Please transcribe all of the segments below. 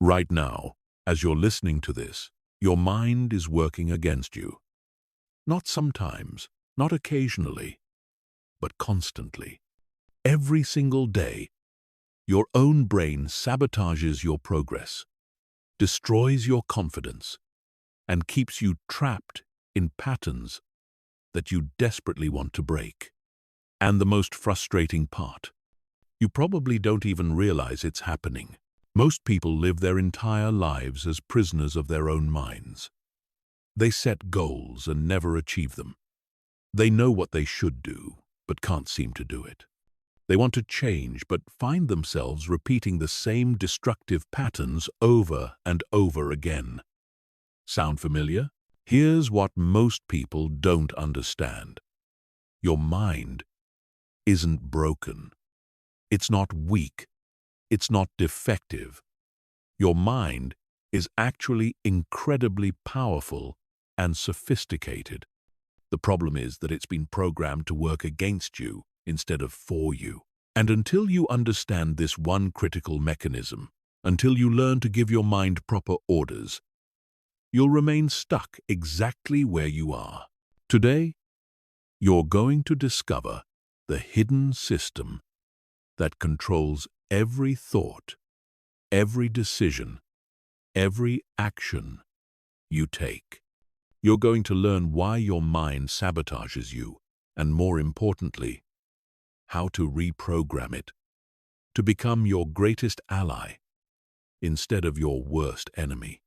Right now, as you're listening to this, your mind is working against you. Not sometimes, not occasionally, but constantly. Every single day, your own brain sabotages your progress, destroys your confidence, and keeps you trapped in patterns that you desperately want to break. And the most frustrating part, you probably don't even realize it's happening. Most people live their entire lives as prisoners of their own minds. They set goals and never achieve them. They know what they should do, but can't seem to do it. They want to change, but find themselves repeating the same destructive patterns over and over again. Sound familiar? Here's what most people don't understand. Your mind isn't broken. It's not weak. It's not defective. Your mind is actually incredibly powerful and sophisticated. The problem is that it's been programmed to work against you instead of for you. And until you understand this one critical mechanism, until you learn to give your mind proper orders, you'll remain stuck exactly where you are. Today, you're going to discover the hidden system that controls every thought, every decision, every action you take. You're going to learn why your mind sabotages you, and more importantly, how to reprogram it to become your greatest ally instead of your worst enemy.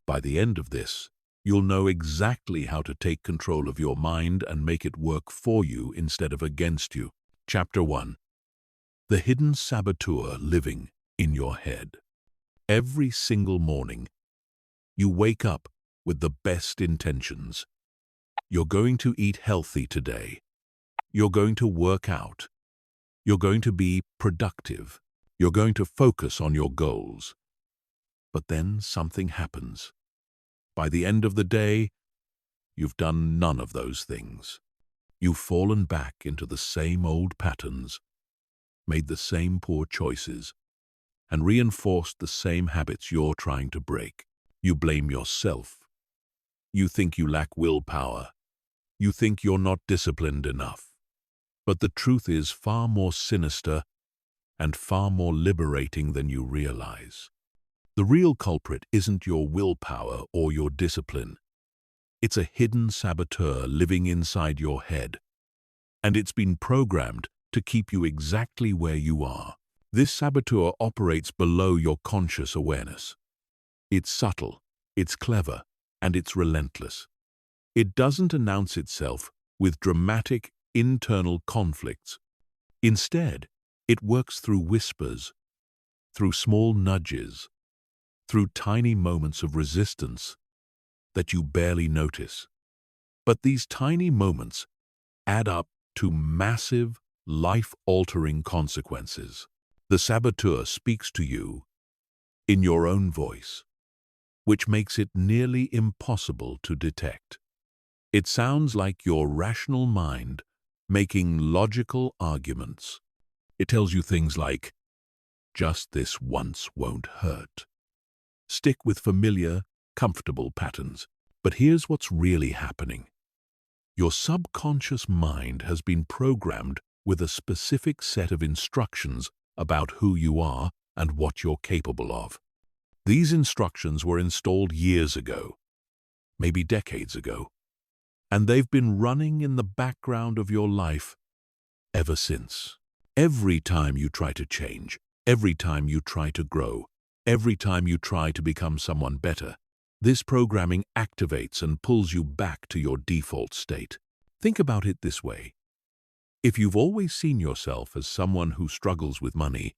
By the end of this, you'll know exactly how to take control of your mind and make it work for you instead of against you. Chapter 1. The hidden saboteur living in your head. Every single morning, you wake up with the best intentions. You're going to eat healthy today. You're going to work out. You're going to be productive. You're going to focus on your goals. But then something happens. By the end of the day, you've done none of those things. You've fallen back into the same old patterns, made the same poor choices, and reinforced the same habits you're trying to break. You blame yourself. You think you lack willpower. You think you're not disciplined enough. But the truth is far more sinister and far more liberating than you realize. The real culprit isn't your willpower or your discipline. It's a hidden saboteur living inside your head, and it's been programmed to keep you exactly where you are. This saboteur operates below your conscious awareness. It's subtle, it's clever, and it's relentless. It doesn't announce itself with dramatic internal conflicts. Instead, it works through whispers, through small nudges, through tiny moments of resistance that you barely notice. But these tiny moments add up to massive, life-altering consequences. The saboteur speaks to you in your own voice, which makes it nearly impossible to detect. It sounds like your rational mind making logical arguments. It tells you things like, "Just this once won't hurt." Stick with familiar, comfortable patterns. But here's what's really happening. Your subconscious mind has been programmed with a specific set of instructions about who you are and what you're capable of. These instructions were installed years ago, maybe decades ago, and they've been running in the background of your life ever since. Every time you try to change, every time you try to grow, every time you try to become someone better, this programming activates and pulls you back to your default state. Think about it this way. If you've always seen yourself as someone who struggles with money,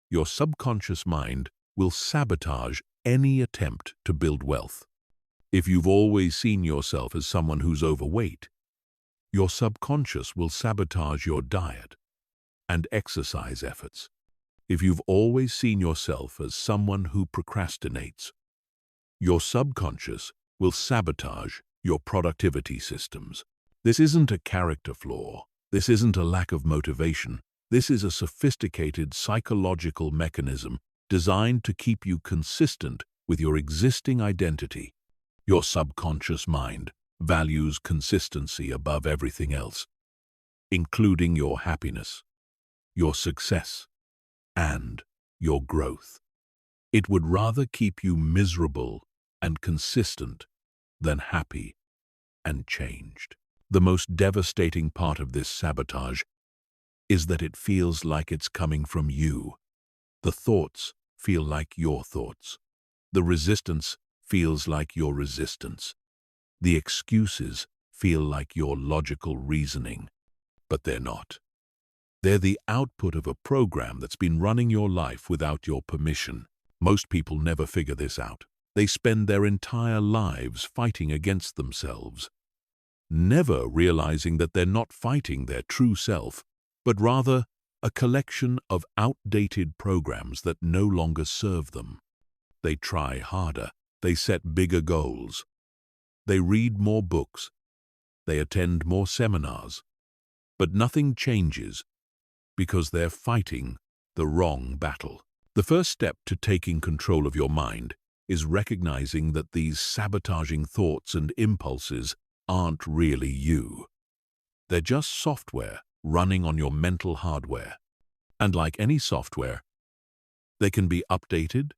your subconscious mind will sabotage any attempt to build wealth. If you've always seen yourself as someone who's overweight, your subconscious will sabotage your diet and exercise efforts. If you've always seen yourself as someone who procrastinates, your subconscious will sabotage your productivity systems. This isn't a character flaw. This isn't a lack of motivation. This is a sophisticated psychological mechanism designed to keep you consistent with your existing identity. Your subconscious mind values consistency above everything else, including your happiness, your success, and your growth. It would rather keep you miserable and consistent than happy and changed. The most devastating part of this sabotage is that it feels like it's coming from you. The thoughts feel like your thoughts. The resistance feels like your resistance. The excuses feel like your logical reasoning. But they're not. They're the output of a program that's been running your life without your permission. Most people never figure this out. They spend their entire lives fighting against themselves, never realizing that they're not fighting their true self, but rather a collection of outdated programs that no longer serve them. They try harder. They set bigger goals. They read more books. They attend more seminars. But nothing changes because they're fighting the wrong battle. The first step to taking control of your mind is recognizing that these sabotaging thoughts and impulses aren't really you. They're just software running on your mental hardware. And like any software, they can be updated,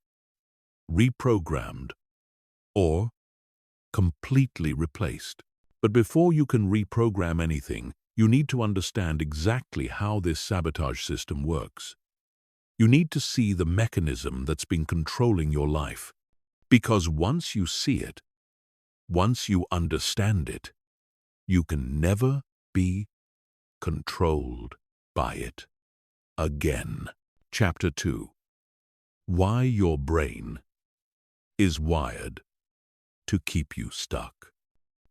reprogrammed, or completely replaced. But before you can reprogram anything, you need to understand exactly how this sabotage system works. You need to see the mechanism that's been controlling your life. Because once you see it, once you understand it, you can never be controlled by it again. Chapter 2. Why your brain is wired to keep you stuck.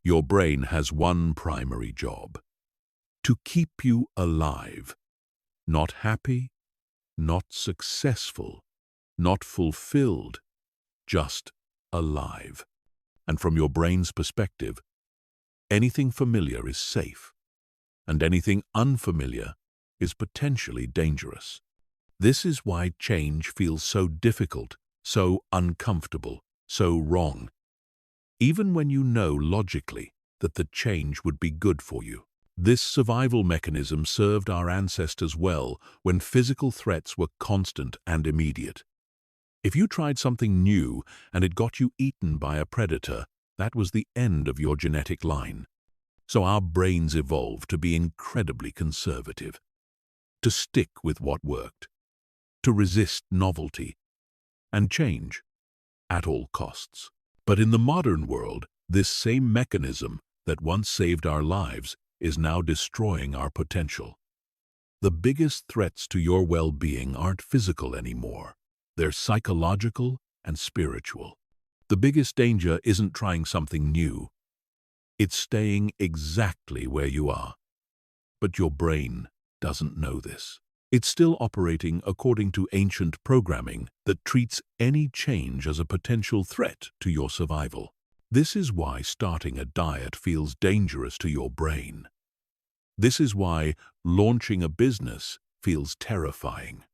Your brain has one primary job: to keep you alive, not happy, not successful, not fulfilled, just alive. And from your brain's perspective, anything familiar is safe, and anything unfamiliar is potentially dangerous. This is why change feels so difficult, so uncomfortable, so wrong, even when you know logically that the change would be good for you. This survival mechanism served our ancestors well when physical threats were constant and immediate. If you tried something new and it got you eaten by a predator, that was the end of your genetic line. So our brains evolved to be incredibly conservative, to stick with what worked, to resist novelty and change at all costs. But in the modern world, this same mechanism that once saved our lives is now destroying our potential. The biggest threats to your well-being aren't physical anymore. They're psychological and spiritual. The biggest danger isn't trying something new. It's staying exactly where you are. But your brain doesn't know this. It's still operating according to ancient programming that treats any change as a potential threat to your survival. This is why starting a diet feels dangerous to your brain. This is why launching a business feels terrifying.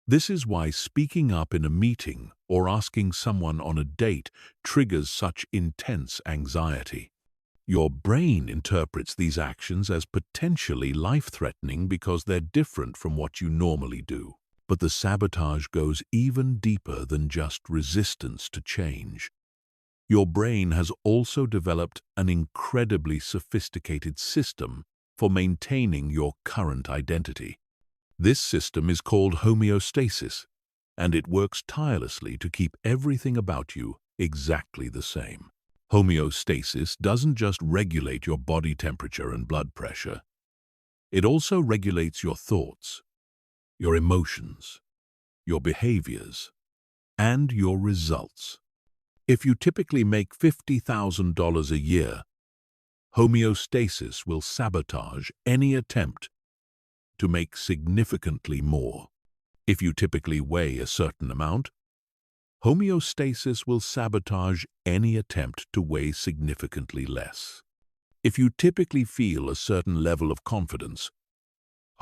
This is why speaking up in a meeting or asking someone on a date triggers such intense anxiety. Your brain interprets these actions as potentially life-threatening because they're different from what you normally do. But the sabotage goes even deeper than just resistance to change. Your brain has also developed an incredibly sophisticated system for maintaining your current identity. This system is called homeostasis, and it works tirelessly to keep everything about you exactly the same. Homeostasis doesn't just regulate your body temperature and blood pressure. It also regulates your thoughts, your emotions, your behaviors, and your results. If you typically make $50,000 a year, homeostasis will sabotage any attempt to make significantly more. If you typically weigh a certain amount, homeostasis will sabotage any attempt to weigh significantly less. If you typically feel a certain level of confidence,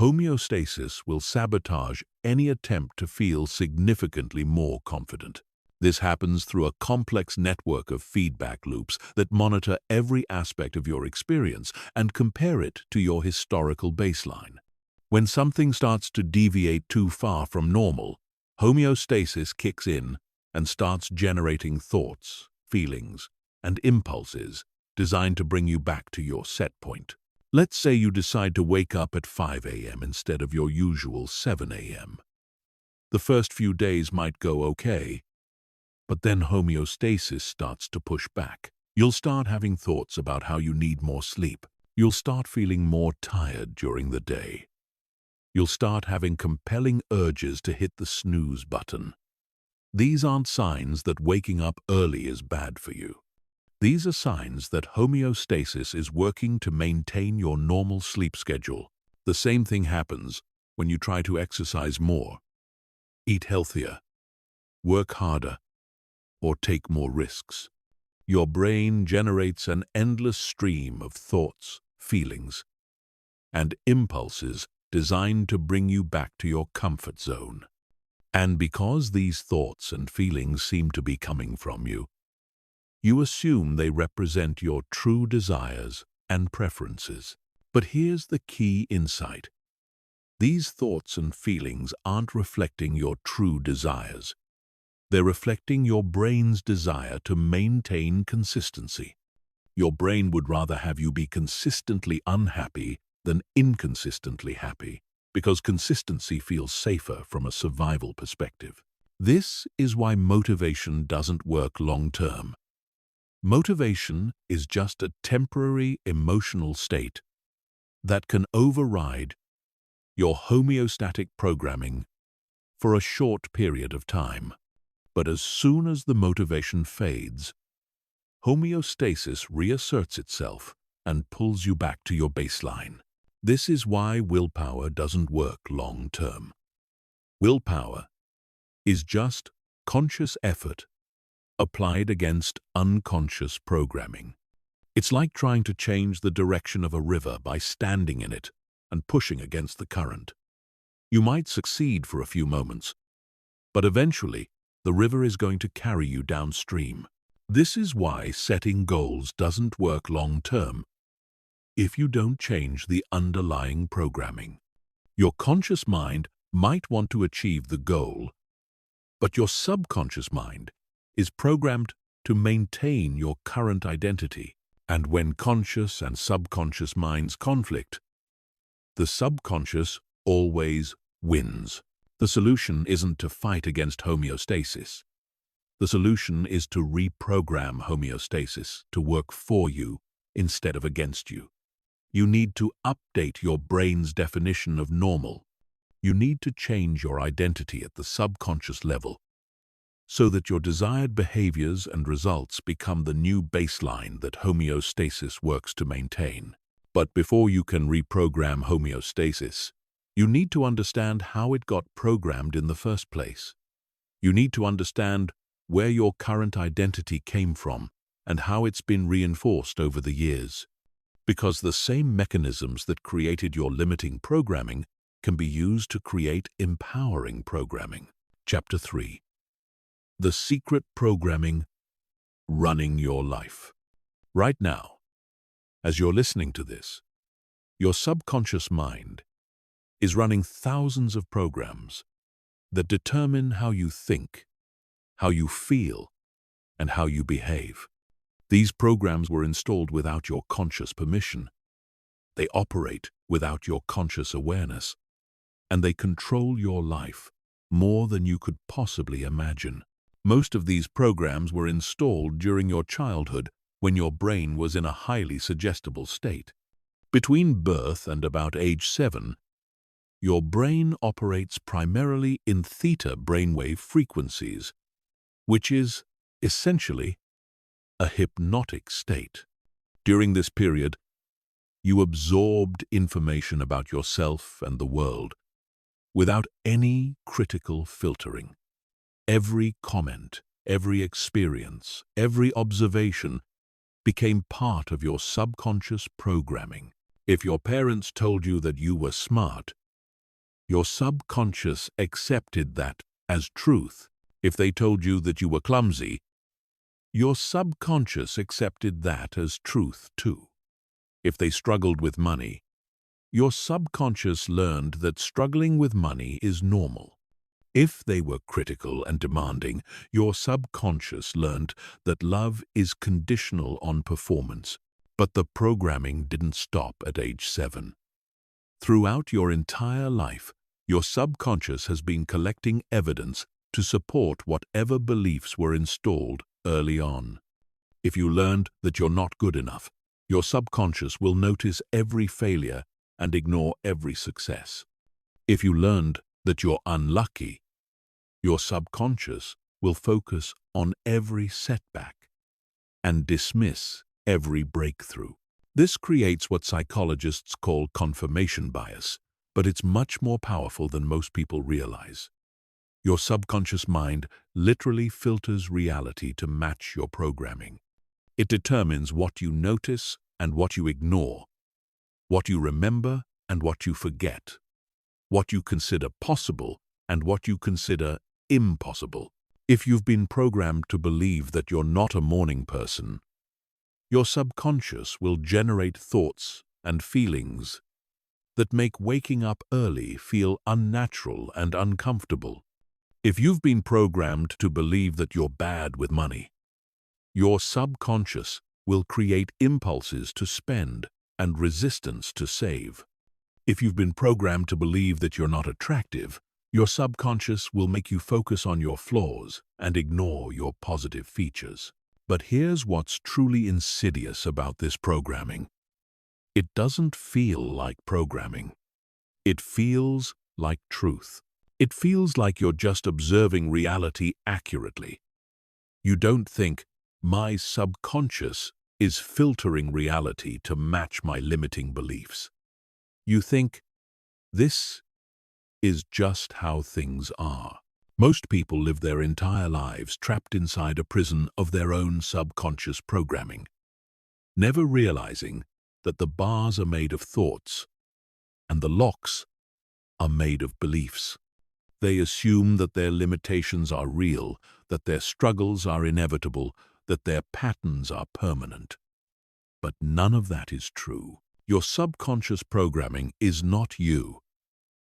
homeostasis will sabotage any attempt to feel significantly more confident. This happens through a complex network of feedback loops that monitor every aspect of your experience and compare it to your historical baseline. When something starts to deviate too far from normal, homeostasis kicks in and starts generating thoughts, feelings, and impulses designed to bring you back to your set point. Let's say you decide to wake up at 5 a.m. instead of your usual 7 a.m. The first few days might go okay, but then homeostasis starts to push back. You'll start having thoughts about how you need more sleep. You'll start feeling more tired during the day. You'll start having compelling urges to hit the snooze button. These aren't signs that waking up early is bad for you. These are signs that homeostasis is working to maintain your normal sleep schedule. The same thing happens when you try to exercise more, eat healthier, work harder, or take more risks. Your brain generates an endless stream of thoughts, feelings, and impulses designed to bring you back to your comfort zone. And because these thoughts and feelings seem to be coming from you, you assume they represent your true desires and preferences. But here's the key insight. These thoughts and feelings aren't reflecting your true desires. They're reflecting your brain's desire to maintain consistency. Your brain would rather have you be consistently unhappy than inconsistently happy, because consistency feels safer from a survival perspective. This is why motivation doesn't work long-term. Motivation is just a temporary emotional state that can override your homeostatic programming for a short period of time. But as soon as the motivation fades, homeostasis reasserts itself and pulls you back to your baseline. This is why willpower doesn't work long-term. Willpower is just conscious effort applied against unconscious programming. It's like trying to change the direction of a river by standing in it and pushing against the current. You might succeed for a few moments, but eventually the river is going to carry you downstream. This is why setting goals doesn't work long-term if you don't change the underlying programming. Your conscious mind might want to achieve the goal, but your subconscious mind is programmed to maintain your current identity. And when conscious and subconscious minds conflict, the subconscious always wins. The solution isn't to fight against homeostasis. The solution is to reprogram homeostasis to work for you instead of against you. You need to update your brain's definition of normal. You need to change your identity at the subconscious level so that your desired behaviors and results become the new baseline that homeostasis works to maintain. But before you can reprogram homeostasis, you need to understand how it got programmed in the first place. You need to understand where your current identity came from and how it's been reinforced over the years. Because the same mechanisms that created your limiting programming can be used to create empowering programming. Chapter 3. The secret programming running your life. Right now, as you're listening to this, your subconscious mind is running thousands of programs that determine how you think, how you feel, and how you behave. These programs were installed without your conscious permission. They operate without your conscious awareness, and they control your life more than you could possibly imagine. Most of these programs were installed during your childhood when your brain was in a highly suggestible state. Between birth and about age 7, your brain operates primarily in theta brainwave frequencies, which is essentially a hypnotic state. During this period, you absorbed information about yourself and the world without any critical filtering. Every comment, every experience, every observation became part of your subconscious programming. If your parents told you that you were smart, Your subconscious accepted that as truth. If they told you that you were clumsy, your subconscious accepted that as truth too. If they struggled with money, your subconscious learned that struggling with money is normal. If they were critical and demanding, your subconscious learned that love is conditional on performance. But the programming didn't stop at age 7. Throughout your entire life, your subconscious has been collecting evidence to support whatever beliefs were installed early on. If you learned that you're not good enough, your subconscious will notice every failure and ignore every success. If you learned that you're unlucky, your subconscious will focus on every setback and dismiss every breakthrough. This creates what psychologists call confirmation bias, but it's much more powerful than most people realize. Your subconscious mind literally filters reality to match your programming. It determines what you notice and what you ignore, what you remember and what you forget, what you consider possible and what you consider impossible. If you've been programmed to believe that you're not a morning person, your subconscious will generate thoughts and feelings that make waking up early feel unnatural and uncomfortable. If you've been programmed to believe that you're bad with money, your subconscious will create impulses to spend and resistance to save. If you've been programmed to believe that you're not attractive, your subconscious will make you focus on your flaws and ignore your positive features. But here's what's truly insidious about this programming. It doesn't feel like programming. It feels like truth. It feels like you're just observing reality accurately. You don't think, my subconscious is filtering reality to match my limiting beliefs. You think, this is just how things are. Most people live their entire lives trapped inside a prison of their own subconscious programming, never realizing that the bars are made of thoughts and the locks are made of beliefs. They assume that their limitations are real, that their struggles are inevitable, that their patterns are permanent. But none of that is true. Your subconscious programming is not you.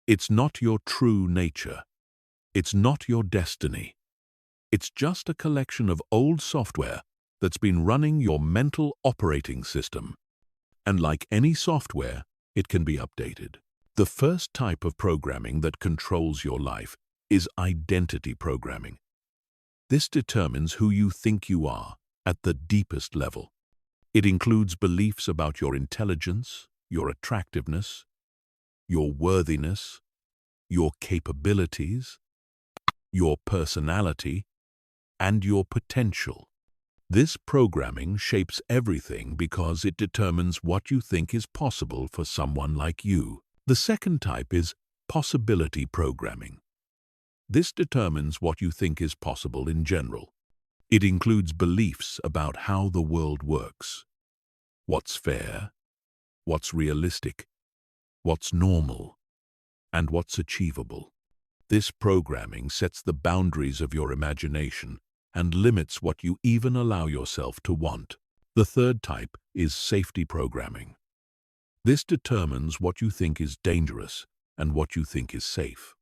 It's not your true nature. It's not your destiny. It's just a collection of old software that's been running your mental operating system. And like any software, it can be updated. The first type of programming that controls your life is identity programming. This determines who you think you are at the deepest level. It includes beliefs about your intelligence, your attractiveness, your worthiness, your capabilities, your personality, and your potential. This programming shapes everything because it determines what you think is possible for someone like you. The second type is possibility programming. This determines what you think is possible in general. It includes beliefs about how the world works, what's fair, what's realistic, what's normal, and what's achievable. This programming sets the boundaries of your imagination and limits what you even allow yourself to want. The third type is safety programming. This determines what you think is dangerous and what you think is safe.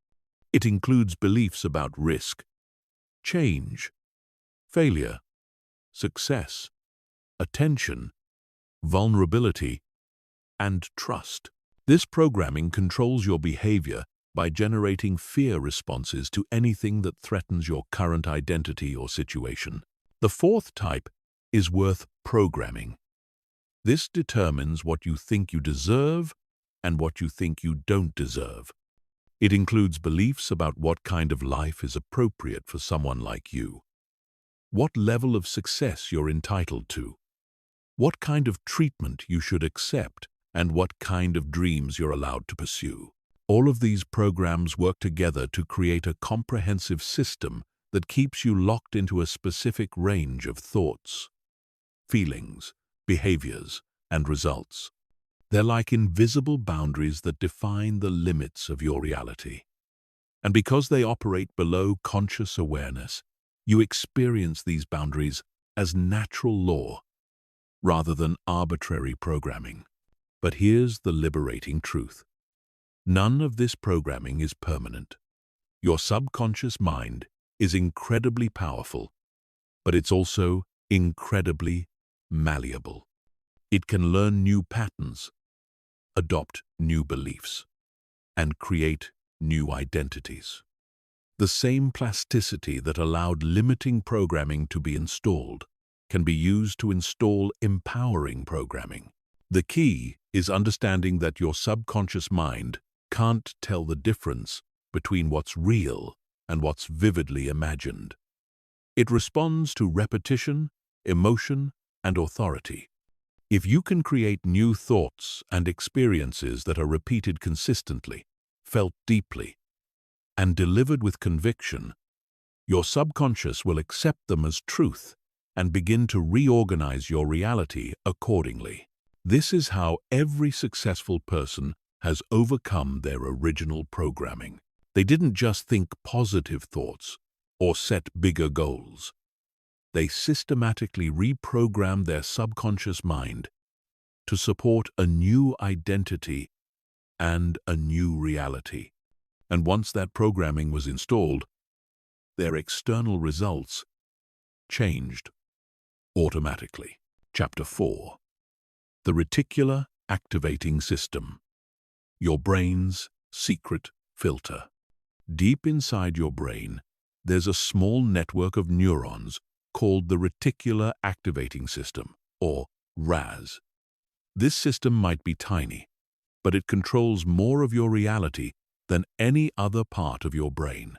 It includes beliefs about risk, change, failure, success, attention, vulnerability, and trust. This programming controls your behavior by generating fear responses to anything that threatens your current identity or situation. The fourth type is worth programming. This determines what you think you deserve and what you think you don't deserve. It includes beliefs about what kind of life is appropriate for someone like you, what level of success you're entitled to, what kind of treatment you should accept, and what kind of dreams you're allowed to pursue. All of these programs work together to create a comprehensive system that keeps you locked into a specific range of thoughts, feelings, behaviors, and results. They're like invisible boundaries that define the limits of your reality. And because they operate below conscious awareness, you experience these boundaries as natural law rather than arbitrary programming. But here's the liberating truth. None of this programming is permanent. Your subconscious mind is incredibly powerful, but it's also incredibly malleable. It can learn new patterns, adopt new beliefs, and create new identities. The same plasticity that allowed limiting programming to be installed can be used to install empowering programming. The key is understanding that your subconscious mind can't tell the difference between what's real and what's vividly imagined. It responds to repetition, emotion, and authority. If you can create new thoughts and experiences that are repeated consistently, felt deeply, and delivered with conviction, your subconscious will accept them as truth and begin to reorganize your reality accordingly. This is how every successful person has overcome their original programming. They didn't just think positive thoughts or set bigger goals. They systematically reprogrammed their subconscious mind to support a new identity and a new reality. And once that programming was installed, their external results changed automatically. Chapter 4. The Reticular Activating System. Your brain's secret filter. Deep inside your brain, there's a small network of neurons called the Reticular Activating System, or RAS. This system might be tiny, but it controls more of your reality than any other part of your brain.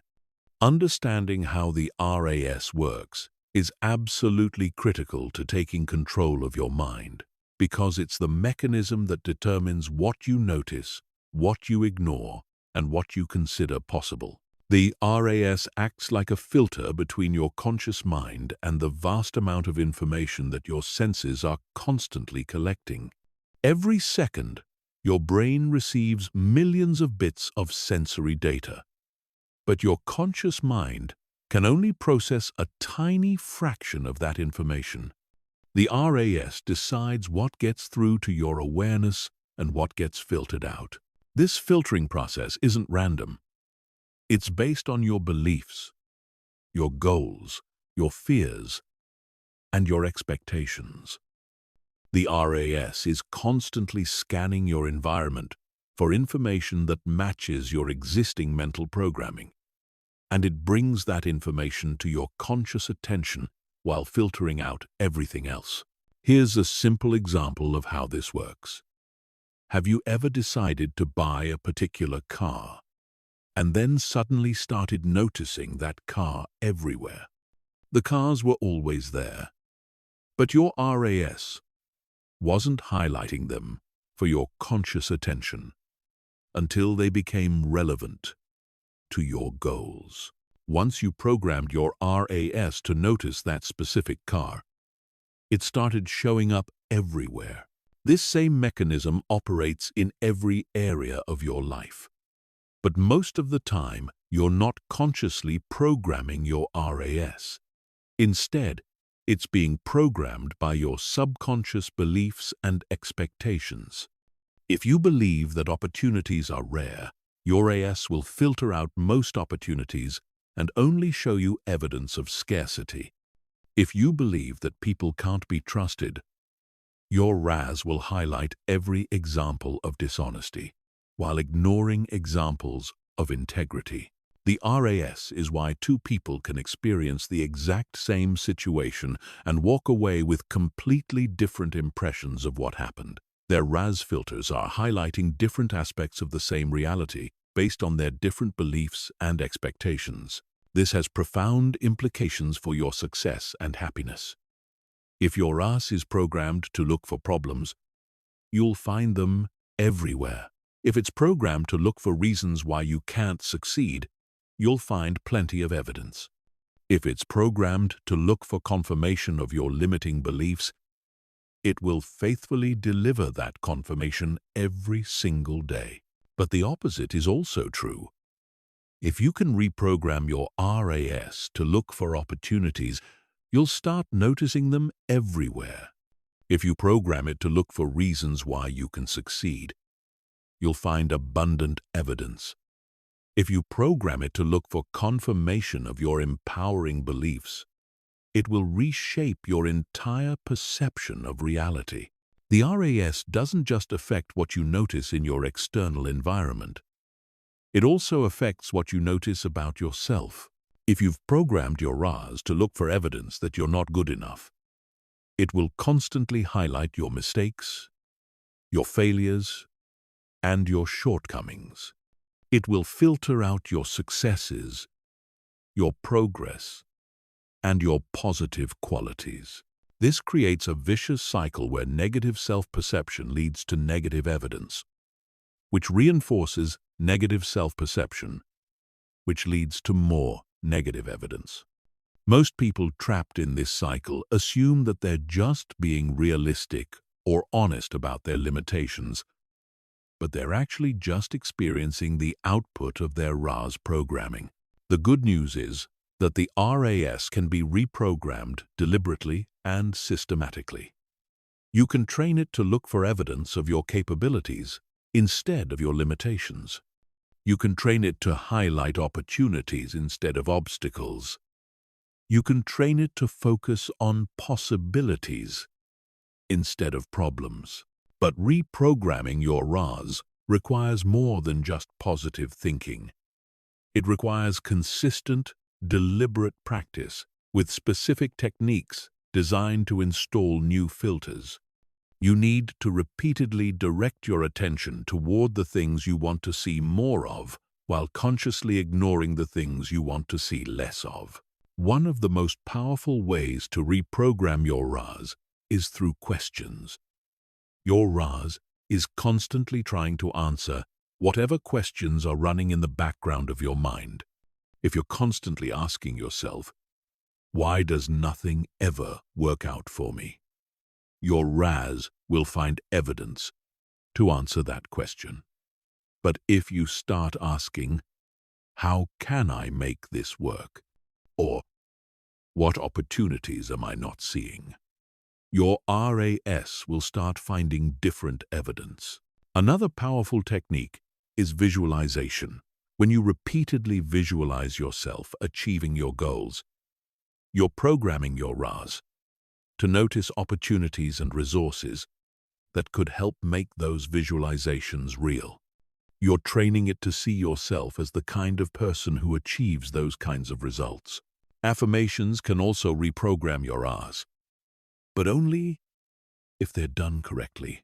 Understanding how the RAS works is absolutely critical to taking control of your mind, because it's the mechanism that determines what you notice, what you ignore, and what you consider possible. The RAS acts like a filter between your conscious mind and the vast amount of information that your senses are constantly collecting. Every second, your brain receives millions of bits of sensory data, but your conscious mind can only process a tiny fraction of that information. The RAS decides what gets through to your awareness and what gets filtered out. This filtering process isn't random. It's based on your beliefs, your goals, your fears, and your expectations. The RAS is constantly scanning your environment for information that matches your existing mental programming, and it brings that information to your conscious attention while filtering out everything else. Here's a simple example of how this works. Have you ever decided to buy a particular car, and then suddenly started noticing that car everywhere? The cars were always there, but your RAS wasn't highlighting them for your conscious attention until they became relevant to your goals. Once you programmed your RAS to notice that specific car, it started showing up everywhere. This same mechanism operates in every area of your life. But most of the time, you're not consciously programming your RAS. Instead, it's being programmed by your subconscious beliefs and expectations. If you believe that opportunities are rare, your RAS will filter out most opportunities and only show you evidence of scarcity. If you believe that people can't be trusted, your RAS will highlight every example of dishonesty, while ignoring examples of integrity. The RAS is why two people can experience the exact same situation and walk away with completely different impressions of what happened. Their RAS filters are highlighting different aspects of the same reality based on their different beliefs and expectations. This has profound implications for your success and happiness. If your RAS is programmed to look for problems, you'll find them everywhere. If it's programmed to look for reasons why you can't succeed, you'll find plenty of evidence. If it's programmed to look for confirmation of your limiting beliefs, It will faithfully deliver that confirmation every single day. But the opposite is also true. If you can reprogram your RAS to look for opportunities, you'll start noticing them everywhere. If you program it to look for reasons why you can succeed, you'll find abundant evidence. If you program it to look for confirmation of your empowering beliefs, it will reshape your entire perception of reality. The RAS doesn't just affect what you notice in your external environment. It also affects what you notice about yourself. If you've programmed your RAS to look for evidence that you're not good enough, it will constantly highlight your mistakes, your failures, and your shortcomings. It will filter out your successes, your progress, and your positive qualities. This creates a vicious cycle where negative self-perception leads to negative evidence, which reinforces negative self-perception, which leads to more negative evidence. Most people trapped in this cycle assume that they're just being realistic or honest about their limitations, but they're actually just experiencing the output of their RAS programming. The good news is that the RAS can be reprogrammed deliberately and systematically. You can train it to look for evidence of your capabilities instead of your limitations. You can train it to highlight opportunities instead of obstacles. You can train it to focus on possibilities instead of problems. But reprogramming your RAS requires more than just positive thinking. It requires consistent, deliberate practice with specific techniques designed to install new filters. You need to repeatedly direct your attention toward the things you want to see more of, while consciously ignoring the things you want to see less of. One of the most powerful ways to reprogram your RAS is through questions. Your RAS is constantly trying to answer whatever questions are running in the background of your mind. If you're constantly asking yourself, "Why does nothing ever work out for me?" your RAS will find evidence to answer that question. But if you start asking, "How can I make this work?" or "What opportunities am I not seeing?" your RAS will start finding different evidence. Another powerful technique is visualization. When you repeatedly visualize yourself achieving your goals, you're programming your RAS to notice opportunities and resources that could help make those visualizations real. You're training it to see yourself as the kind of person who achieves those kinds of results. Affirmations can also reprogram your RAS, but only if they're done correctly.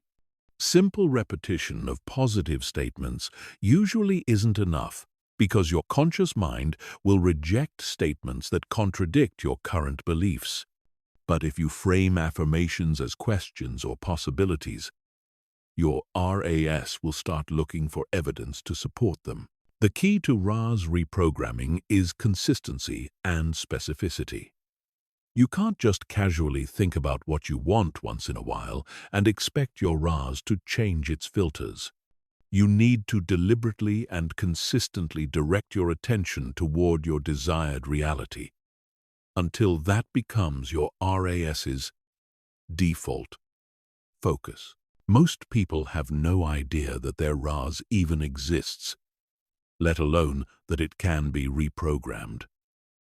Simple repetition of positive statements usually isn't enough because your conscious mind will reject statements that contradict your current beliefs. But if you frame affirmations as questions or possibilities, your RAS will start looking for evidence to support them. The key to RAS reprogramming is consistency and specificity. You can't just casually think about what you want once in a while and expect your RAS to change its filters. You need to deliberately and consistently direct your attention toward your desired reality until that becomes your RAS's default focus. Most people have no idea that their RAS even exists, let alone that it can be reprogrammed.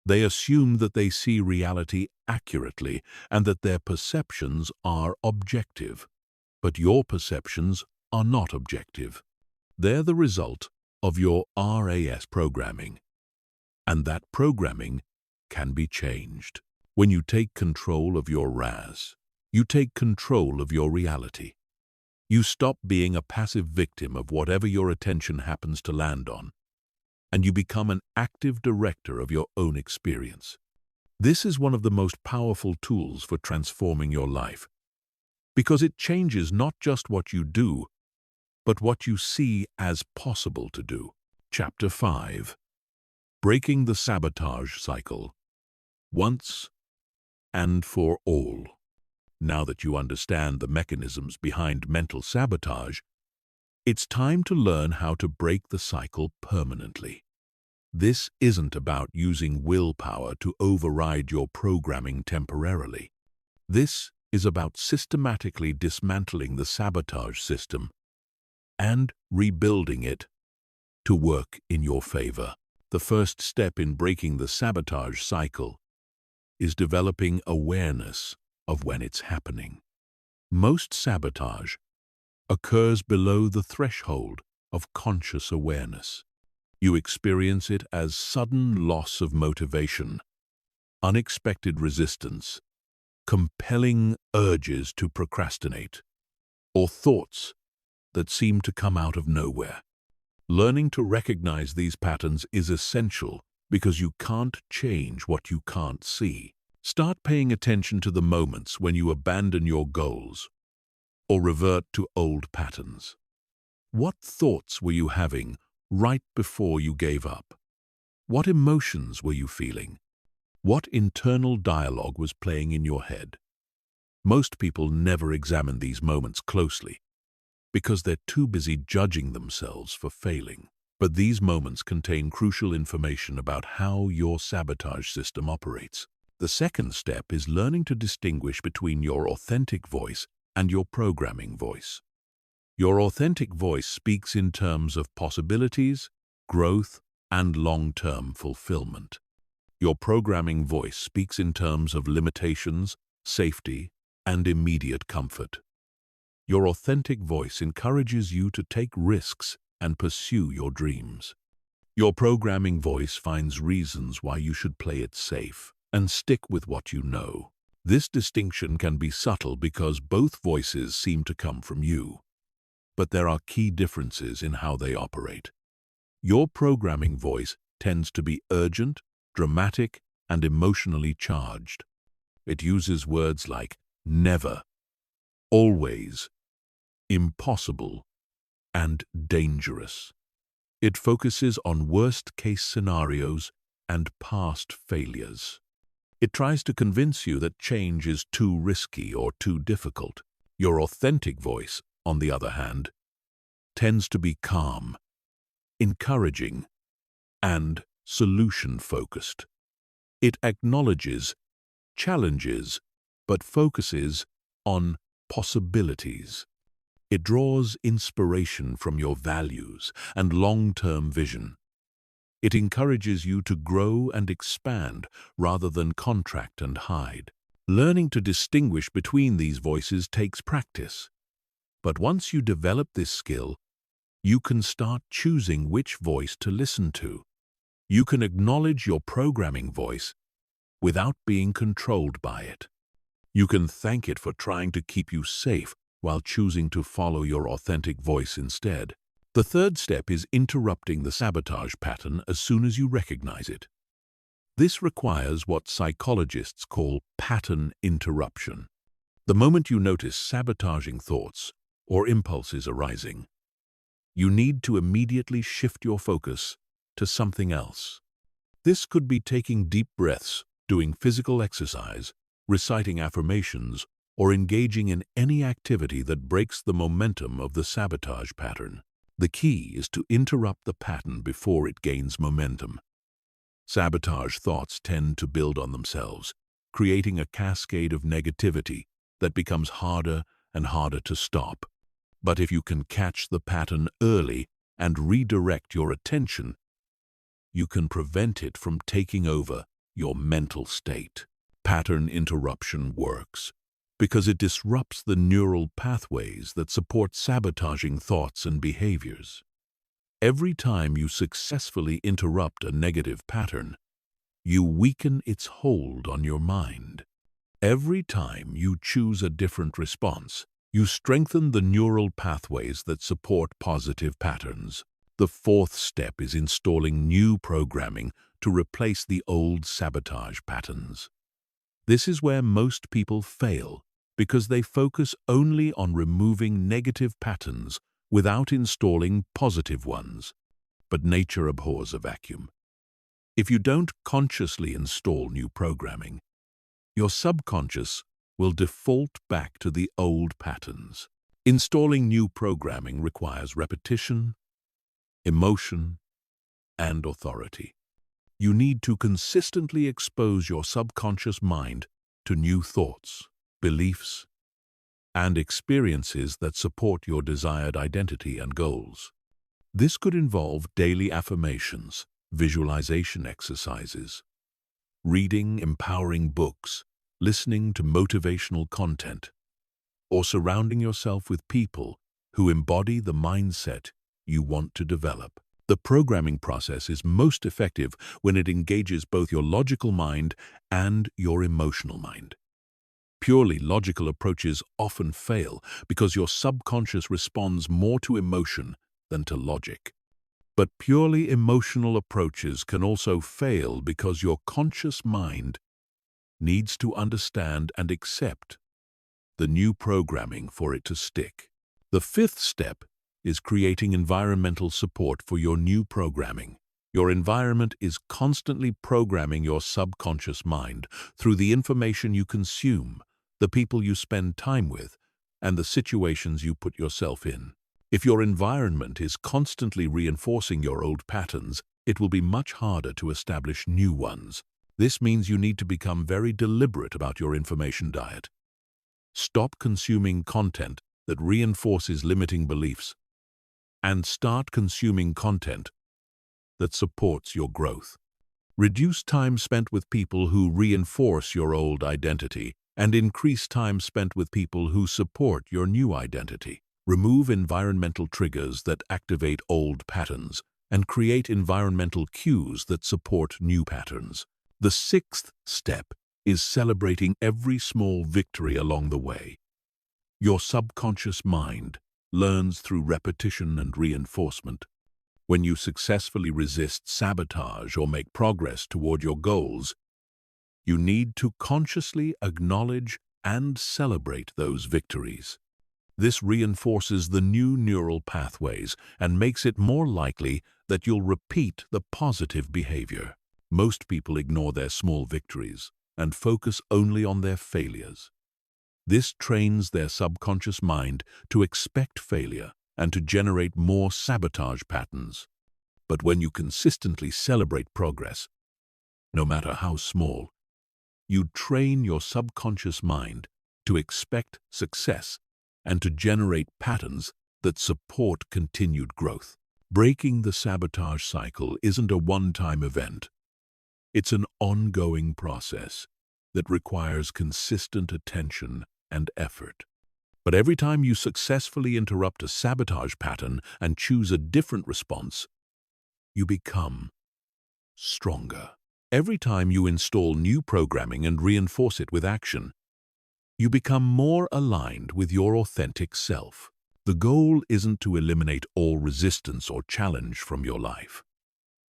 They assume that they see reality accurately and that their perceptions are objective. But your perceptions are not objective. They're the result of your RAS programming. And that programming can be changed. When you take control of your RAS, you take control of your reality. You stop being a passive victim of whatever your attention happens to land on, and you become an active director of your own experience. This is one of the most powerful tools for transforming your life, because it changes not just what you do, but what you see as possible to do. Chapter 5. Breaking the Sabotage Cycle. Once and for all. Now that you understand the mechanisms behind mental sabotage, it's time to learn how to break the cycle permanently. This isn't about using willpower to override your programming temporarily. This is about systematically dismantling the sabotage system and rebuilding it to work in your favor. The first step in breaking the sabotage cycle is developing awareness of when it's happening. Most sabotage occurs below the threshold of conscious awareness. You experience it as sudden loss of motivation, unexpected resistance, compelling urges to procrastinate, or thoughts that seem to come out of nowhere. Learning to recognize these patterns is essential because you can't change what you can't see. Start paying attention to the moments when you abandon your goals or revert to old patterns. What thoughts were you having right before you gave up? What emotions were you feeling? What internal dialogue was playing in your head? Most people never examine these moments closely because they're too busy judging themselves for failing. But these moments contain crucial information about how your sabotage system operates. The second step is learning to distinguish between your authentic voice and your programming voice. Your authentic voice speaks in terms of possibilities, growth, and long-term fulfillment. Your programming voice speaks in terms of limitations, safety, and immediate comfort. Your authentic voice encourages you to take risks and pursue your dreams. Your programming voice finds reasons why you should play it safe and stick with what you know. This distinction can be subtle because both voices seem to come from you, but there are key differences in how they operate. Your programming voice tends to be urgent, dramatic, and emotionally charged. It uses words like never, always, impossible, and dangerous. It focuses on worst-case scenarios and past failures. It tries to convince you that change is too risky or too difficult. Your authentic voice, on the other hand, tends to be calm, encouraging, and solution-focused. It acknowledges challenges, but focuses on possibilities. It draws inspiration from your values and long-term vision. It encourages you to grow and expand rather than contract and hide. Learning to distinguish between these voices takes practice. But once you develop this skill, you can start choosing which voice to listen to. You can acknowledge your programming voice without being controlled by it. You can thank it for trying to keep you safe while choosing to follow your authentic voice instead. The third step is interrupting the sabotage pattern as soon as you recognize it. This requires what psychologists call pattern interruption. The moment you notice sabotaging thoughts or impulses arising, you need to immediately shift your focus to something else. This could be taking deep breaths, doing physical exercise, reciting affirmations, or engaging in any activity that breaks the momentum of the sabotage pattern. The key is to interrupt the pattern before it gains momentum. Sabotage thoughts tend to build on themselves, creating a cascade of negativity that becomes harder and harder to stop. But if you can catch the pattern early and redirect your attention, you can prevent it from taking over your mental state. Pattern interruption works because it disrupts the neural pathways that support sabotaging thoughts and behaviors. Every time you successfully interrupt a negative pattern, you weaken its hold on your mind. Every time you choose a different response, you strengthen the neural pathways that support positive patterns. The fourth step is installing new programming to replace the old sabotage patterns. This is where most people fail because they focus only on removing negative patterns without installing positive ones. But nature abhors a vacuum. If you don't consciously install new programming, your subconscious will default back to the old patterns. Installing new programming requires repetition, emotion, and authority. You need to consistently expose your subconscious mind to new thoughts, beliefs, and experiences that support your desired identity and goals. This could involve daily affirmations, visualization exercises, reading empowering books, listening to motivational content, or surrounding yourself with people who embody the mindset you want to develop. The programming process is most effective when it engages both your logical mind and your emotional mind. Purely logical approaches often fail because your subconscious responds more to emotion than to logic. But purely emotional approaches can also fail because your conscious mind needs to understand and accept the new programming for it to stick. The fifth step is creating environmental support for your new programming. Your environment is constantly programming your subconscious mind through the information you consume, the people you spend time with, and the situations you put yourself in. If your environment is constantly reinforcing your old patterns, it will be much harder to establish new ones. This means you need to become very deliberate about your information diet. Stop consuming content that reinforces limiting beliefs, and start consuming content that supports your growth. Reduce time spent with people who reinforce your old identity, and increase time spent with people who support your new identity. Remove environmental triggers that activate old patterns, and create environmental cues that support new patterns. The sixth step is celebrating every small victory along the way. Your subconscious mind learns through repetition and reinforcement. When you successfully resist sabotage or make progress toward your goals, you need to consciously acknowledge and celebrate those victories. This reinforces the new neural pathways and makes it more likely that you'll repeat the positive behavior. Most people ignore their small victories and focus only on their failures. This trains their subconscious mind to expect failure and to generate more sabotage patterns. But when you consistently celebrate progress, no matter how small, you train your subconscious mind to expect success and to generate patterns that support continued growth. Breaking the sabotage cycle isn't a one-time event. It's an ongoing process that requires consistent attention and effort. But every time you successfully interrupt a sabotage pattern and choose a different response, you become stronger. Every time you install new programming and reinforce it with action, you become more aligned with your authentic self. The goal isn't to eliminate all resistance or challenge from your life.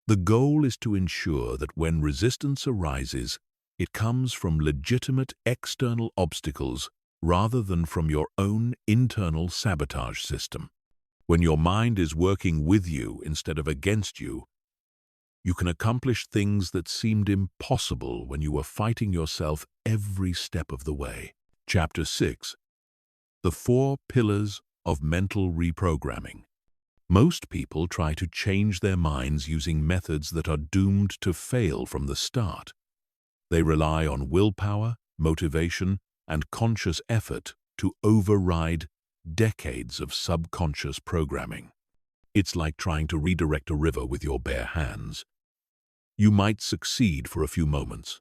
The goal is to ensure that when resistance arises, it comes from legitimate external obstacles rather than from your own internal sabotage system. When your mind is working with you instead of against you, you can accomplish things that seemed impossible when you were fighting yourself every step of the way. Chapter 6. The 4 Pillars of Mental Reprogramming. Most people try to change their minds using methods that are doomed to fail from the start. They rely on willpower, motivation, and conscious effort to override decades of subconscious programming. It's like trying to redirect a river with your bare hands. You might succeed for a few moments,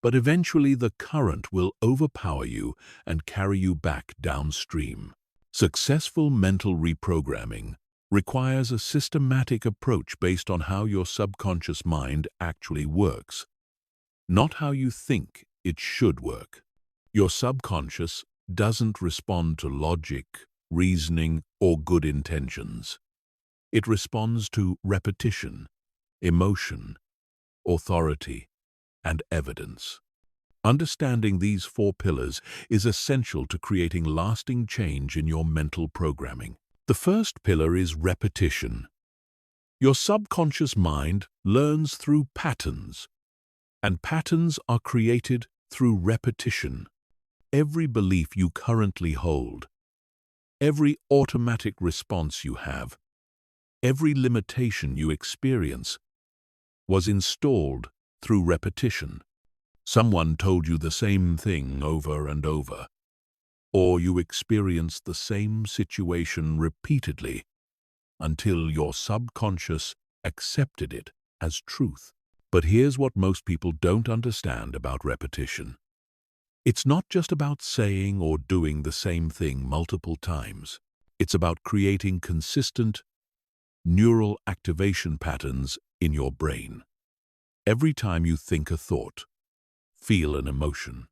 but eventually the current will overpower you and carry you back downstream. Successful mental reprogramming requires a systematic approach based on how your subconscious mind actually works, not how you think it should work. Your subconscious doesn't respond to logic, reasoning, or good intentions. It responds to repetition, emotion, authority, and evidence. Understanding these 4 pillars is essential to creating lasting change in your mental programming. The first pillar is repetition. Your subconscious mind learns through patterns, and patterns are created through repetition. every belief you currently hold, every automatic response you have, every limitation you experience, was installed through repetition. Someone told you the same thing over and over, or you experienced the same situation repeatedly until your subconscious accepted it as truth. But here's what most people don't understand about repetition. It's not just about saying or doing the same thing multiple times. It's about creating consistent neural activation patterns in your brain. Every time you think a thought, feel an emotion,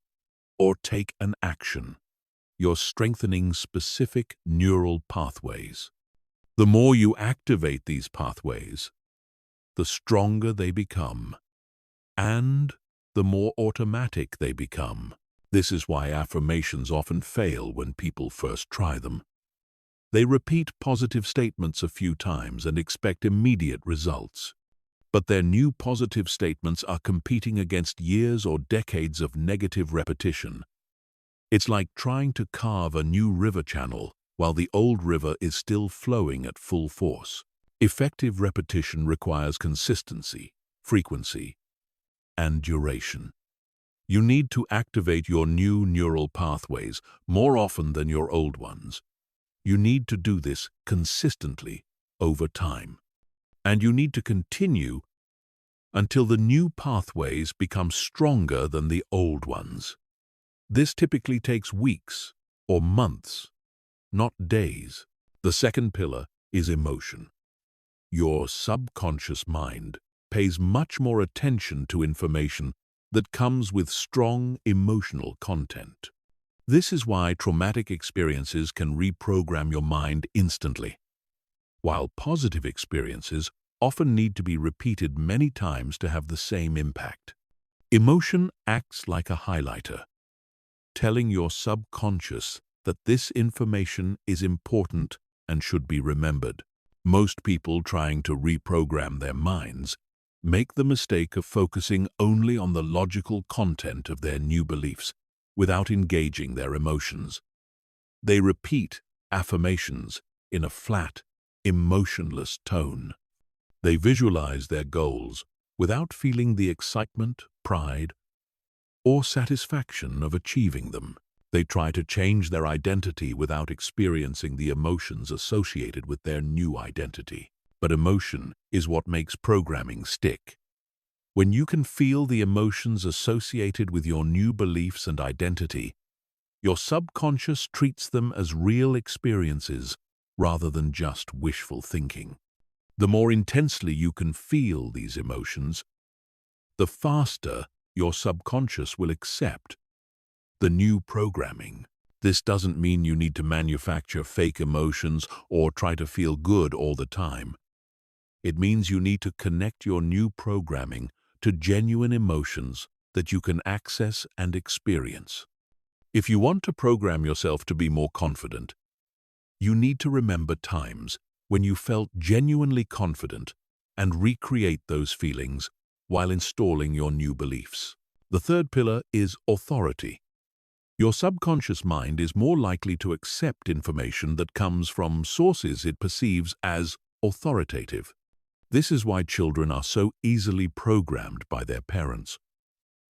or take an action, you're strengthening specific neural pathways. The more you activate these pathways, the stronger they become, and the more automatic they become. This is why affirmations often fail when people first try them. They repeat positive statements a few times and expect immediate results. But their new positive statements are competing against years or decades of negative repetition. It's like trying to carve a new river channel while the old river is still flowing at full force. Effective repetition requires consistency, frequency, and duration. You need to activate your new neural pathways more often than your old ones. You need to do this consistently over time. And you need to continue until the new pathways become stronger than the old ones. This typically takes weeks or months, not days. The second pillar is emotion. Your subconscious mind pays much more attention to information that comes with strong emotional content. This is why traumatic experiences can reprogram your mind instantly, while positive experiences often need to be repeated many times to have the same impact. Emotion acts like a highlighter, telling your subconscious that this information is important and should be remembered. Most people trying to reprogram their minds make the mistake of focusing only on the logical content of their new beliefs without engaging their emotions. They repeat affirmations in a flat, emotionless tone. They visualize their goals without feeling the excitement, pride, or satisfaction of achieving them. They try to change their identity without experiencing the emotions associated with their new identity. But emotion is what makes programming stick. When you can feel the emotions associated with your new beliefs and identity, your subconscious treats them as real experiences rather than just wishful thinking. The more intensely you can feel these emotions, the faster your subconscious will accept the new programming. This doesn't mean you need to manufacture fake emotions or try to feel good all the time. It means you need to connect your new programming to genuine emotions that you can access and experience. If you want to program yourself to be more confident, you need to remember times when you felt genuinely confident and recreate those feelings while installing your new beliefs. The third pillar is authority. Your subconscious mind is more likely to accept information that comes from sources it perceives as authoritative. This is why children are so easily programmed by their parents,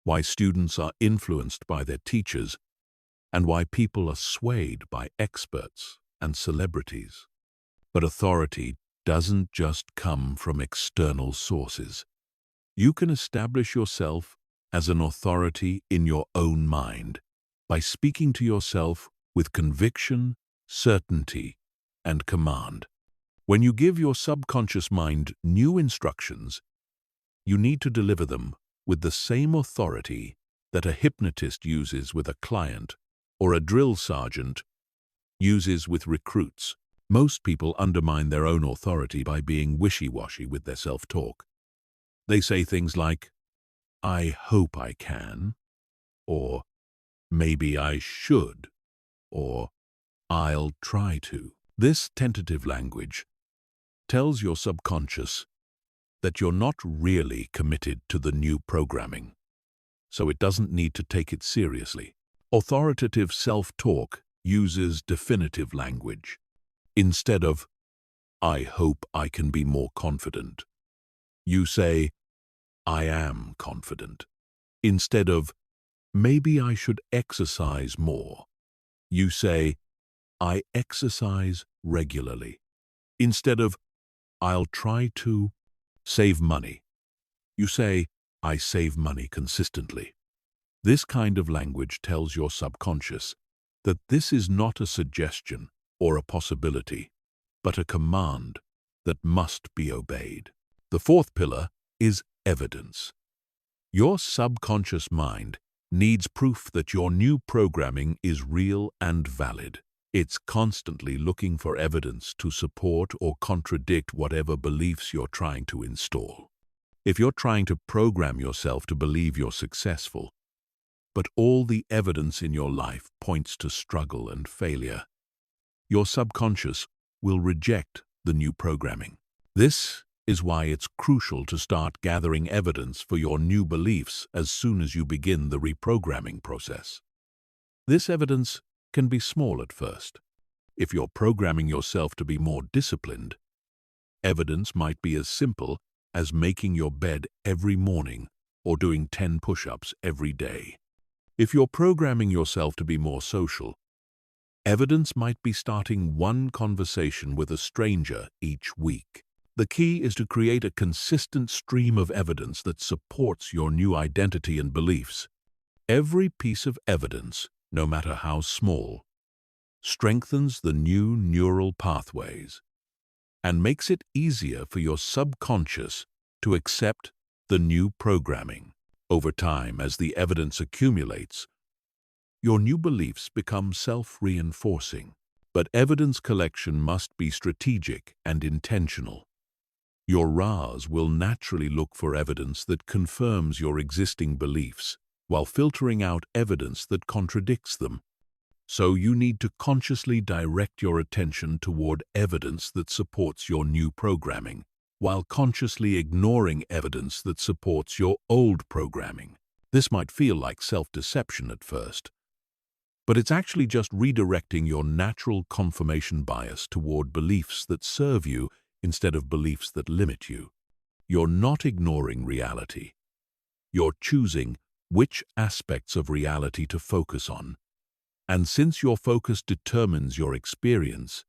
why students are influenced by their teachers, and why people are swayed by experts and celebrities. But authority doesn't just come from external sources. You can establish yourself as an authority in your own mind by speaking to yourself with conviction, certainty, and command. When you give your subconscious mind new instructions, you need to deliver them with the same authority that a hypnotist uses with a client or a drill sergeant uses with recruits. Most people undermine their own authority by being wishy-washy with their self-talk. They say things like, "I hope I can," or "maybe I should," or "I'll try to." This tentative language tells your subconscious that you're not really committed to the new programming, so it doesn't need to take it seriously. Authoritative self-talk uses definitive language. Instead of, "I hope I can be more confident," you say, "I am confident." Instead of, "Maybe I should exercise more," you say, "I exercise regularly." Instead of, "I'll try to save money," you say, "I save money consistently." This kind of language tells your subconscious that this is not a suggestion or a possibility, but a command that must be obeyed. The fourth pillar is evidence. Your subconscious mind needs proof that your new programming is real and valid. It's constantly looking for evidence to support or contradict whatever beliefs you're trying to install. If you're trying to program yourself to believe you're successful, but all the evidence in your life points to struggle and failure, your subconscious will reject the new programming. This is why it's crucial to start gathering evidence for your new beliefs as soon as you begin the reprogramming process. This evidence can be small at first. If you're programming yourself to be more disciplined, evidence might be as simple as making your bed every morning or doing 10 push-ups every day. If you're programming yourself to be more social, evidence might be starting one conversation with a stranger each week. The key is to create a consistent stream of evidence that supports your new identity and beliefs. Every piece of evidence, no matter how small, strengthens the new neural pathways and makes it easier for your subconscious to accept the new programming. Over time, as the evidence accumulates, your new beliefs become self-reinforcing. But evidence collection must be strategic and intentional. Your RAs will naturally look for evidence that confirms your existing beliefs, while filtering out evidence that contradicts them. So you need to consciously direct your attention toward evidence that supports your new programming, while consciously ignoring evidence that supports your old programming. This might feel like self-deception at first, but it's actually just redirecting your natural confirmation bias toward beliefs that serve you instead of beliefs that limit you. You're not ignoring reality. You're choosing which aspects of reality to focus on. And since your focus determines your experience,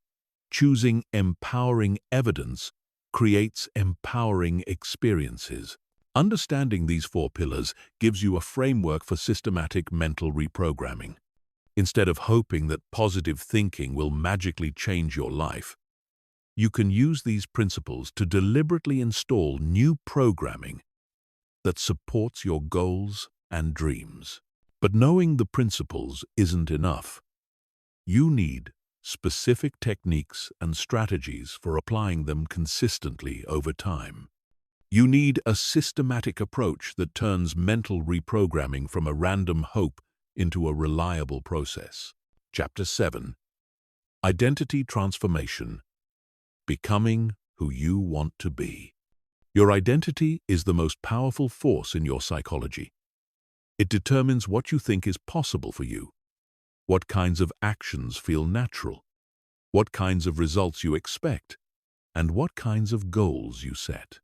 choosing empowering evidence creates empowering experiences. Understanding these 4 pillars gives you a framework for systematic mental reprogramming. Instead of hoping that positive thinking will magically change your life, you can use these principles to deliberately install new programming that supports your goals and dreams. But knowing the principles isn't enough. You need specific techniques and strategies for applying them consistently over time. You need a systematic approach that turns mental reprogramming from a random hope into a reliable process. Chapter 7. Identity Transformation. Becoming who you want to be. Your identity is the most powerful force in your psychology. It determines what you think is possible for you, what kinds of actions feel natural, what kinds of results you expect, and what kinds of goals you set.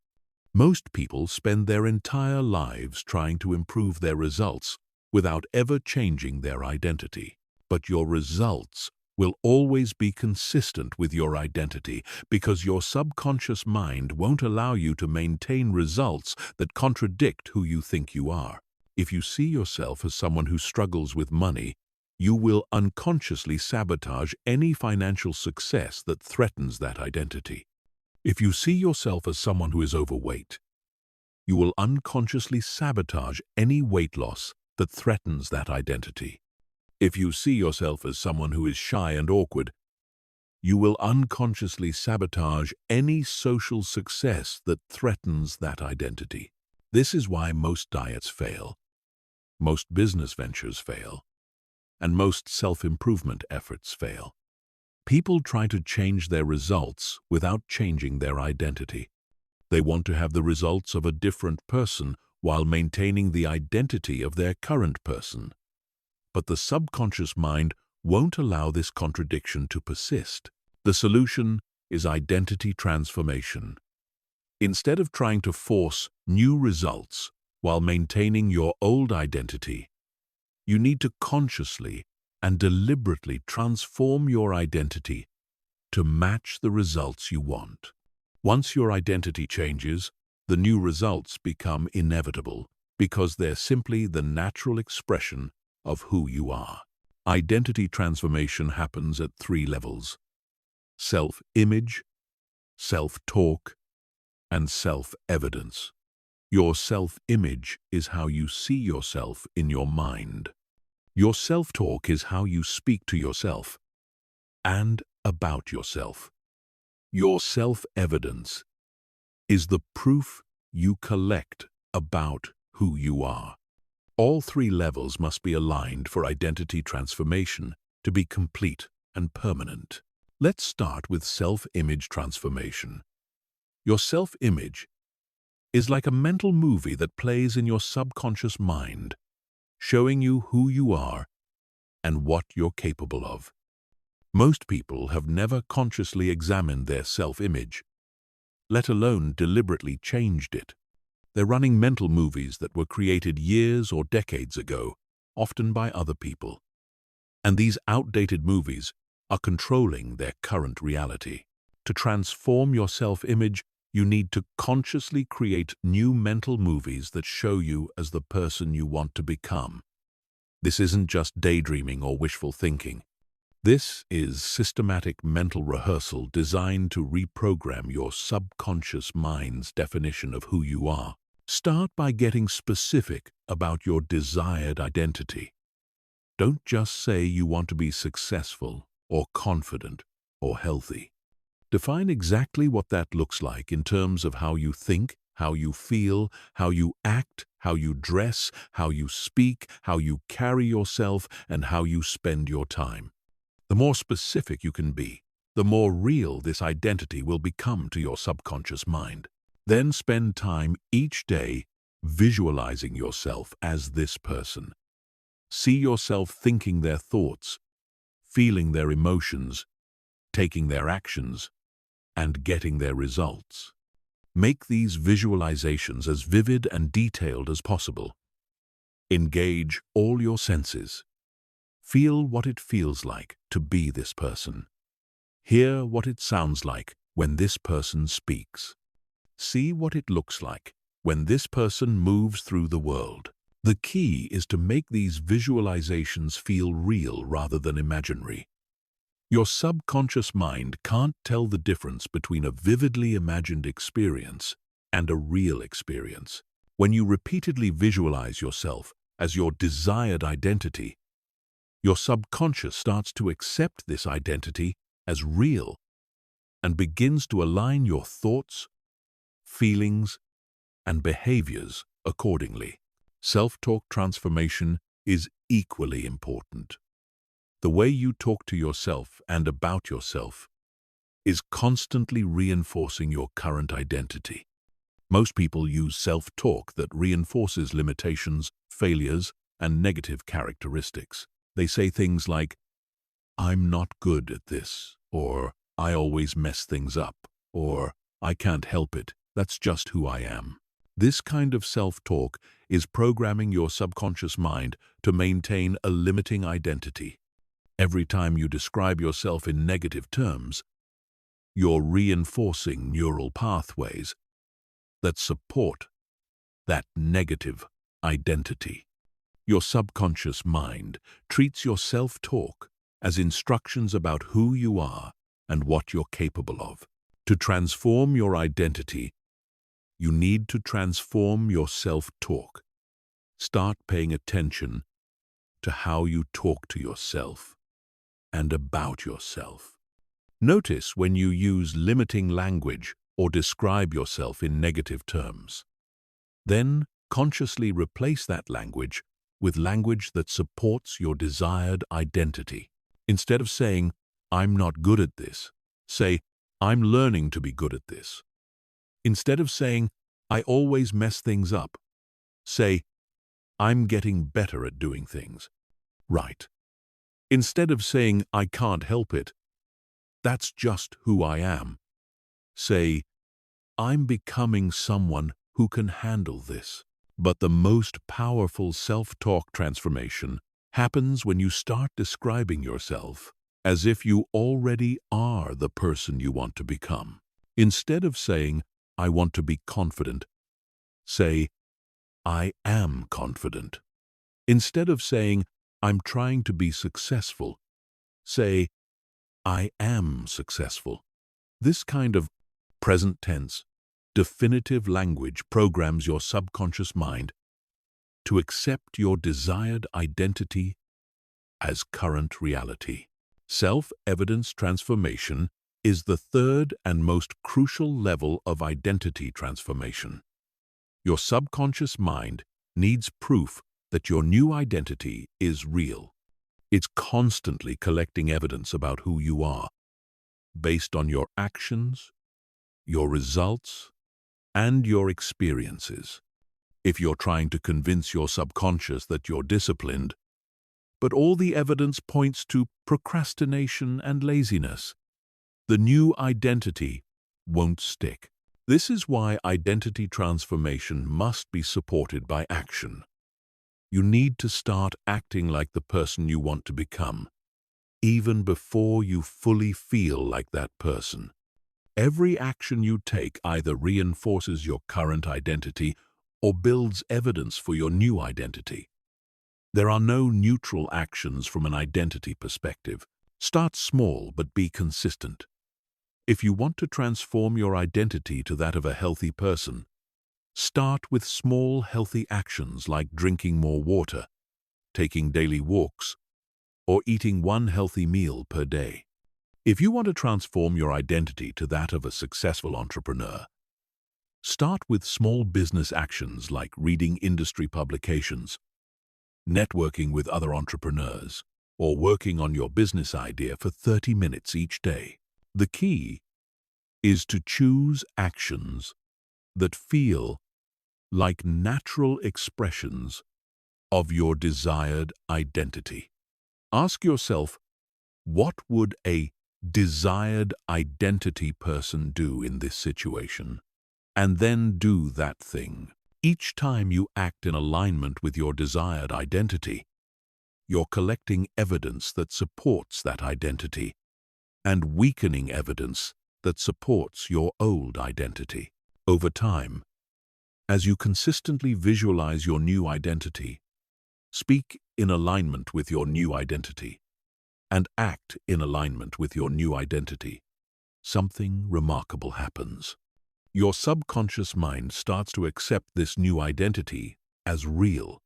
Most people spend their entire lives trying to improve their results without ever changing their identity. But your results will always be consistent with your identity because your subconscious mind won't allow you to maintain results that contradict who you think you are. If you see yourself as someone who struggles with money, you will unconsciously sabotage any financial success that threatens that identity. If you see yourself as someone who is overweight, you will unconsciously sabotage any weight loss that threatens that identity. If you see yourself as someone who is shy and awkward, you will unconsciously sabotage any social success that threatens that identity. This is why most diets fail, most business ventures fail, and most self-improvement efforts fail. People try to change their results without changing their identity. They want to have the results of a different person while maintaining the identity of their current person. But the subconscious mind won't allow this contradiction to persist. The solution is identity transformation. Instead of trying to force new results while maintaining your old identity, you need to consciously and deliberately transform your identity to match the results you want. Once your identity changes, the new results become inevitable because they're simply the natural expression of who you are. Identity transformation happens at 3 levels: self-image, self-talk, and self-evidence. Your self-image is how you see yourself in your mind. Your self-talk is how you speak to yourself and about yourself. Your self-evidence is the proof you collect about who you are. All 3 levels must be aligned for identity transformation to be complete and permanent. Let's start with self-image transformation. Your self-image is like a mental movie that plays in your subconscious mind, showing you who you are and what you're capable of. Most people have never consciously examined their self-image, let alone deliberately changed it. They're running mental movies that were created years or decades ago, often by other people. And these outdated movies are controlling their current reality. To transform your self-image, you need to consciously create new mental movies that show you as the person you want to become. This isn't just daydreaming or wishful thinking. This is systematic mental rehearsal designed to reprogram your subconscious mind's definition of who you are. Start by getting specific about your desired identity. Don't just say you want to be successful or confident or healthy. Define exactly what that looks like in terms of how you think, how you feel, how you act, how you dress, how you speak, how you carry yourself, and how you spend your time. The more specific you can be, the more real this identity will become to your subconscious mind. Then spend time each day visualizing yourself as this person. See yourself thinking their thoughts, feeling their emotions, taking their actions, and getting their results. Make these visualizations as vivid and detailed as possible. Engage all your senses. Feel what it feels like to be this person. Hear what it sounds like when this person speaks. See what it looks like when this person moves through the world. The key is to make these visualizations feel real rather than imaginary. Your subconscious mind can't tell the difference between a vividly imagined experience and a real experience. When you repeatedly visualize yourself as your desired identity, your subconscious starts to accept this identity as real and begins to align your thoughts, feelings, and behaviors accordingly. Self-talk transformation is equally important. The way you talk to yourself and about yourself is constantly reinforcing your current identity. Most people use self-talk that reinforces limitations, failures, and negative characteristics. They say things like, "I'm not good at this," or "I always mess things up," or "I can't help it, that's just who I am." This kind of self-talk is programming your subconscious mind to maintain a limiting identity. Every time you describe yourself in negative terms, you're reinforcing neural pathways that support that negative identity. Your subconscious mind treats your self-talk as instructions about who you are and what you're capable of. To transform your identity, you need to transform your self-talk. Start paying attention to how you talk to yourself and about yourself. Notice when you use limiting language or describe yourself in negative terms. Then consciously replace that language with language that supports your desired identity. Instead of saying, "I'm not good at this," say, "I'm learning to be good at this." Instead of saying, "I always mess things up," say, "I'm getting better at doing things." Right. Instead of saying, I can't help it, that's just who I am. Say, I'm becoming someone who can handle this. But the most powerful self-talk transformation happens when you start describing yourself as if you already are the person you want to become. Instead of saying, I want to be confident, say, I am confident. Instead of saying, I'm trying to be successful, say, I am successful. This kind of present tense, definitive language programs your subconscious mind to accept your desired identity as current reality. Self-evidence transformation is the third and most crucial level of identity transformation. Your subconscious mind needs proof that your new identity is real. It's constantly collecting evidence about who you are, based on your actions, your results, and your experiences. If you're trying to convince your subconscious that you're disciplined, but all the evidence points to procrastination and laziness, the new identity won't stick. This is why identity transformation must be supported by action. You need to start acting like the person you want to become, even before you fully feel like that person. Every action you take either reinforces your current identity or builds evidence for your new identity. There are no neutral actions from an identity perspective. Start small but be consistent. If you want to transform your identity to that of a healthy person, start with small healthy actions like drinking more water, taking daily walks, or eating one healthy meal per day. If you want to transform your identity to that of a successful entrepreneur, start with small business actions like reading industry publications, networking with other entrepreneurs, or working on your business idea for 30 minutes each day. The key is to choose actions that feel like natural expressions of your desired identity. Ask yourself, what would a desired identity person do in this situation? And then do that thing. Each time you act in alignment with your desired identity, you're collecting evidence that supports that identity and weakening evidence that supports your old identity. Over time, as you consistently visualize your new identity, speak in alignment with your new identity, and act in alignment with your new identity, something remarkable happens. Your subconscious mind starts to accept this new identity as real.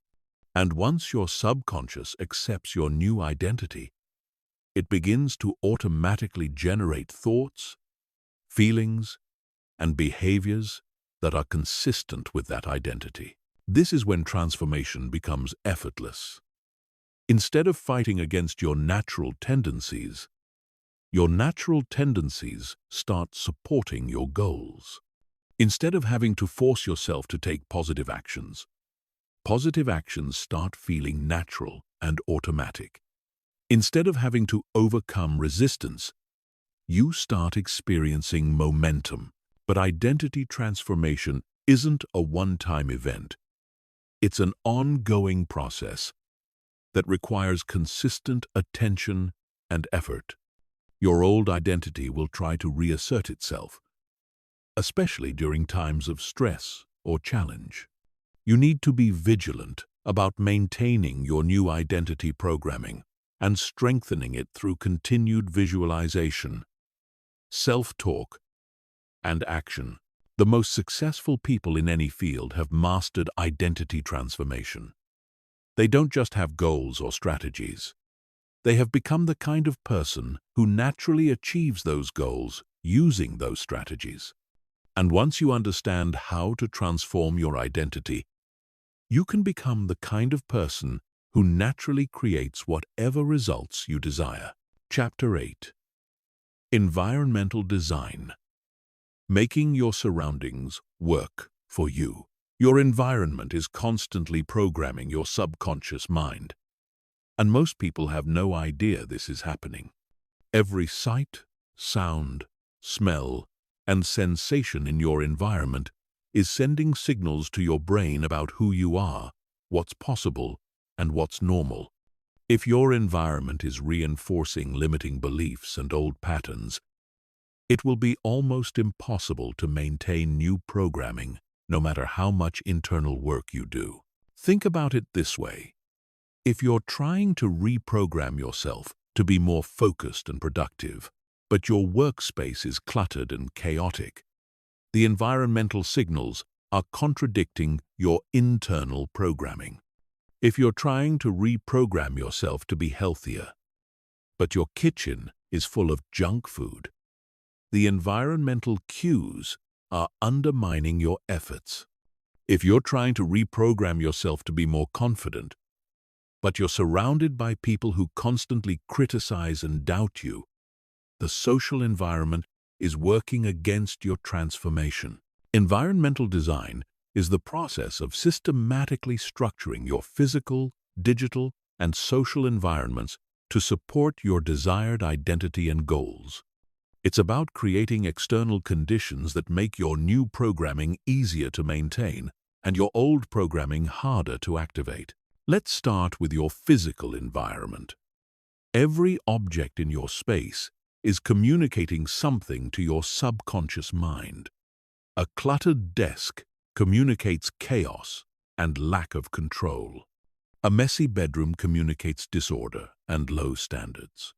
And once your subconscious accepts your new identity, it begins to automatically generate thoughts, feelings, and behaviors that are consistent with that identity. This is when transformation becomes effortless. Instead of fighting against your natural tendencies start supporting your goals. Instead of having to force yourself to take positive actions start feeling natural and automatic. Instead of having to overcome resistance, you start experiencing momentum. But identity transformation isn't a one-time event. It's an ongoing process that requires consistent attention and effort. Your old identity will try to reassert itself, especially during times of stress or challenge. You need to be vigilant about maintaining your new identity programming and strengthening it through continued visualization, self-talk, and action. The most successful people in any field have mastered identity transformation. They don't just have goals or strategies. They have become the kind of person who naturally achieves those goals using those strategies. And once you understand how to transform your identity, you can become the kind of person who naturally creates whatever results you desire. Chapter 8. Environmental Design. Making your surroundings work for you. Your environment is constantly programming your subconscious mind. And most people have no idea this is happening. Every sight, sound, smell, and sensation in your environment is sending signals to your brain about who you are, what's possible, and what's normal. If your environment is reinforcing limiting beliefs and old patterns, it will be almost impossible to maintain new programming, no matter how much internal work you do. Think about it this way. If you're trying to reprogram yourself to be more focused and productive, but your workspace is cluttered and chaotic, the environmental signals are contradicting your internal programming. If you're trying to reprogram yourself to be healthier, but your kitchen is full of junk food, the environmental cues are undermining your efforts. If you're trying to reprogram yourself to be more confident, but you're surrounded by people who constantly criticize and doubt you, the social environment is working against your transformation. Environmental design is the process of systematically structuring your physical, digital, and social environments to support your desired identity and goals. It's about creating external conditions that make your new programming easier to maintain and your old programming harder to activate. Let's start with your physical environment. Every object in your space is communicating something to your subconscious mind. A cluttered desk communicates chaos and lack of control. A messy bedroom communicates disorder and low standards.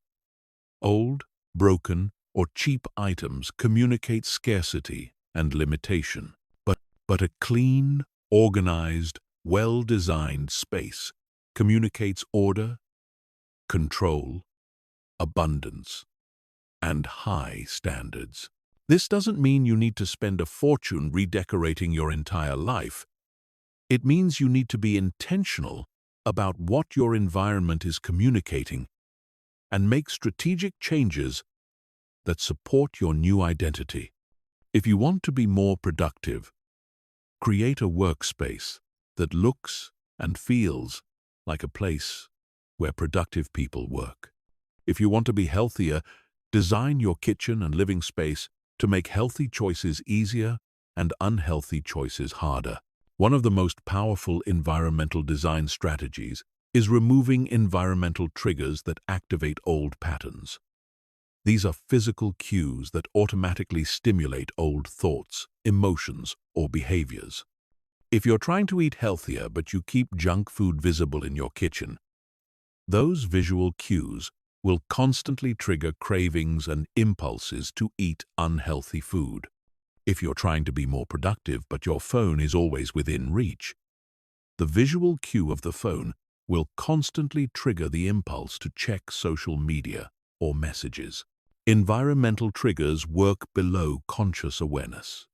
Old, broken, or cheap items communicate scarcity and limitation. But a clean, organized, well-designed space communicates order, control, abundance, and high standards. This doesn't mean you need to spend a fortune redecorating your entire life. It means you need to be intentional about what your environment is communicating and make strategic changes that support your new identity. If you want to be more productive, create a workspace that looks and feels like a place where productive people work. If you want to be healthier, design your kitchen and living space to make healthy choices easier and unhealthy choices harder. One of the most powerful environmental design strategies is removing environmental triggers that activate old patterns. These are physical cues that automatically stimulate old thoughts, emotions, or behaviors. If you're trying to eat healthier but you keep junk food visible in your kitchen, those visual cues will constantly trigger cravings and impulses to eat unhealthy food. If you're trying to be more productive but your phone is always within reach, the visual cue of the phone will constantly trigger the impulse to check social media or messages. Environmental triggers work below conscious awareness.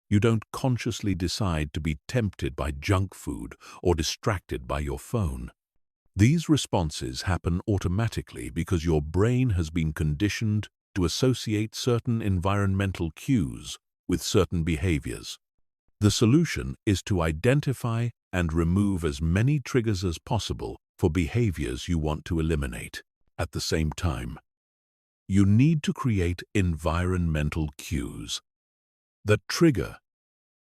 You don't consciously decide to be tempted by junk food or distracted by your phone. These responses happen automatically because your brain has been conditioned to associate certain environmental cues with certain behaviors. The solution is to identify and remove as many triggers as possible for behaviors you want to eliminate. At the same time, you need to create environmental cues that trigger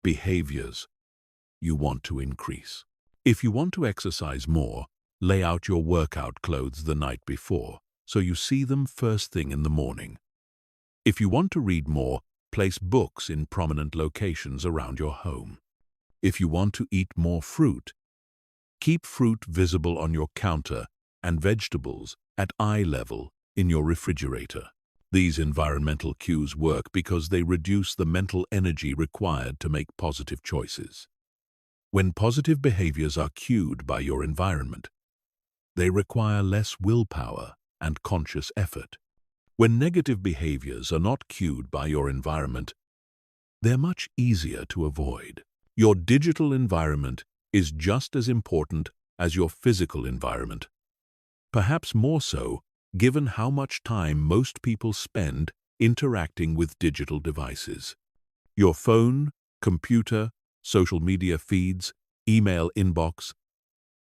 behaviors you want to increase. If you want to exercise more, lay out your workout clothes the night before so you see them first thing in the morning. If you want to read more, place books in prominent locations around your home. If you want to eat more fruit, keep fruit visible on your counter and vegetables at eye level in your refrigerator. These environmental cues work because they reduce the mental energy required to make positive choices. When positive behaviors are cued by your environment, they require less willpower and conscious effort. When negative behaviors are not cued by your environment, they're much easier to avoid. Your digital environment is just as important as your physical environment, perhaps more so given how much time most people spend interacting with digital devices. Your phone, computer, social media feeds, email inbox,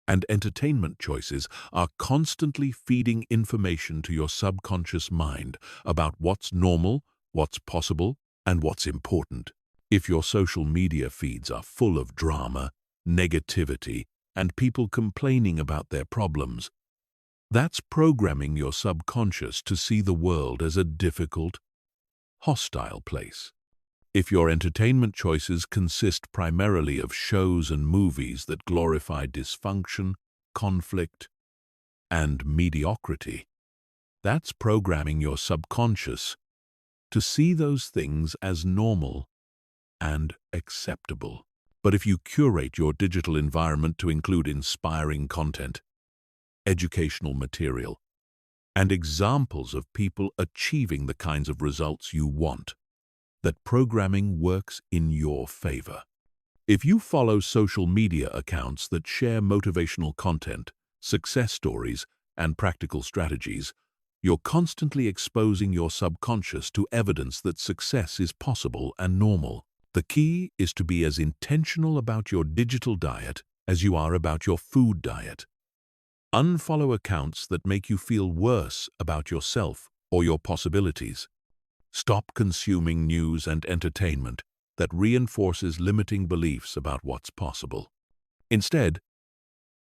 and entertainment choices are constantly feeding information to your subconscious mind about what's normal, what's possible, and what's important. If your social media feeds are full of drama, negativity, and people complaining about their problems, that's programming your subconscious to see the world as a difficult, hostile place. If your entertainment choices consist primarily of shows and movies that glorify dysfunction, conflict, and mediocrity, that's programming your subconscious to see those things as normal and acceptable. But if you curate your digital environment to include inspiring content, educational material, and examples of people achieving the kinds of results you want, that programming works in your favor. If you follow social media accounts that share motivational content, success stories, and practical strategies, you're constantly exposing your subconscious to evidence that success is possible and normal. The key is to be as intentional about your digital diet as you are about your food diet. Unfollow accounts that make you feel worse about yourself or your possibilities. Stop consuming news and entertainment that reinforces limiting beliefs about what's possible. Instead,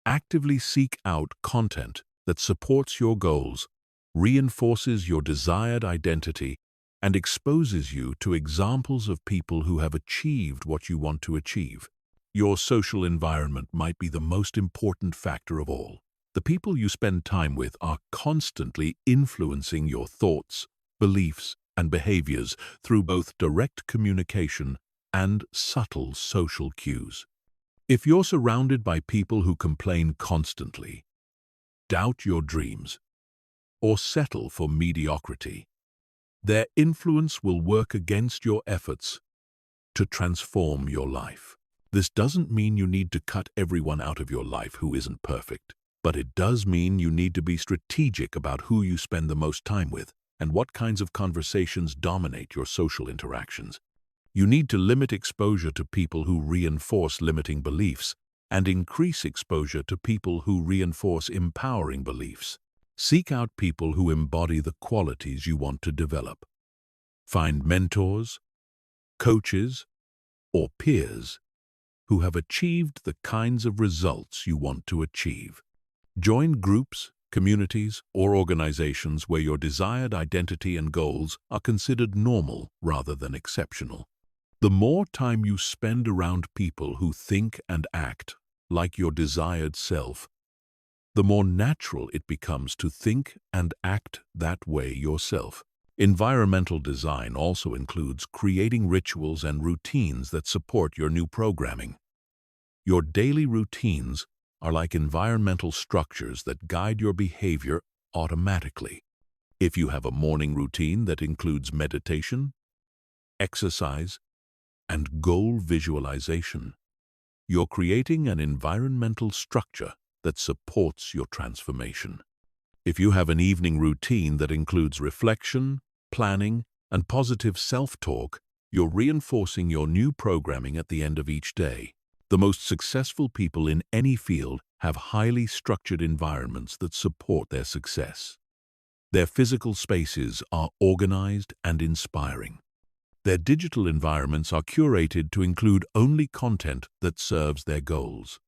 actively seek out content that supports your goals, reinforces your desired identity, and exposes you to examples of people who have achieved what you want to achieve. Your social environment might be the most important factor of all. The people you spend time with are constantly influencing your thoughts, beliefs, and behaviors through both direct communication and subtle social cues. If you're surrounded by people who complain constantly, doubt your dreams, or settle for mediocrity, their influence will work against your efforts to transform your life. This doesn't mean you need to cut everyone out of your life who isn't perfect, but it does mean you need to be strategic about who you spend the most time with and what kinds of conversations dominate your social interactions. You need to limit exposure to people who reinforce limiting beliefs and increase exposure to people who reinforce empowering beliefs. Seek out people who embody the qualities you want to develop. Find mentors, coaches, or peers who have achieved the kinds of results you want to achieve. Join groups, communities, or organizations where your desired identity and goals are considered normal rather than exceptional. The more time you spend around people who think and act like your desired self, the more natural it becomes to think and act that way yourself. Environmental design also includes creating rituals and routines that support your new programming. Your daily routines are like environmental structures that guide your behavior automatically. If you have a morning routine that includes meditation, exercise, and goal visualization, you're creating an environmental structure that supports your transformation. If you have an evening routine that includes reflection, planning, and positive self-talk, you're reinforcing your new programming at the end of each day. The most successful people in any field have highly structured environments that support their success. Their physical spaces are organized and inspiring. Their digital environments are curated to include only content that serves their goals.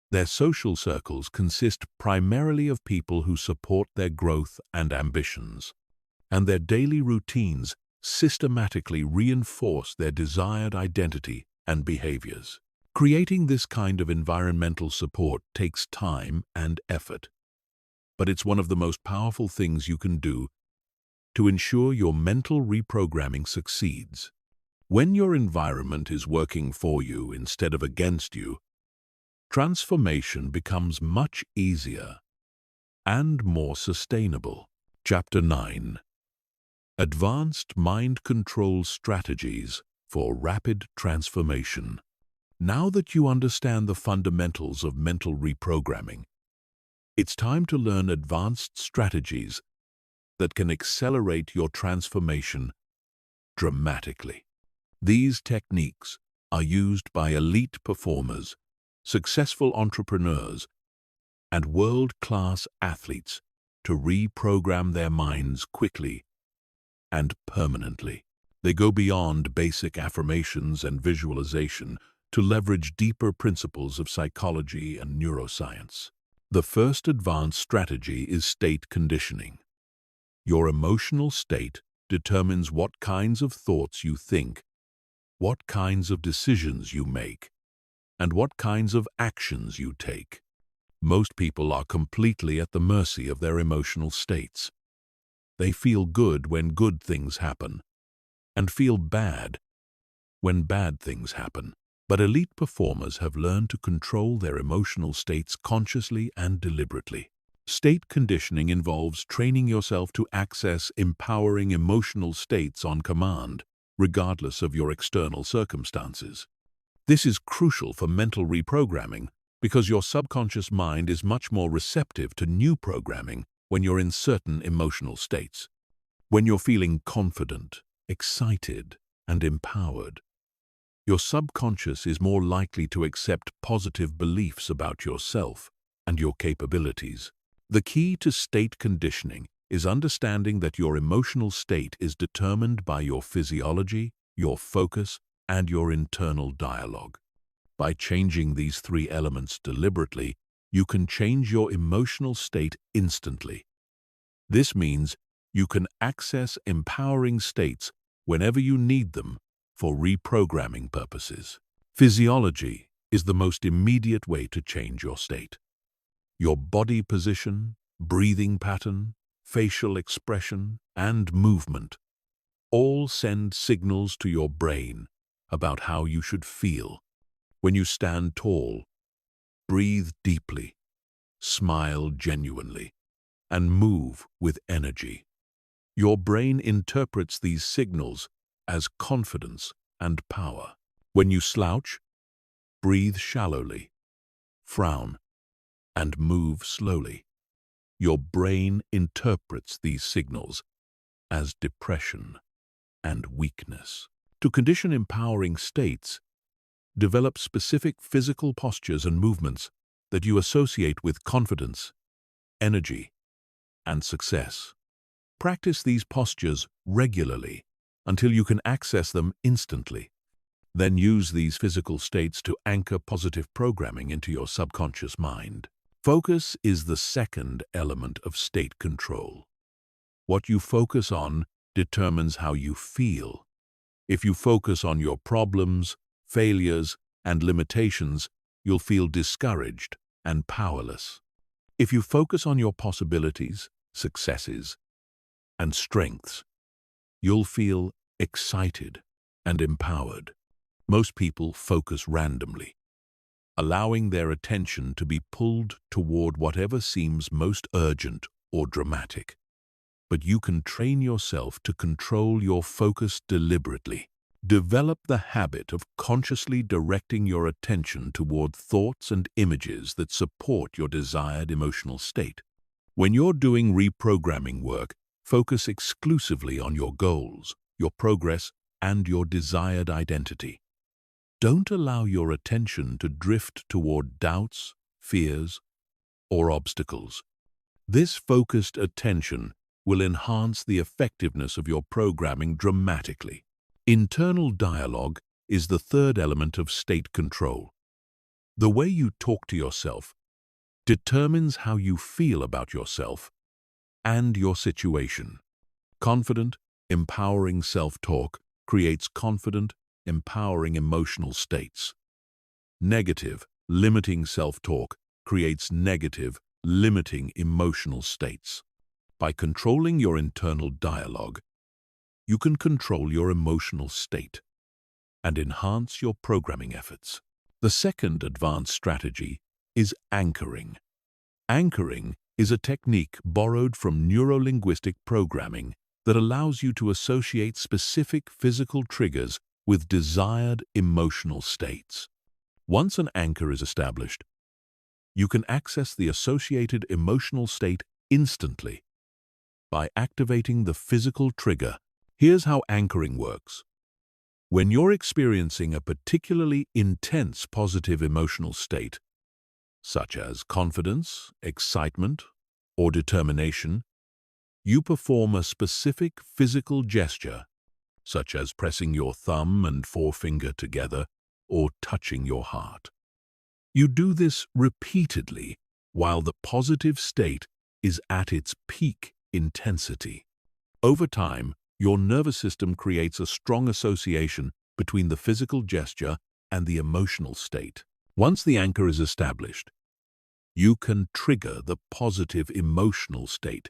Their social circles consist primarily of people who support their growth and ambitions, and their daily routines systematically reinforce their desired identity and behaviors. Creating this kind of environmental support takes time and effort, but it's one of the most powerful things you can do to ensure your mental reprogramming succeeds. When your environment is working for you instead of against you, transformation becomes much easier and more sustainable. Chapter 9. Advanced Mind Control Strategies for Rapid Transformation. Now that you understand the fundamentals of mental reprogramming, it's time to learn advanced strategies that can accelerate your transformation dramatically. These techniques are used by elite performers, successful entrepreneurs, and world-class athletes to reprogram their minds quickly and permanently. They go beyond basic affirmations and visualization to leverage deeper principles of psychology and neuroscience. The first advanced strategy is state conditioning. Your emotional state determines what kinds of thoughts you think, what kinds of decisions you make, and what kinds of actions you take. Most people are completely at the mercy of their emotional states. They feel good when good things happen, and feel bad when bad things happen. But elite performers have learned to control their emotional states consciously and deliberately. State conditioning involves training yourself to access empowering emotional states on command, regardless of your external circumstances. This is crucial for mental reprogramming because your subconscious mind is much more receptive to new programming when you're in certain emotional states. When you're feeling confident, excited, and empowered, your subconscious is more likely to accept positive beliefs about yourself and your capabilities. The key to state conditioning is understanding that your emotional state is determined by your physiology, your focus, and your internal dialogue. By changing these three elements deliberately, you can change your emotional state instantly. This means you can access empowering states whenever you need them for reprogramming purposes. Physiology is the most immediate way to change your state. Your body position, breathing pattern, facial expression, and movement all send signals to your brain about how you should feel. When you stand tall, breathe deeply, smile genuinely, and move with energy, your brain interprets these signals as confidence and power. When you slouch, breathe shallowly, frown, and move slowly, your brain interprets these signals as depression and weakness. To condition empowering states, develop specific physical postures and movements that you associate with confidence, energy, and success. Practice these postures regularly until you can access them instantly. Then use these physical states to anchor positive programming into your subconscious mind. Focus is the second element of state control. What you focus on determines how you feel. If you focus on your problems, failures, and limitations, you'll feel discouraged and powerless. If you focus on your possibilities, successes, and strengths, you'll feel excited and empowered. Most people focus randomly, allowing their attention to be pulled toward whatever seems most urgent or dramatic. But you can train yourself to control your focus deliberately. Develop the habit of consciously directing your attention toward thoughts and images that support your desired emotional state. When you're doing reprogramming work, focus exclusively on your goals, your progress, and your desired identity. Don't allow your attention to drift toward doubts, fears, or obstacles. This focused attention will enhance the effectiveness of your programming dramatically. Internal dialogue is the third element of state control. The way you talk to yourself determines how you feel about yourself and your situation. Confident, empowering self-talk creates confident, empowering emotional states. Negative, limiting self-talk creates negative, limiting emotional states. By controlling your internal dialogue, you can control your emotional state and enhance your programming efforts. The second advanced strategy is anchoring. Anchoring is a technique borrowed from neuro-linguistic programming that allows you to associate specific physical triggers with desired emotional states. Once an anchor is established, you can access the associated emotional state instantly by activating the physical trigger. Here's how anchoring works. When you're experiencing a particularly intense positive emotional state, such as confidence, excitement, or determination, you perform a specific physical gesture, such as pressing your thumb and forefinger together or touching your heart. You do this repeatedly while the positive state is at its peak intensity. Over time, your nervous system creates a strong association between the physical gesture and the emotional state. Once the anchor is established, you can trigger the positive emotional state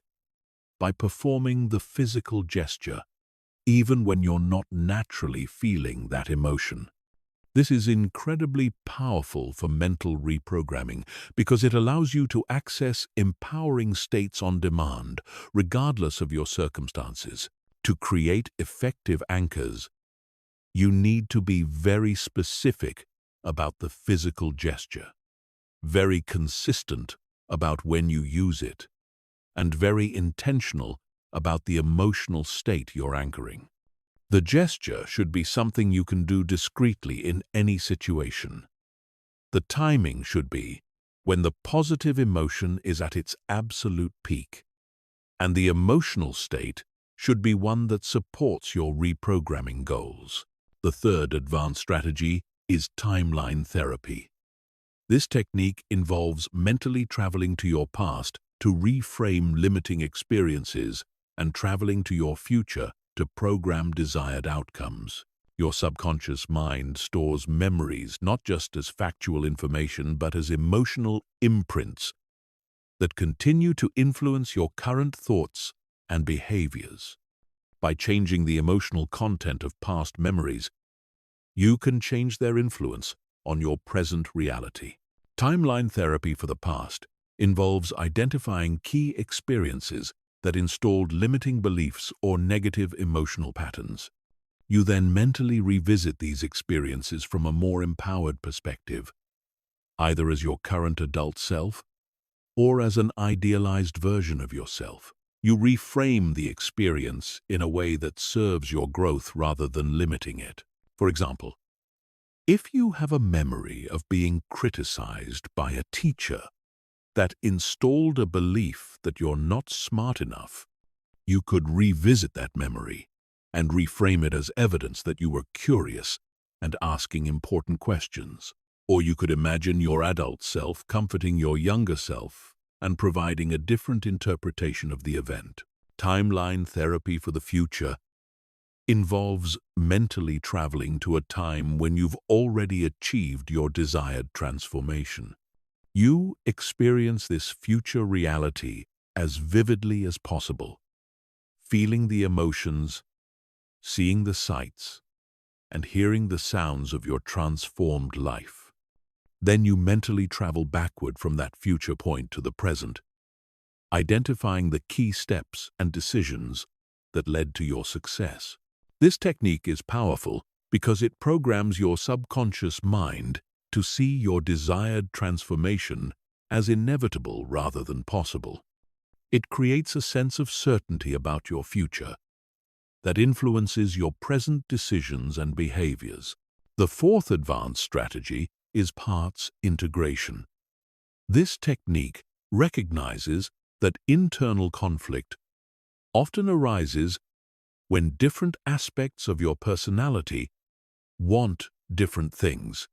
by performing the physical gesture, even when you're not naturally feeling that emotion. This is incredibly powerful for mental reprogramming because it allows you to access empowering states on demand, regardless of your circumstances. To create effective anchors, you need to be very specific about the physical gesture, very consistent about when you use it, and very intentional about the emotional state you're anchoring. The gesture should be something you can do discreetly in any situation. The timing should be when the positive emotion is at its absolute peak, and the emotional state should be one that supports your reprogramming goals. The third advanced strategy is timeline therapy. This technique involves mentally traveling to your past to reframe limiting experiences and traveling to your future to program desired outcomes. Your subconscious mind stores memories not just as factual information but as emotional imprints that continue to influence your current thoughts and behaviors. By changing the emotional content of past memories, you can change their influence on your present reality. Timeline therapy for the past involves identifying key experiences that installed limiting beliefs or negative emotional patterns. You then mentally revisit these experiences from a more empowered perspective, either as your current adult self or as an idealized version of yourself. You reframe the experience in a way that serves your growth rather than limiting it. For example, if you have a memory of being criticized by a teacher that installed a belief that you're not smart enough, you could revisit that memory and reframe it as evidence that you were curious and asking important questions. Or you could imagine your adult self comforting your younger self and providing a different interpretation of the event. Timeline therapy for the future involves mentally traveling to a time when you've already achieved your desired transformation. You experience this future reality as vividly as possible, feeling the emotions, seeing the sights, and hearing the sounds of your transformed life. Then you mentally travel backward from that future point to the present, identifying the key steps and decisions that led to your success. This technique is powerful because it programs your subconscious mind to see your desired transformation as inevitable rather than possible. It creates a sense of certainty about your future that influences your present decisions and behaviors. The fourth advanced strategy is parts integration. This technique recognizes that internal conflict often arises when different aspects of your personality want different things.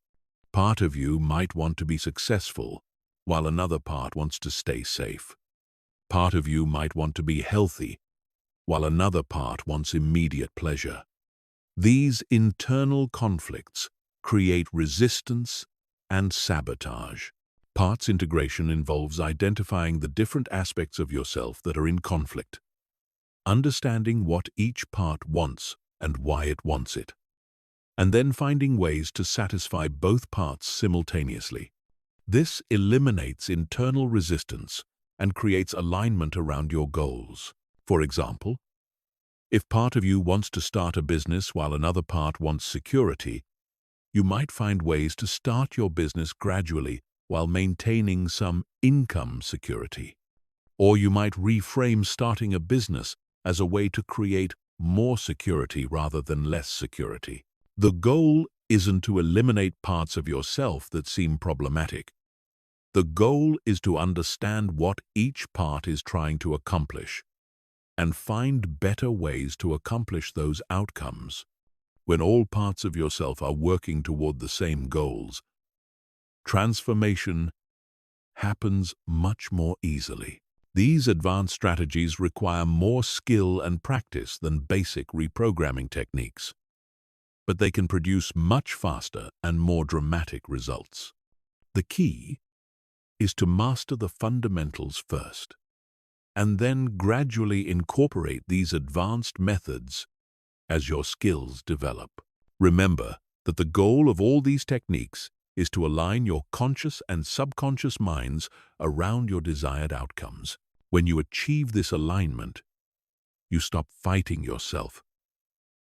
Part of you might want to be successful, while another part wants to stay safe. Part of you might want to be healthy, while another part wants immediate pleasure. These internal conflicts create resistance and sabotage. Parts integration involves identifying the different aspects of yourself that are in conflict, understanding what each part wants and why it wants it, and then finding ways to satisfy both parts simultaneously. This eliminates internal resistance and creates alignment around your goals. For example, if part of you wants to start a business while another part wants security, you might find ways to start your business gradually while maintaining some income security. Or you might reframe starting a business as a way to create more security rather than less security. The goal isn't to eliminate parts of yourself that seem problematic. The goal is to understand what each part is trying to accomplish and find better ways to accomplish those outcomes. When all parts of yourself are working toward the same goals, transformation happens much more easily. These advanced strategies require more skill and practice than basic reprogramming techniques, but they can produce much faster and more dramatic results. The key is to master the fundamentals first, and then gradually incorporate these advanced methods as your skills develop. Remember that the goal of all these techniques is to align your conscious and subconscious minds around your desired outcomes. When you achieve this alignment, you stop fighting yourself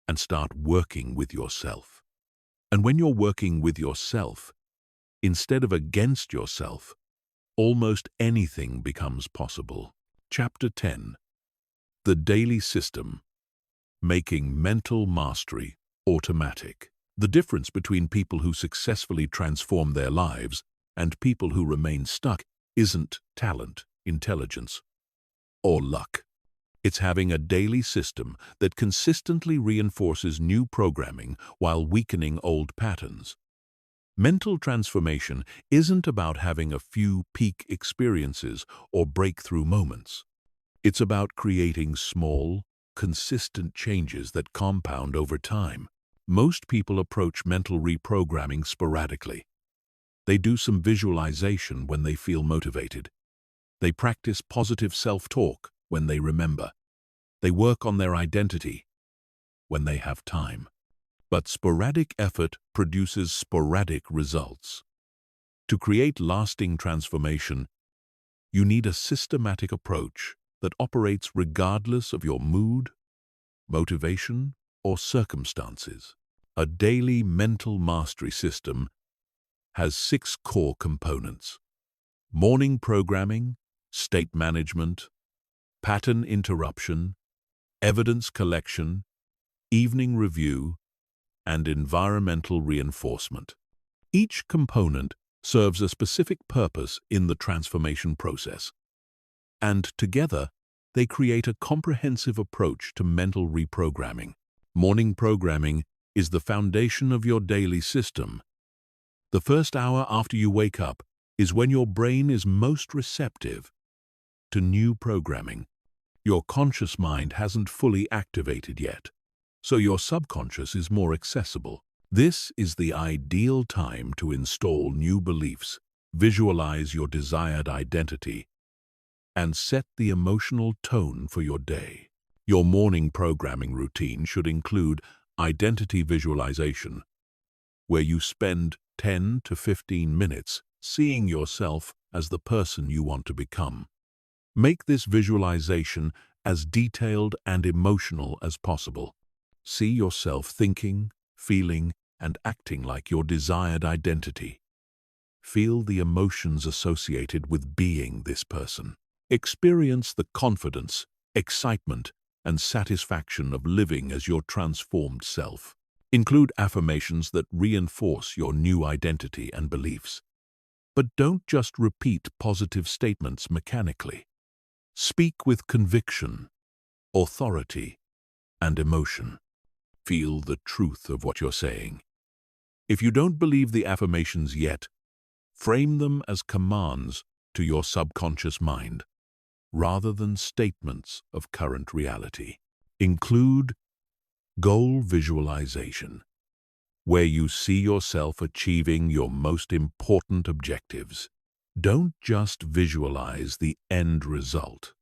and start working with yourself. And when you're working with yourself, instead of against yourself, almost anything becomes possible. Chapter 10. The Daily System. Making Mental Mastery Automatic. The difference between people who successfully transform their lives and people who remain stuck isn't talent, intelligence, or luck. It's having a daily system that consistently reinforces new programming while weakening old patterns. Mental transformation isn't about having a few peak experiences or breakthrough moments. It's about creating small, consistent changes that compound over time. Most people approach mental reprogramming sporadically. They do some visualization when they feel motivated. They practice positive self-talk when they remember. They work on their identity when they have time. But sporadic effort produces sporadic results. To create lasting transformation, you need a systematic approach that operates regardless of your mood, motivation, or circumstances. A daily mental mastery system has 6 core components: morning programming, state management, pattern interruption, evidence collection, evening review, and environmental reinforcement. Each component serves a specific purpose in the transformation process, and together they create a comprehensive approach to mental reprogramming. Morning programming is the foundation of your daily system. The first hour after you wake up is when your brain is most receptive to new programming. Your conscious mind hasn't fully activated yet, so your subconscious is more accessible. This is the ideal time to install new beliefs, visualize your desired identity, and set the emotional tone for your day. Your morning programming routine should include identity visualization, where you spend 10 to 15 minutes seeing yourself as the person you want to become. Make this visualization as detailed and emotional as possible. See yourself thinking, feeling, and acting like your desired identity. Feel the emotions associated with being this person. Experience the confidence, excitement, and satisfaction of living as your transformed self. Include affirmations that reinforce your new identity and beliefs. But don't just repeat positive statements mechanically. Speak with conviction, authority, and emotion. Feel the truth of what you're saying. If you don't believe the affirmations yet, frame them as commands to your subconscious mind, rather than statements of current reality. Include goal visualization, where you see yourself achieving your most important objectives. Don't just visualize the end result.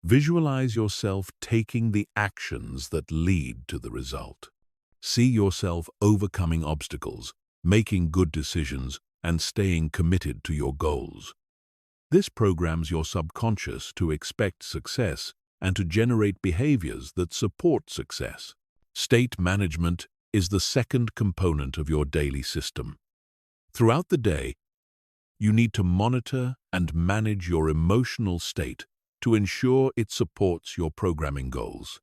Visualize yourself taking the actions that lead to the result. See yourself overcoming obstacles, making good decisions, and staying committed to your goals. This programs your subconscious to expect success and to generate behaviors that support success. State management is the second component of your daily system. Throughout the day, you need to monitor and manage your emotional state to ensure it supports your programming goals.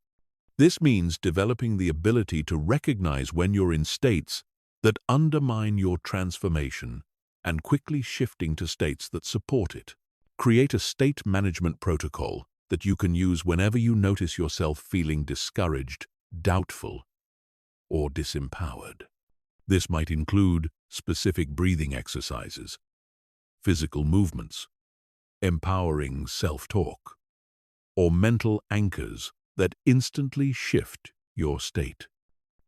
This means developing the ability to recognize when you're in states that undermine your transformation and quickly shifting to states that support it. Create a state management protocol that you can use whenever you notice yourself feeling discouraged, doubtful, or disempowered. This might include specific breathing exercises, physical movements, empowering self-talk, or mental anchors that instantly shift your state.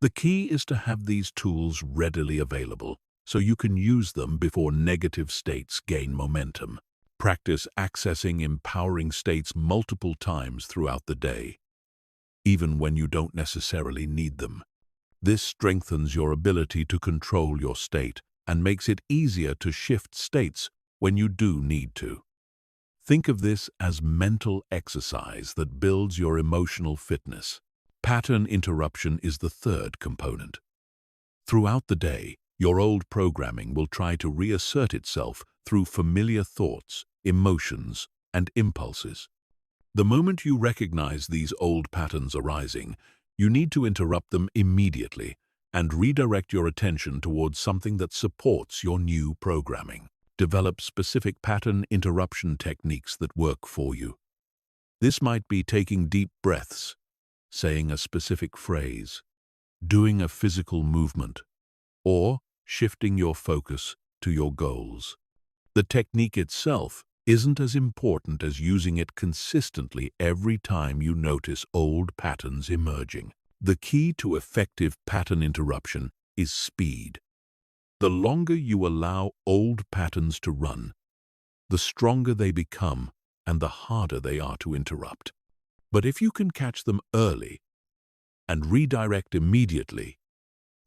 The key is to have these tools readily available so you can use them before negative states gain momentum. Practice accessing empowering states multiple times throughout the day, even when you don't necessarily need them. This strengthens your ability to control your state and makes it easier to shift states when you do need to. Think of this as mental exercise that builds your emotional fitness. Pattern interruption is the third component. Throughout the day, your old programming will try to reassert itself through familiar thoughts, emotions, and impulses. The moment you recognize these old patterns arising, you need to interrupt them immediately and redirect your attention towards something that supports your new programming. Develop specific pattern interruption techniques that work for you. This might be taking deep breaths, saying a specific phrase, doing a physical movement, or shifting your focus to your goals. The technique itself isn't as important as using it consistently every time you notice old patterns emerging. The key to effective pattern interruption is speed. The longer you allow old patterns to run, the stronger they become and the harder they are to interrupt. But if you can catch them early and redirect immediately,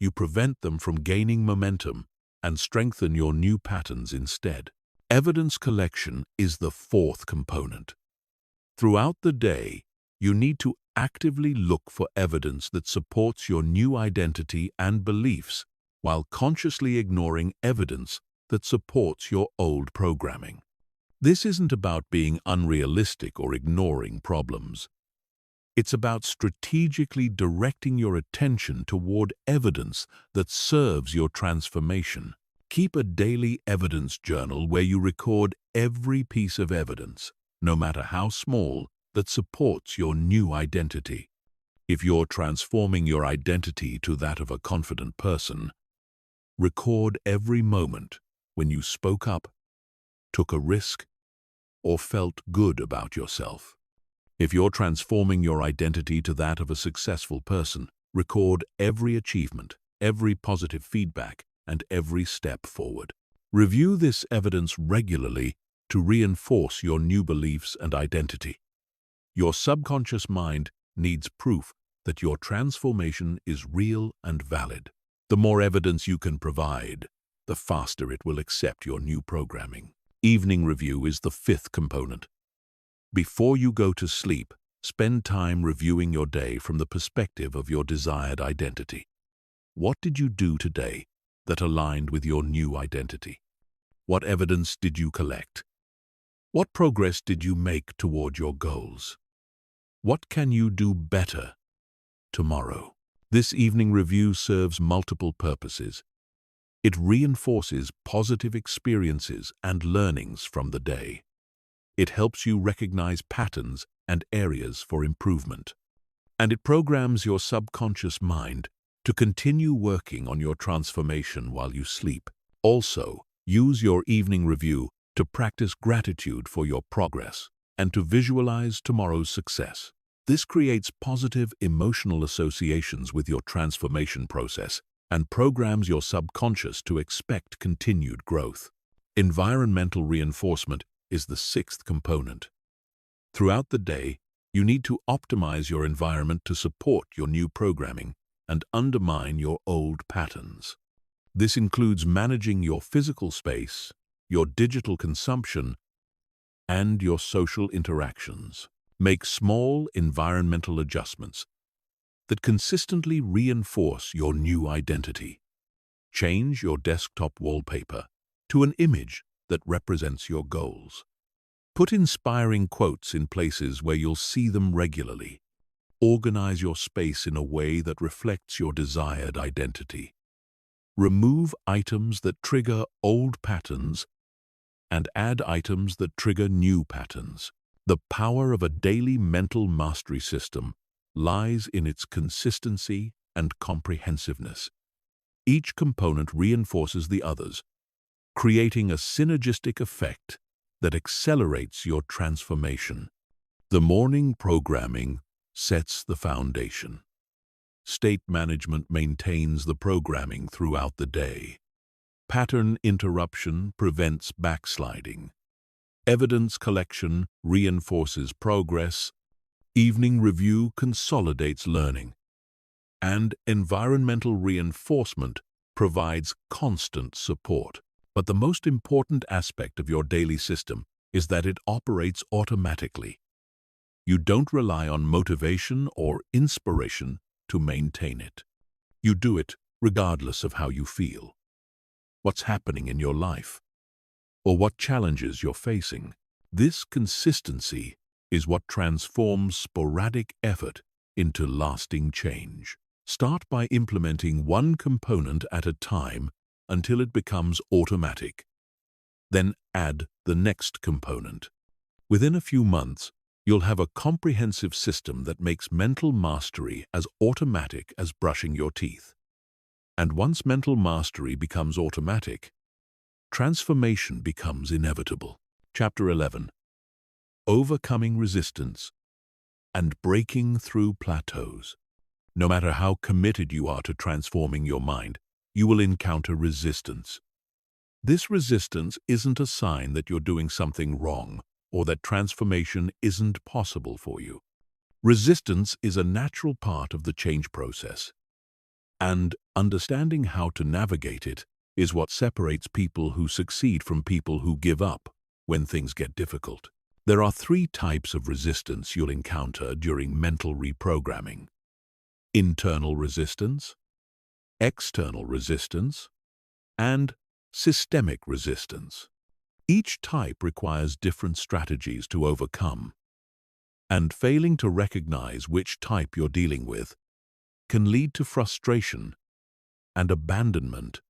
you prevent them from gaining momentum and strengthen your new patterns instead. Evidence collection is the fourth component. Throughout the day, you need to actively look for evidence that supports your new identity and beliefs while consciously ignoring evidence that supports your old programming. This isn't about being unrealistic or ignoring problems. It's about strategically directing your attention toward evidence that serves your transformation. Keep a daily evidence journal where you record every piece of evidence, no matter how small, that supports your new identity. If you're transforming your identity to that of a confident person, record every moment when you spoke up, took a risk, or felt good about yourself. If you're transforming your identity to that of a successful person, record every achievement, every positive feedback, and every step forward. Review this evidence regularly to reinforce your new beliefs and identity. Your subconscious mind needs proof that your transformation is real and valid. The more evidence you can provide, the faster it will accept your new programming. Evening review is the fifth component. Before you go to sleep, spend time reviewing your day from the perspective of your desired identity. What did you do today that aligned with your new identity? What evidence did you collect? What progress did you make toward your goals? What can you do better tomorrow? This evening review serves multiple purposes. It reinforces positive experiences and learnings from the day. It helps you recognize patterns and areas for improvement. And it programs your subconscious mind to continue working on your transformation while you sleep. Also, use your evening review to practice gratitude for your progress and to visualize tomorrow's success. This creates positive emotional associations with your transformation process and programs your subconscious to expect continued growth. Environmental reinforcement is the sixth component. Throughout the day, you need to optimize your environment to support your new programming and undermine your old patterns. This includes managing your physical space, your digital consumption, and your social interactions. Make small environmental adjustments that consistently reinforce your new identity. Change your desktop wallpaper to an image that represents your goals. Put inspiring quotes in places where you'll see them regularly. Organize your space in a way that reflects your desired identity. Remove items that trigger old patterns and add items that trigger new patterns. The power of a daily mental mastery system lies in its consistency and comprehensiveness. Each component reinforces the others, creating a synergistic effect that accelerates your transformation. The morning programming sets the foundation. State management maintains the programming throughout the day. Pattern interruption prevents backsliding. Evidence collection reinforces progress. Evening review consolidates learning. And environmental reinforcement provides constant support. But the most important aspect of your daily system is that it operates automatically. You don't rely on motivation or inspiration to maintain it. You do it regardless of how you feel, what's happening in your life, or what challenges you're facing. This consistency is what transforms sporadic effort into lasting change. Start by implementing one component at a time until it becomes automatic. Then add the next component. Within a few months, you'll have a comprehensive system that makes mental mastery as automatic as brushing your teeth. And once mental mastery becomes automatic, transformation becomes inevitable. Chapter 11. Overcoming resistance and breaking through plateaus. No matter how committed you are to transforming your mind, you will encounter resistance. This resistance isn't a sign that you're doing something wrong or that transformation isn't possible for you. Resistance is a natural part of the change process, and understanding how to navigate it is what separates people who succeed from people who give up when things get difficult. There are 3 types of resistance you'll encounter during mental reprogramming: internal resistance, external resistance, and systemic resistance. Each type requires different strategies to overcome, and failing to recognize which type you're dealing with can lead to frustration and abandonment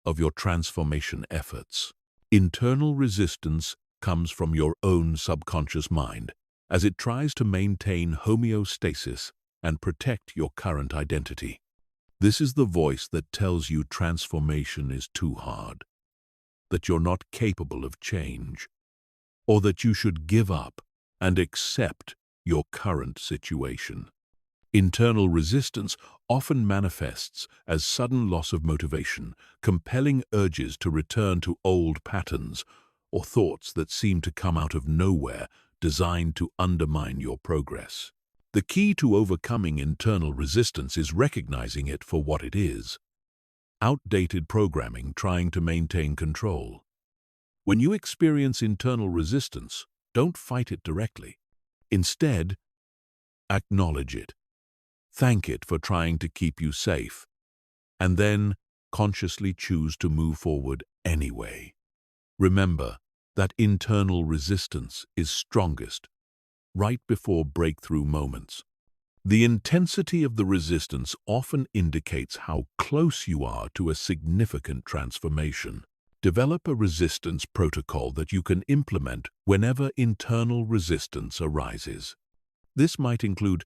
of your transformation efforts. Internal resistance comes from your own subconscious mind as it tries to maintain homeostasis and protect your current identity. This is the voice that tells you transformation is too hard, that you're not capable of change, or that you should give up and accept your current situation. Internal resistance often manifests as sudden loss of motivation, compelling urges to return to old patterns or thoughts that seem to come out of nowhere, designed to undermine your progress. The key to overcoming internal resistance is recognizing it for what it is: outdated programming trying to maintain control. When you experience internal resistance, don't fight it directly. Instead, acknowledge it. Thank it for trying to keep you safe, and then consciously choose to move forward anyway. Remember that internal resistance is strongest right before breakthrough moments. The intensity of the resistance often indicates how close you are to a significant transformation. Develop a resistance protocol that you can implement whenever internal resistance arises. This might include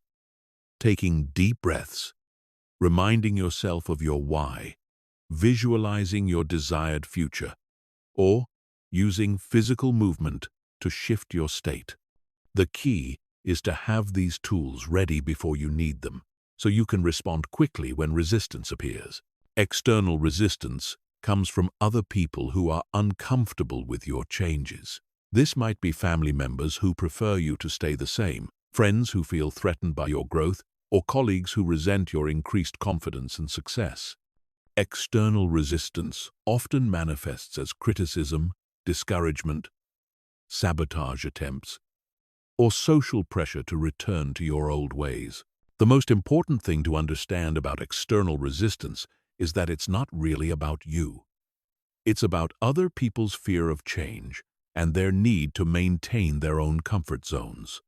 taking deep breaths, reminding yourself of your why, visualizing your desired future, or using physical movement to shift your state. The key is to have these tools ready before you need them, so you can respond quickly when resistance appears. External resistance comes from other people who are uncomfortable with your changes. This might be family members who prefer you to stay the same, friends who feel threatened by your growth, or colleagues who resent your increased confidence and success. External resistance often manifests as criticism, discouragement, sabotage attempts, or social pressure to return to your old ways. The most important thing to understand about external resistance is that it's not really about you. It's about other people's fear of change and their need to maintain their own comfort zones.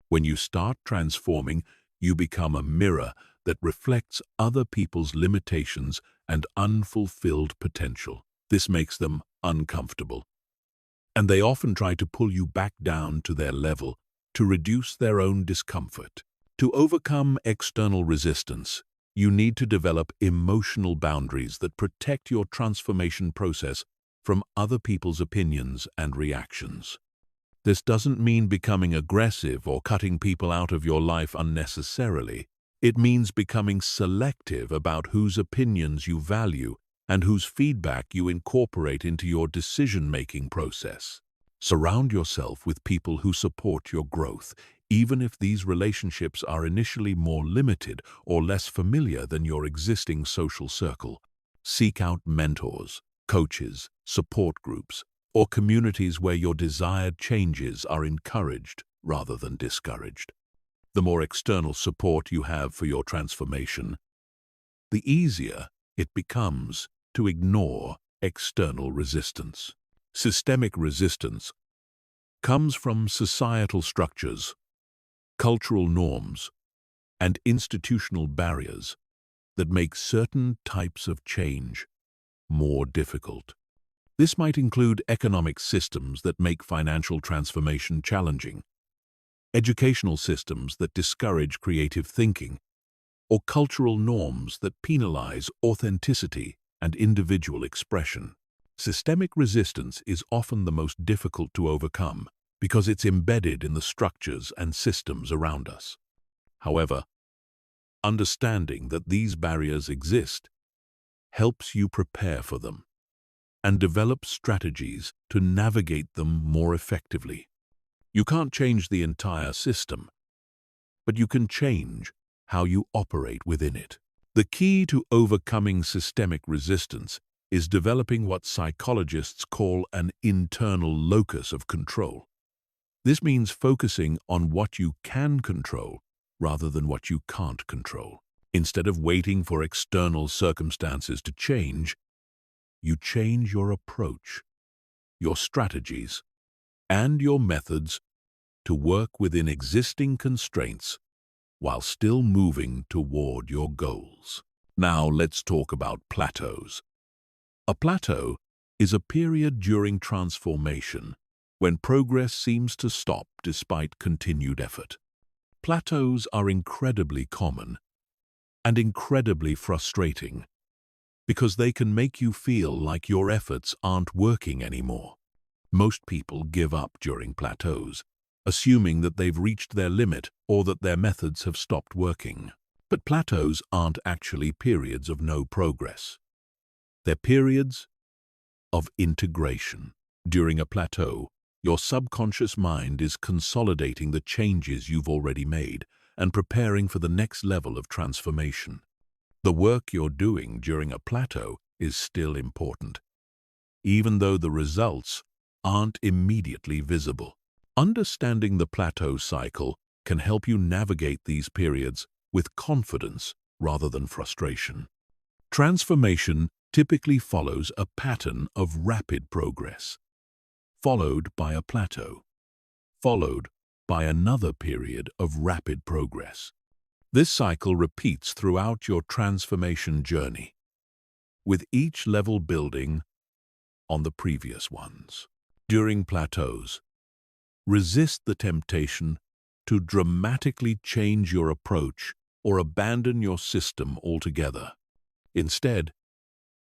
When you start transforming, you become a mirror that reflects other people's limitations and unfulfilled potential. This makes them uncomfortable, and they often try to pull you back down to their level to reduce their own discomfort. To overcome external resistance, you need to develop emotional boundaries that protect your transformation process from other people's opinions and reactions. This doesn't mean becoming aggressive or cutting people out of your life unnecessarily. It means becoming selective about whose opinions you value and whose feedback you incorporate into your decision-making process. Surround yourself with people who support your growth, even if these relationships are initially more limited or less familiar than your existing social circle. Seek out mentors, coaches, support groups, or communities where your desired changes are encouraged rather than discouraged. The more external support you have for your transformation, the easier it becomes to ignore external resistance. Systemic resistance comes from societal structures, cultural norms, and institutional barriers that make certain types of change more difficult. This might include economic systems that make financial transformation challenging, educational systems that discourage creative thinking, or cultural norms that penalize authenticity and individual expression. Systemic resistance is often the most difficult to overcome because it's embedded in the structures and systems around us. However, understanding that these barriers exist helps you prepare for them and develop strategies to navigate them more effectively. You can't change the entire system, but you can change how you operate within it. The key to overcoming systemic resistance is developing what psychologists call an internal locus of control. This means focusing on what you can control rather than what you can't control. Instead of waiting for external circumstances to change, you change your approach, your strategies, and your methods to work within existing constraints while still moving toward your goals. Now let's talk about plateaus. A plateau is a period during transformation when progress seems to stop despite continued effort. Plateaus are incredibly common and incredibly frustrating because they can make you feel like your efforts aren't working anymore. Most people give up during plateaus, assuming that they've reached their limit or that their methods have stopped working. But plateaus aren't actually periods of no progress. They're periods of integration. During a plateau, your subconscious mind is consolidating the changes you've already made and preparing for the next level of transformation. The work you're doing during a plateau is still important, even though the results aren't immediately visible. Understanding the plateau cycle can help you navigate these periods with confidence rather than frustration. Transformation typically follows a pattern of rapid progress, followed by a plateau, followed by another period of rapid progress. This cycle repeats throughout your transformation journey, with each level building on the previous ones. During plateaus, resist the temptation to dramatically change your approach or abandon your system altogether. Instead,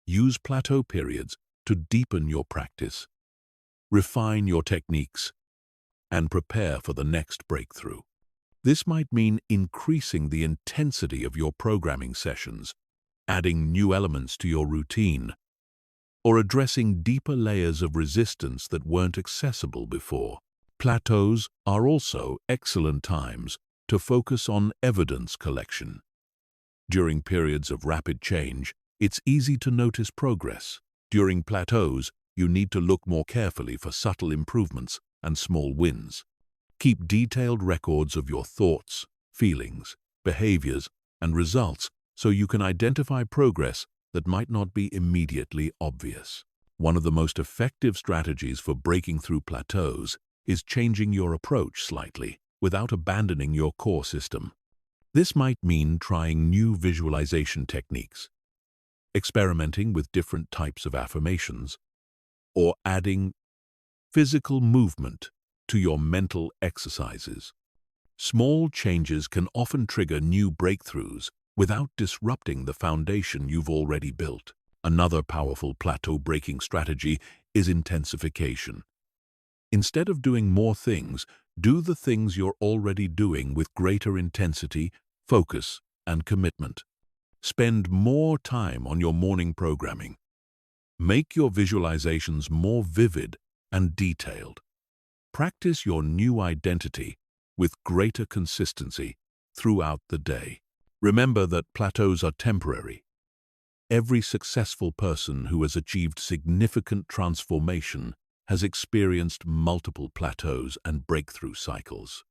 use plateau periods to deepen your practice, refine your techniques, and prepare for the next breakthrough. This might mean increasing the intensity of your programming sessions, adding new elements to your routine, or addressing deeper layers of resistance that weren't accessible before. Plateaus are also excellent times to focus on evidence collection. During periods of rapid change, it's easy to notice progress. During plateaus, you need to look more carefully for subtle improvements and small wins. Keep detailed records of your thoughts, feelings, behaviors, and results so you can identify progress that might not be immediately obvious. One of the most effective strategies for breaking through plateaus is changing your approach slightly without abandoning your core system. This might mean trying new visualization techniques, experimenting with different types of affirmations, or adding physical movement to your mental exercises. Small changes can often trigger new breakthroughs without disrupting the foundation you've already built. Another powerful plateau-breaking strategy is intensification. Instead of doing more things, do the things you're already doing with greater intensity, focus, and commitment. Spend more time on your morning programming. Make your visualizations more vivid and detailed. Practice your new identity with greater consistency throughout the day. Remember that plateaus are temporary. Every successful person who has achieved significant transformation has experienced multiple plateaus and breakthrough cycles.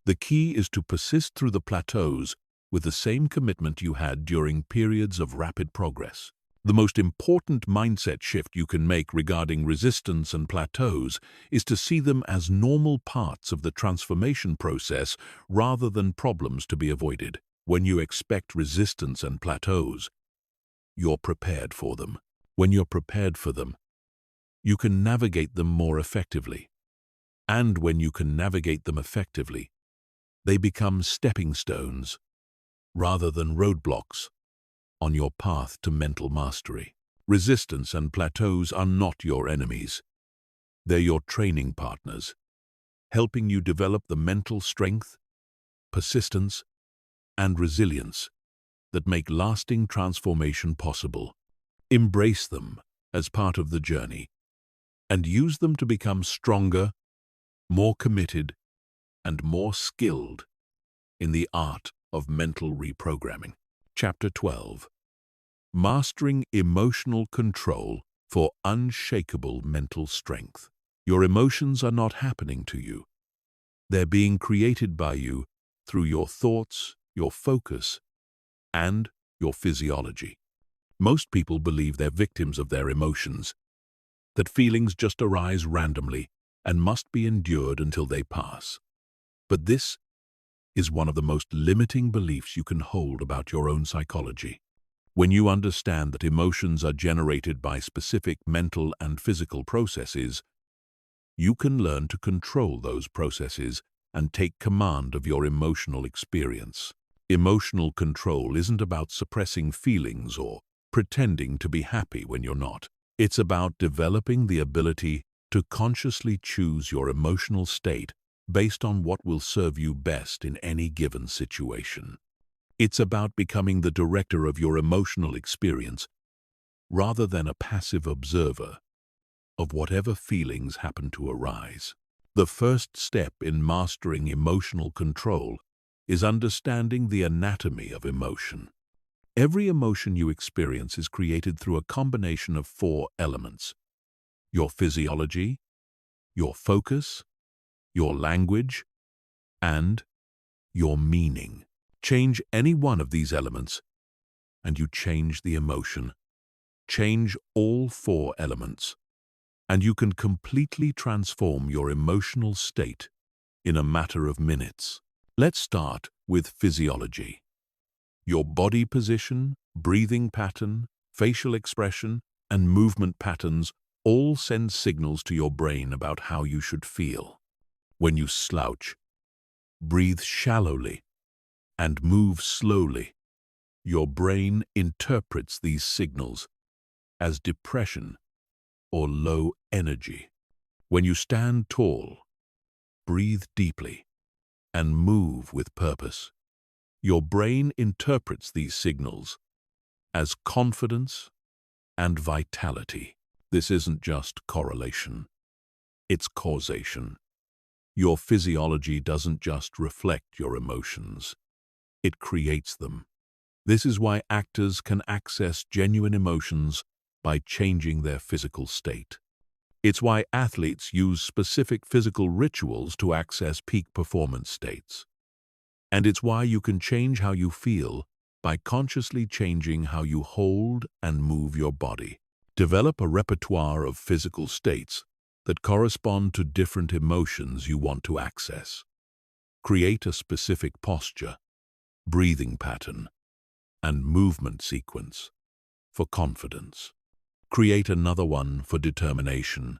The key is to persist through the plateaus with the same commitment you had during periods of rapid progress. The most important mindset shift you can make regarding resistance and plateaus is to see them as normal parts of the transformation process rather than problems to be avoided. When you expect resistance and plateaus, you're prepared for them. When you're prepared for them, you can navigate them more effectively. And when you can navigate them effectively, they become stepping stones rather than roadblocks on your path to mental mastery. Resistance and plateaus are not your enemies. They're your training partners, helping you develop the mental strength, persistence, and resilience that make lasting transformation possible. Embrace them as part of the journey and use them to become stronger, more committed, and more skilled in the art of mental reprogramming. Chapter 12. Mastering Emotional Control for Unshakable Mental Strength. Your emotions are not happening to you. They're being created by you through your thoughts, your focus, and your physiology. Most people believe they're victims of their emotions, that feelings just arise randomly and must be endured until they pass. But this is one of the most limiting beliefs you can hold about your own psychology. When you understand that emotions are generated by specific mental and physical processes, you can learn to control those processes and take command of your emotional experience. Emotional control isn't about suppressing feelings or pretending to be happy when you're not. It's about developing the ability to consciously choose your emotional state based on what will serve you best in any given situation. It's about becoming the director of your emotional experience rather than a passive observer of whatever feelings happen to arise. The first step in mastering emotional control is understanding the anatomy of emotion. Every emotion you experience is created through a combination of 4 elements: your physiology, your focus, your language, and your meaning. Change any one of these elements, and you change the emotion. Change all 4 elements, and you can completely transform your emotional state in a matter of minutes. Let's start with physiology. Your body position, breathing pattern, facial expression, and movement patterns all send signals to your brain about how you should feel. When you slouch, breathe shallowly, and move slowly, your brain interprets these signals as depression or low energy. When you stand tall, breathe deeply, and move with purpose, your brain interprets these signals as confidence and vitality. This isn't just correlation, it's causation. Your physiology doesn't just reflect your emotions, it creates them. This is why actors can access genuine emotions by changing their physical state. It's why athletes use specific physical rituals to access peak performance states. And it's why you can change how you feel by consciously changing how you hold and move your body. Develop a repertoire of physical states that correspond to different emotions you want to access. Create a specific posture. breathing pattern, and movement sequence for confidence. Create another one for determination.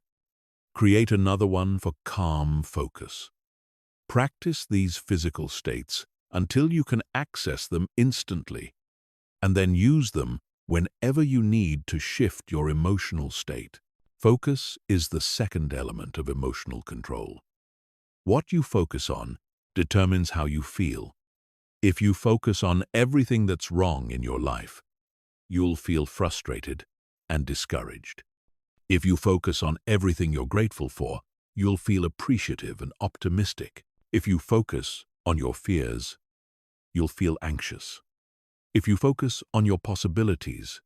Create another one for calm focus. Practice these physical states until you can access them instantly, and then use them whenever you need to shift your emotional state. Focus is the second element of emotional control. What you focus on determines how you feel. If you focus on everything that's wrong in your life, you'll feel frustrated and discouraged. If you focus on everything you're grateful for, you'll feel appreciative and optimistic. If you focus on your fears, you'll feel anxious. If you focus on your possibilities,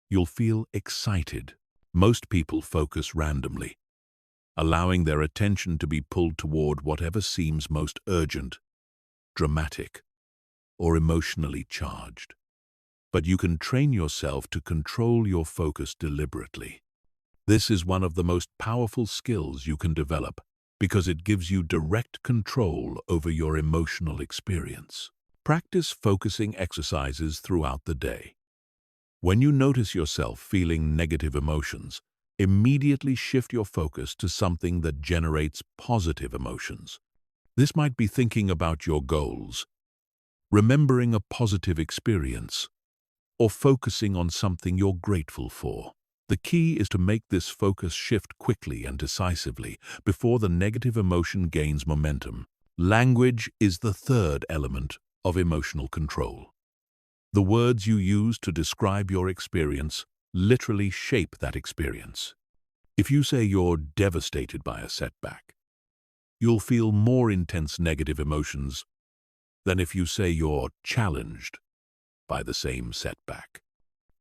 you'll feel excited. Most people focus randomly, allowing their attention to be pulled toward whatever seems most urgent, dramatic, or emotionally charged. But you can train yourself to control your focus deliberately. This is one of the most powerful skills you can develop because it gives you direct control over your emotional experience. Practice focusing exercises throughout the day. When you notice yourself feeling negative emotions, immediately shift your focus to something that generates positive emotions. This might be thinking about your goals, remembering a positive experience, or focusing on something you're grateful for. The key is to make this focus shift quickly and decisively before the negative emotion gains momentum. Language is the third element of emotional control. The words you use to describe your experience literally shape that experience. If you say you're devastated by a setback, you'll feel more intense negative emotions than if you say you're challenged by the same setback.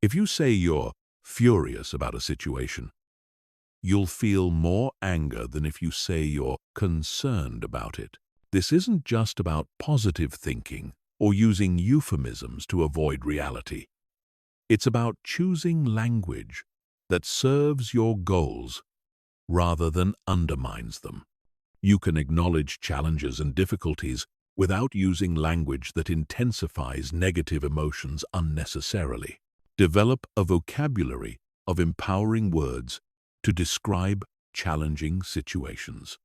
If you say you're furious about a situation, you'll feel more anger than if you say you're concerned about it. This isn't just about positive thinking or using euphemisms to avoid reality. It's about choosing language that serves your goals rather than undermines them. You can acknowledge challenges and difficulties without using language that intensifies negative emotions unnecessarily. Develop a vocabulary of empowering words to describe challenging situations.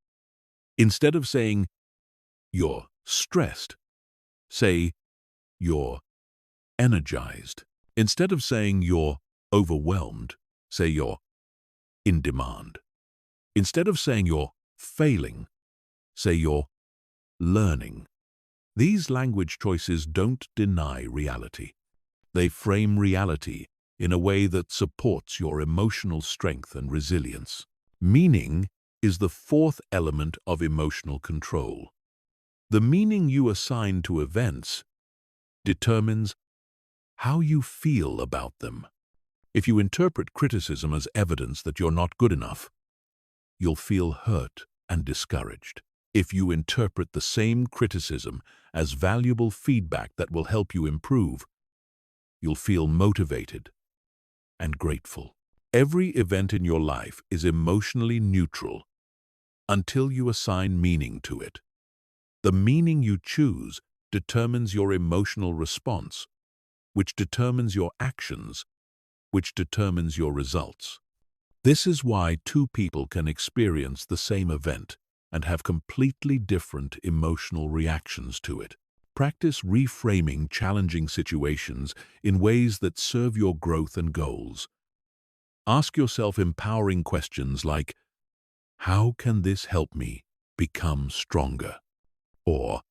Instead of saying, "You're stressed," say, "You're energized." Instead of saying, "You're overwhelmed," say, "You're in demand." Instead of saying, "You're failing," say, "You're learning." These language choices don't deny reality. They frame reality in a way that supports your emotional strength and resilience. Meaning is the fourth element of emotional control. The meaning you assign to events determines how you feel about them. If you interpret criticism as evidence that you're not good enough, you'll feel hurt and discouraged. If you interpret the same criticism as valuable feedback that will help you improve, you'll feel motivated and grateful. Every event in your life is emotionally neutral until you assign meaning to it. The meaning you choose determines your emotional response, which determines your actions, which determines your results. This is why two people can experience the same event and have completely different emotional reactions to it. Practice reframing challenging situations in ways that serve your growth and goals. Ask yourself empowering questions like, "How can this help me become stronger?" Or,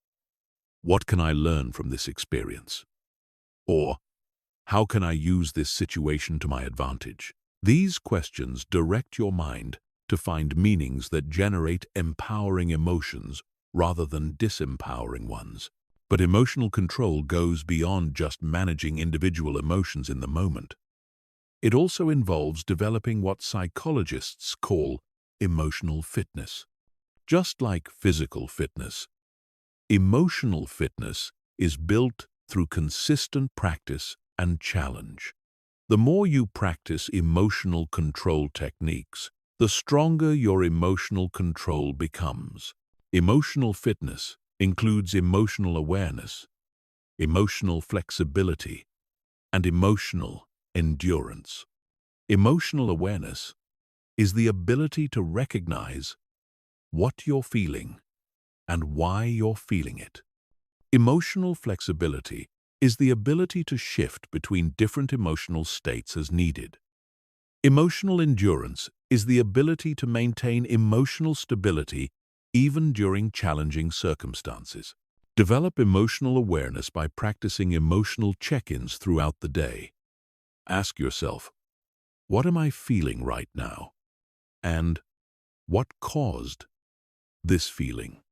"What can I learn from this experience?" Or, "How can I use this situation to my advantage?" These questions direct your mind to find meanings that generate empowering emotions rather than disempowering ones. But emotional control goes beyond just managing individual emotions in the moment. It also involves developing what psychologists call emotional fitness. Just like physical fitness, emotional fitness is built through consistent practice and challenge. The more you practice emotional control techniques, the stronger your emotional control becomes. Emotional fitness includes emotional awareness, emotional flexibility, and emotional endurance. Emotional awareness is the ability to recognize what you're feeling and why you're feeling it. Emotional flexibility is the ability to shift between different emotional states as needed. Emotional endurance is the ability to maintain emotional stability even during challenging circumstances. Develop emotional awareness by practicing emotional check-ins throughout the day. Ask yourself, what am I feeling right now? And what caused this feeling?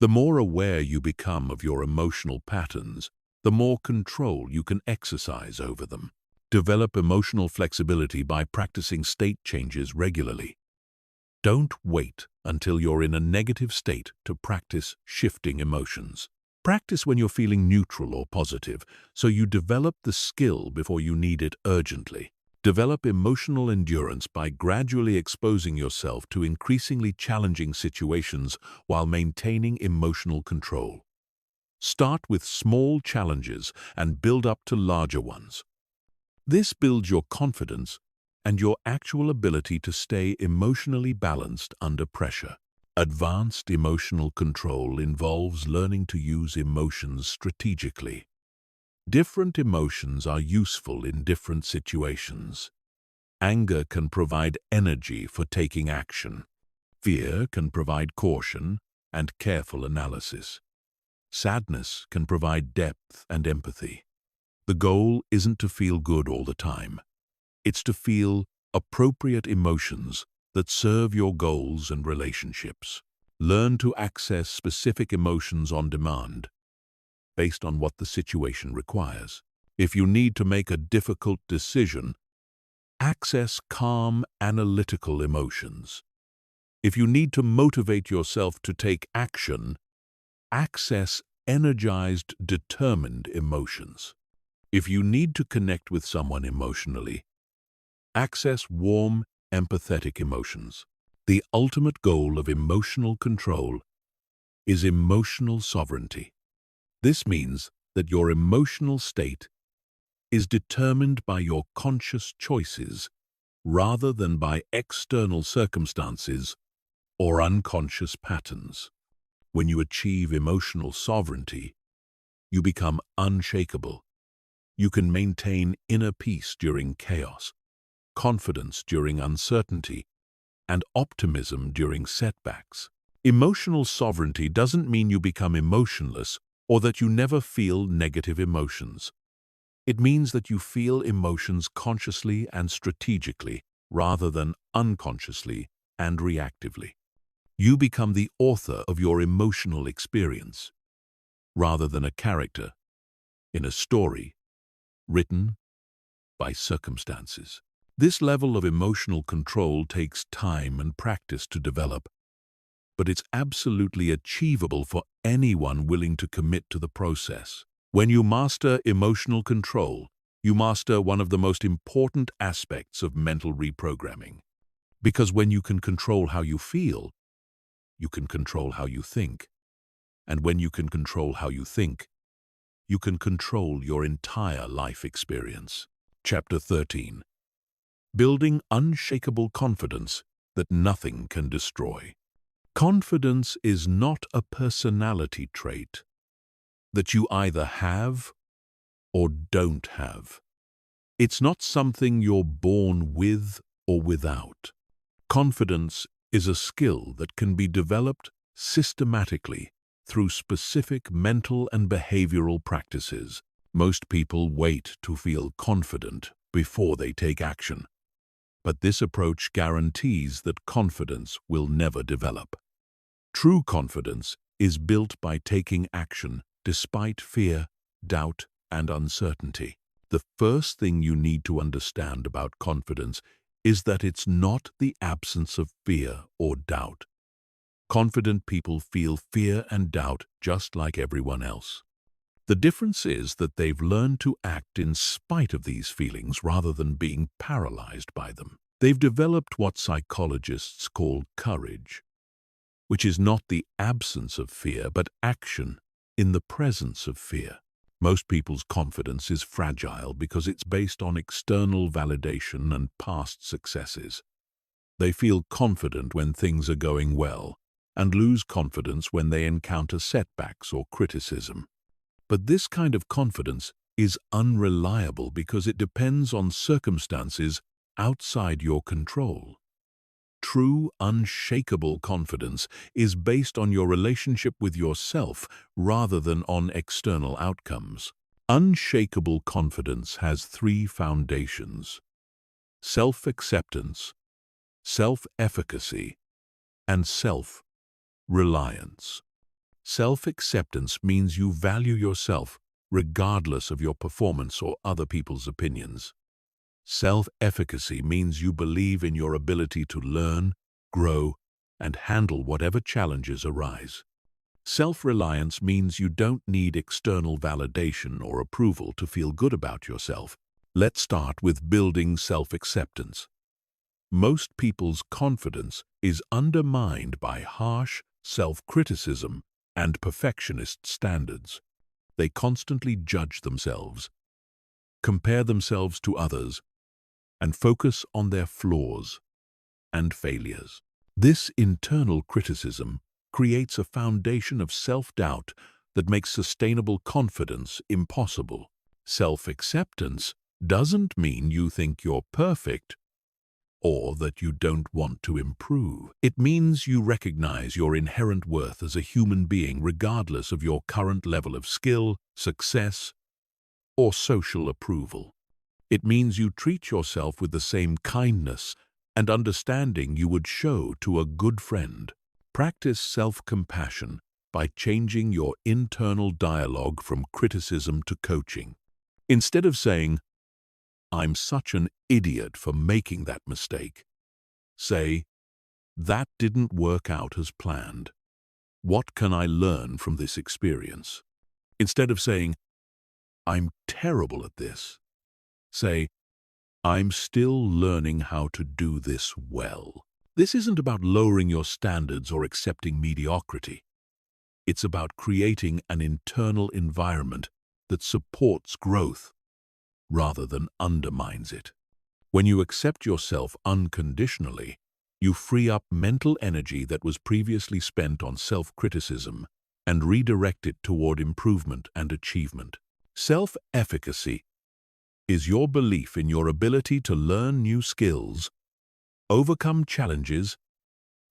The more aware you become of your emotional patterns, the more control you can exercise over them. Develop emotional flexibility by practicing state changes regularly. Don't wait until you're in a negative state to practice shifting emotions. Practice when you're feeling neutral or positive, so you develop the skill before you need it urgently. Develop emotional endurance by gradually exposing yourself to increasingly challenging situations while maintaining emotional control. Start with small challenges and build up to larger ones. This builds your confidence and your actual ability to stay emotionally balanced under pressure. Advanced emotional control involves learning to use emotions strategically. Different emotions are useful in different situations. Anger can provide energy for taking action. Fear can provide caution and careful analysis. Sadness can provide depth and empathy. The goal isn't to feel good all the time. It's to feel appropriate emotions that serve your goals and relationships. Learn to access specific emotions on demand, based on what the situation requires. If you need to make a difficult decision, access calm, analytical emotions. If you need to motivate yourself to take action, access energized, determined emotions. If you need to connect with someone emotionally, access warm, empathetic emotions. The ultimate goal of emotional control is emotional sovereignty. This means that your emotional state is determined by your conscious choices rather than by external circumstances or unconscious patterns. When you achieve emotional sovereignty, you become unshakable. You can maintain inner peace during chaos, confidence during uncertainty, and optimism during setbacks. Emotional sovereignty doesn't mean you become emotionless or that you never feel negative emotions. It means that you feel emotions consciously and strategically rather than unconsciously and reactively. You become the author of your emotional experience rather than a character in a story written by circumstances. This level of emotional control takes time and practice to develop, but it's absolutely achievable for anyone willing to commit to the process. When you master emotional control, you master one of the most important aspects of mental reprogramming. Because when you can control how you feel, you can control how you think. And when you can control how you think, you can control your entire life experience. Chapter 13. Building unshakable confidence that nothing can destroy. Confidence is not a personality trait that you either have or don't have. It's not something you're born with or without. Confidence is a skill that can be developed systematically through specific mental and behavioral practices. Most people wait to feel confident before they take action, but this approach guarantees that confidence will never develop. True confidence is built by taking action despite fear, doubt, and uncertainty. The first thing you need to understand about confidence is that it's not the absence of fear or doubt. Confident people feel fear and doubt just like everyone else. The difference is that they've learned to act in spite of these feelings rather than being paralyzed by them. They've developed what psychologists call courage, which is not the absence of fear, but action in the presence of fear. Most people's confidence is fragile because it's based on external validation and past successes. They feel confident when things are going well and lose confidence when they encounter setbacks or criticism. But this kind of confidence is unreliable because it depends on circumstances outside your control. True, unshakable confidence is based on your relationship with yourself rather than on external outcomes. Unshakable confidence has three foundations: self-acceptance, self-efficacy, and self-reliance. Self-acceptance means you value yourself regardless of your performance or other people's opinions. Self-efficacy means you believe in your ability to learn, grow, and handle whatever challenges arise. Self-reliance means you don't need external validation or approval to feel good about yourself. Let's start with building self-acceptance. Most people's confidence is undermined by harsh self-criticism and perfectionist standards. They constantly judge themselves, compare themselves to others, and focus on their flaws and failures. This internal criticism creates a foundation of self-doubt that makes sustainable confidence impossible. Self-acceptance doesn't mean you think you're perfect or that you don't want to improve. It means you recognize your inherent worth as a human being regardless of your current level of skill, success, or social approval. It means you treat yourself with the same kindness and understanding you would show to a good friend. Practice self-compassion by changing your internal dialogue from criticism to coaching. Instead of saying, "I'm such an idiot for making that mistake," say, "That didn't work out as planned. What can I learn from this experience?" Instead of saying, "I'm terrible at this," say, "I'm still learning how to do this well." This isn't about lowering your standards or accepting mediocrity. It's about creating an internal environment that supports growth rather than undermines it. When you accept yourself unconditionally, you free up mental energy that was previously spent on self-criticism and redirect it toward improvement and achievement. Self-efficacy is your belief in your ability to learn new skills, overcome challenges,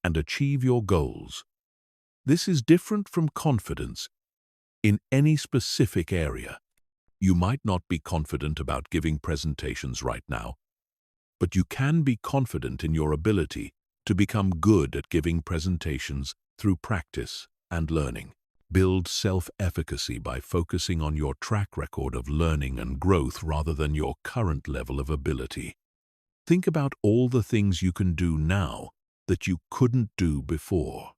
and achieve your goals. This is different from confidence in any specific area. You might not be confident about giving presentations right now, but you can be confident in your ability to become good at giving presentations through practice and learning. Build self-efficacy by focusing on your track record of learning and growth rather than your current level of ability. Think about all the things you can do now that you couldn't do before.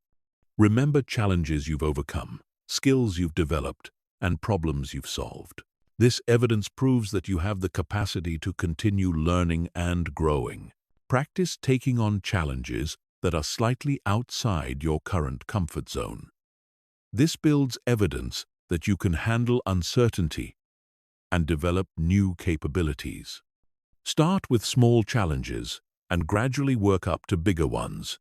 Remember challenges you've overcome, skills you've developed, and problems you've solved. This evidence proves that you have the capacity to continue learning and growing. Practice taking on challenges that are slightly outside your current comfort zone. This builds evidence that you can handle uncertainty and develop new capabilities. Start with small challenges and gradually work up to bigger ones.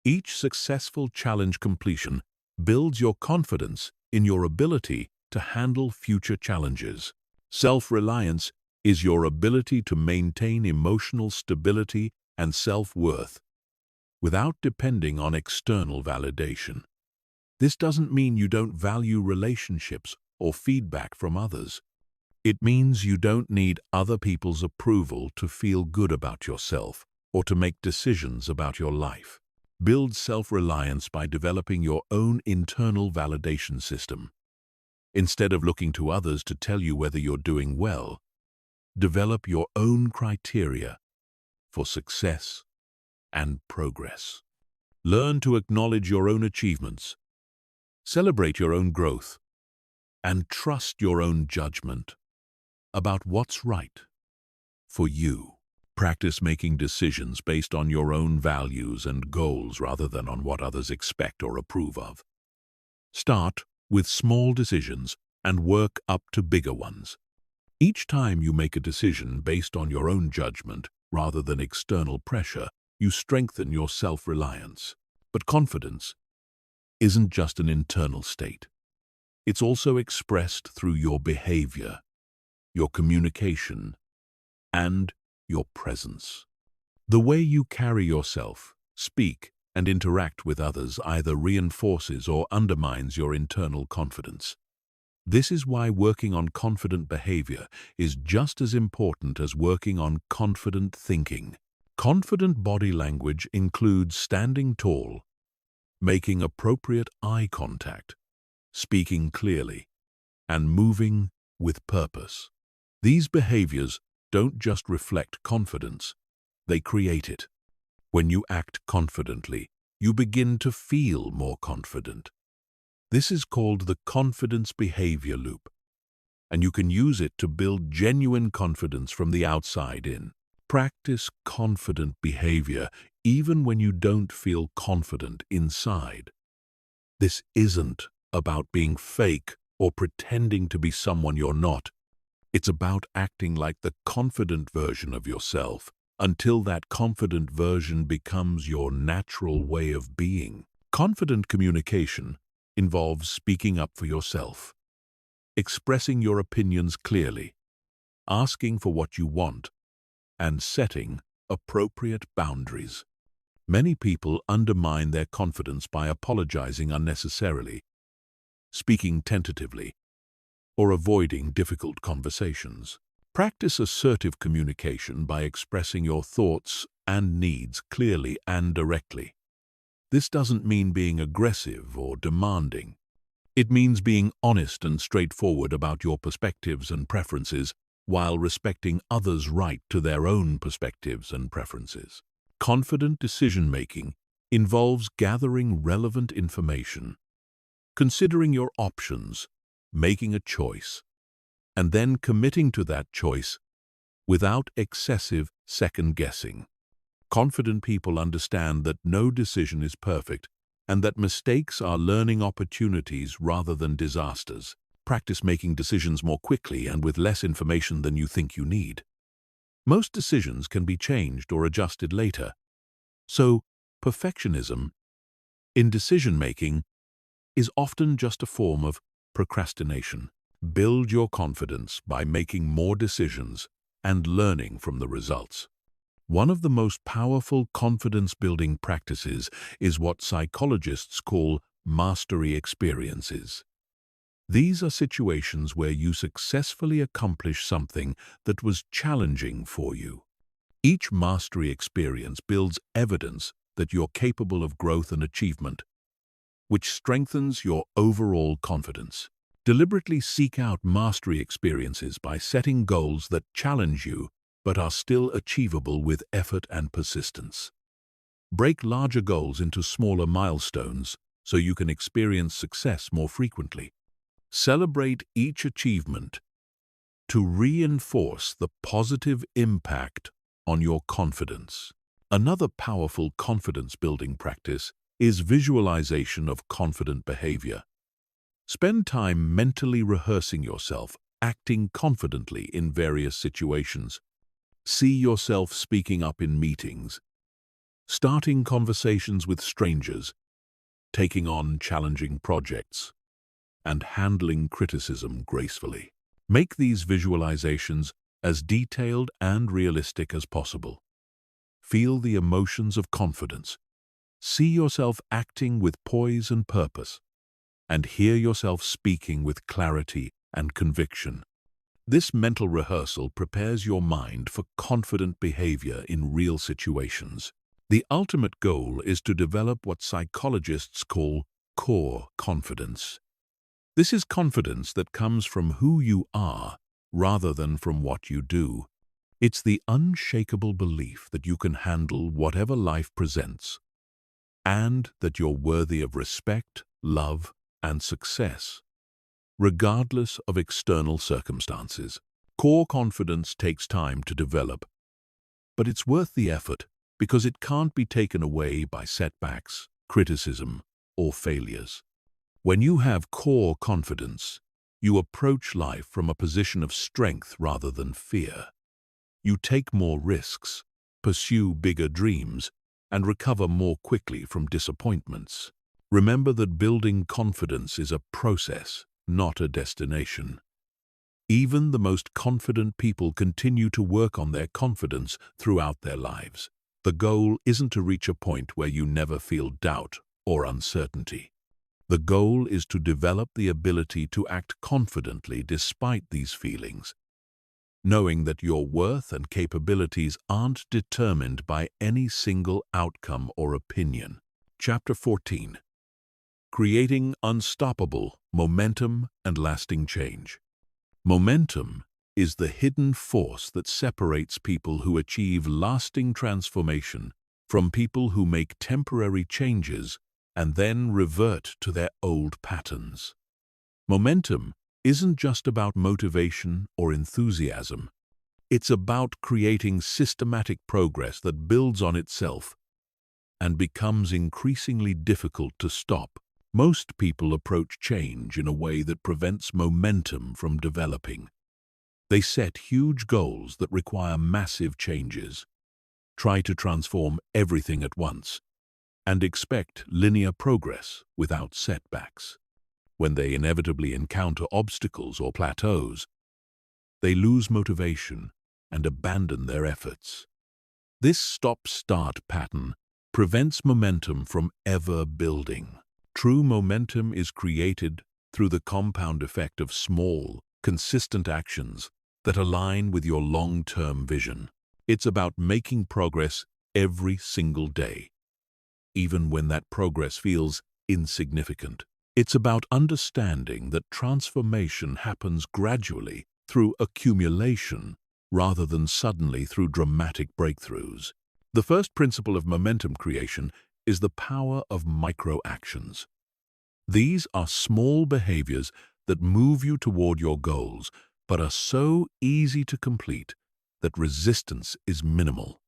Each successful challenge completion builds your confidence in your ability to handle future challenges. Self-reliance is your ability to maintain emotional stability and self-worth without depending on external validation. This doesn't mean you don't value relationships or feedback from others. It means you don't need other people's approval to feel good about yourself or to make decisions about your life. Build self-reliance by developing your own internal validation system. Instead of looking to others to tell you whether you're doing well, develop your own criteria for success and progress. Learn to acknowledge your own achievements, celebrate your own growth, and trust your own judgment about what's right for you. Practice making decisions based on your own values and goals rather than on what others expect or approve of. Start with small decisions and work up to bigger ones. Each time you make a decision based on your own judgment rather than external pressure, you strengthen your self-reliance. But confidence isn't just an internal state. It's also expressed through your behavior, your communication, and your presence. The way you carry yourself, speak, and interact with others either reinforces or undermines your internal confidence. This is why working on confident behavior is just as important as working on confident thinking. Confident body language includes standing tall, making appropriate eye contact, speaking clearly, and moving with purpose. These behaviors don't just reflect confidence, they create it. When you act confidently, you begin to feel more confident. This is called the confidence behavior loop, and you can use it to build genuine confidence from the outside in. Practice confident behavior even when you don't feel confident inside. This isn't about being fake or pretending to be someone you're not. It's about acting like the confident version of yourself until that confident version becomes your natural way of being. Confident communication involves speaking up for yourself, expressing your opinions clearly, asking for what you want, and setting appropriate boundaries. Many people undermine their confidence by apologizing unnecessarily, speaking tentatively, or avoiding difficult conversations. Practice assertive communication by expressing your thoughts and needs clearly and directly. This doesn't mean being aggressive or demanding. It means being honest and straightforward about your perspectives and preferences while respecting others' right to their own perspectives and preferences. Confident decision-making involves gathering relevant information, considering your options, making a choice, and then committing to that choice without excessive second-guessing. Confident people understand that no decision is perfect and that mistakes are learning opportunities rather than disasters. Practice making decisions more quickly and with less information than you think you need. Most decisions can be changed or adjusted later. So, perfectionism in decision-making is often just a form of procrastination. Build your confidence by making more decisions and learning from the results. One of the most powerful confidence-building practices is what psychologists call mastery experiences. These are situations where you successfully accomplish something that was challenging for you. Each mastery experience builds evidence that you're capable of growth and achievement, which strengthens your overall confidence. Deliberately seek out mastery experiences by setting goals that challenge you but are still achievable with effort and persistence. Break larger goals into smaller milestones so you can experience success more frequently. Celebrate each achievement to reinforce the positive impact on your confidence. Another powerful confidence-building practice is visualization of confident behavior. Spend time mentally rehearsing yourself, acting confidently in various situations. See yourself speaking up in meetings, starting conversations with strangers, taking on challenging projects, and handling criticism gracefully. Make these visualizations as detailed and realistic as possible. Feel the emotions of confidence. See yourself acting with poise and purpose, and hear yourself speaking with clarity and conviction. This mental rehearsal prepares your mind for confident behavior in real situations. The ultimate goal is to develop what psychologists call core confidence. This is confidence that comes from who you are rather than from what you do. It's the unshakable belief that you can handle whatever life presents and that you're worthy of respect, love, and success, regardless of external circumstances. Core confidence takes time to develop, but it's worth the effort because it can't be taken away by setbacks, criticism, or failures. When you have core confidence, You approach life from a position of strength rather than fear. You take more risks, pursue bigger dreams, and recover more quickly from disappointments. Remember that building confidence is a process, not a destination. Even the most confident people continue to work on their confidence throughout their lives. The goal isn't to reach a point where you never feel doubt or uncertainty. The goal is to develop the ability to act confidently despite these feelings, knowing that your worth and capabilities aren't determined by any single outcome or opinion. Chapter 14. Creating unstoppable momentum and lasting change. Momentum is the hidden force that separates people who achieve lasting transformation from people who make temporary changes and then revert to their old patterns. Momentum isn't just about motivation or enthusiasm. It's about creating systematic progress that builds on itself and becomes increasingly difficult to stop. Most people approach change in a way that prevents momentum from developing. They set huge goals that require massive changes, try to transform everything at once, and expect linear progress without setbacks. When they inevitably encounter obstacles or plateaus, they lose motivation and abandon their efforts. This stop-start pattern prevents momentum from ever building. True momentum is created through the compound effect of small, consistent actions that align with your long-term vision. It's about making progress every single day, even when that progress feels insignificant. It's about understanding that transformation happens gradually through accumulation rather than suddenly through dramatic breakthroughs. The first principle of momentum creation is the power of micro-actions. These are small behaviors that move you toward your goals, but are so easy to complete that resistance is minimal.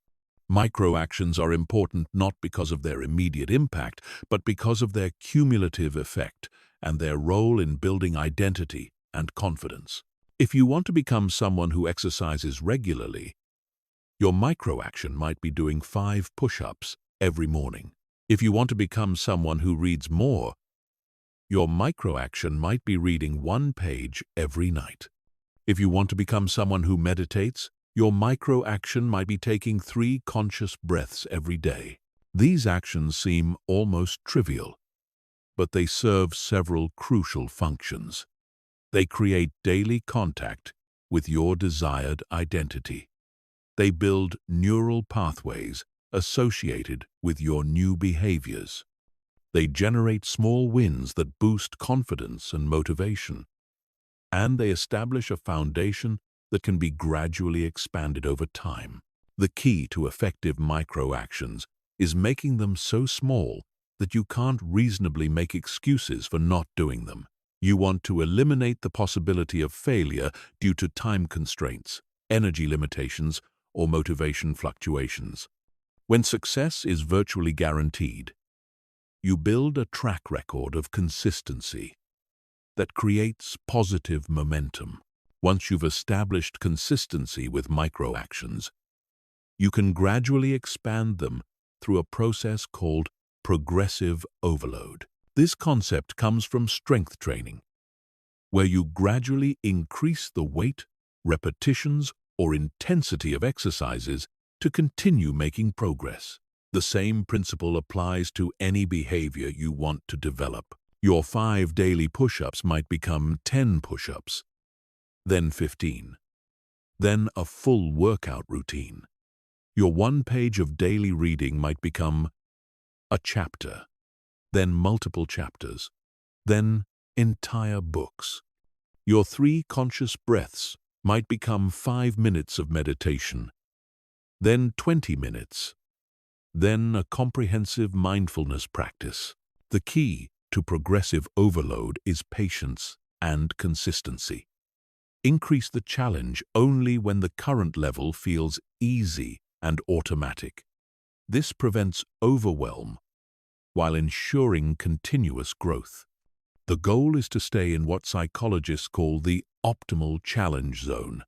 Micro-actions are important not because of their immediate impact, but because of their cumulative effect and their role in building identity and confidence. If you want to become someone who exercises regularly, your micro-action might be doing 5 push-ups every morning. If you want to become someone who reads more, your micro-action might be reading 1 page every night. If you want to become someone who meditates, your micro-action might be taking 3 conscious breaths every day. These actions seem almost trivial, but they serve several crucial functions. They create daily contact with your desired identity. They build neural pathways associated with your new behaviors. They generate small wins that boost confidence and motivation. And they establish a foundation that can be gradually expanded over time. The key to effective micro-actions is making them so small that you can't reasonably make excuses for not doing them. You want to eliminate the possibility of failure due to time constraints, energy limitations, or motivation fluctuations. When success is virtually guaranteed, you build a track record of consistency that creates positive momentum. Once you've established consistency with micro-actions, you can gradually expand them through a process called progressive overload. This concept comes from strength training, where you gradually increase the weight, repetitions, or intensity of exercises to continue making progress. The same principle applies to any behavior you want to develop. Your 5 daily push-ups might become 10 push-ups, then 15, then a full workout routine. Your 1 page of daily reading might become a chapter, then multiple chapters, then entire books. Your 3 conscious breaths might become 5 minutes of meditation, then 20 minutes, then a comprehensive mindfulness practice. The key to progressive overload is patience and consistency. Increase the challenge only when the current level feels easy and automatic. This prevents overwhelm while ensuring continuous growth. The goal is to stay in what psychologists call the optimal challenge zone,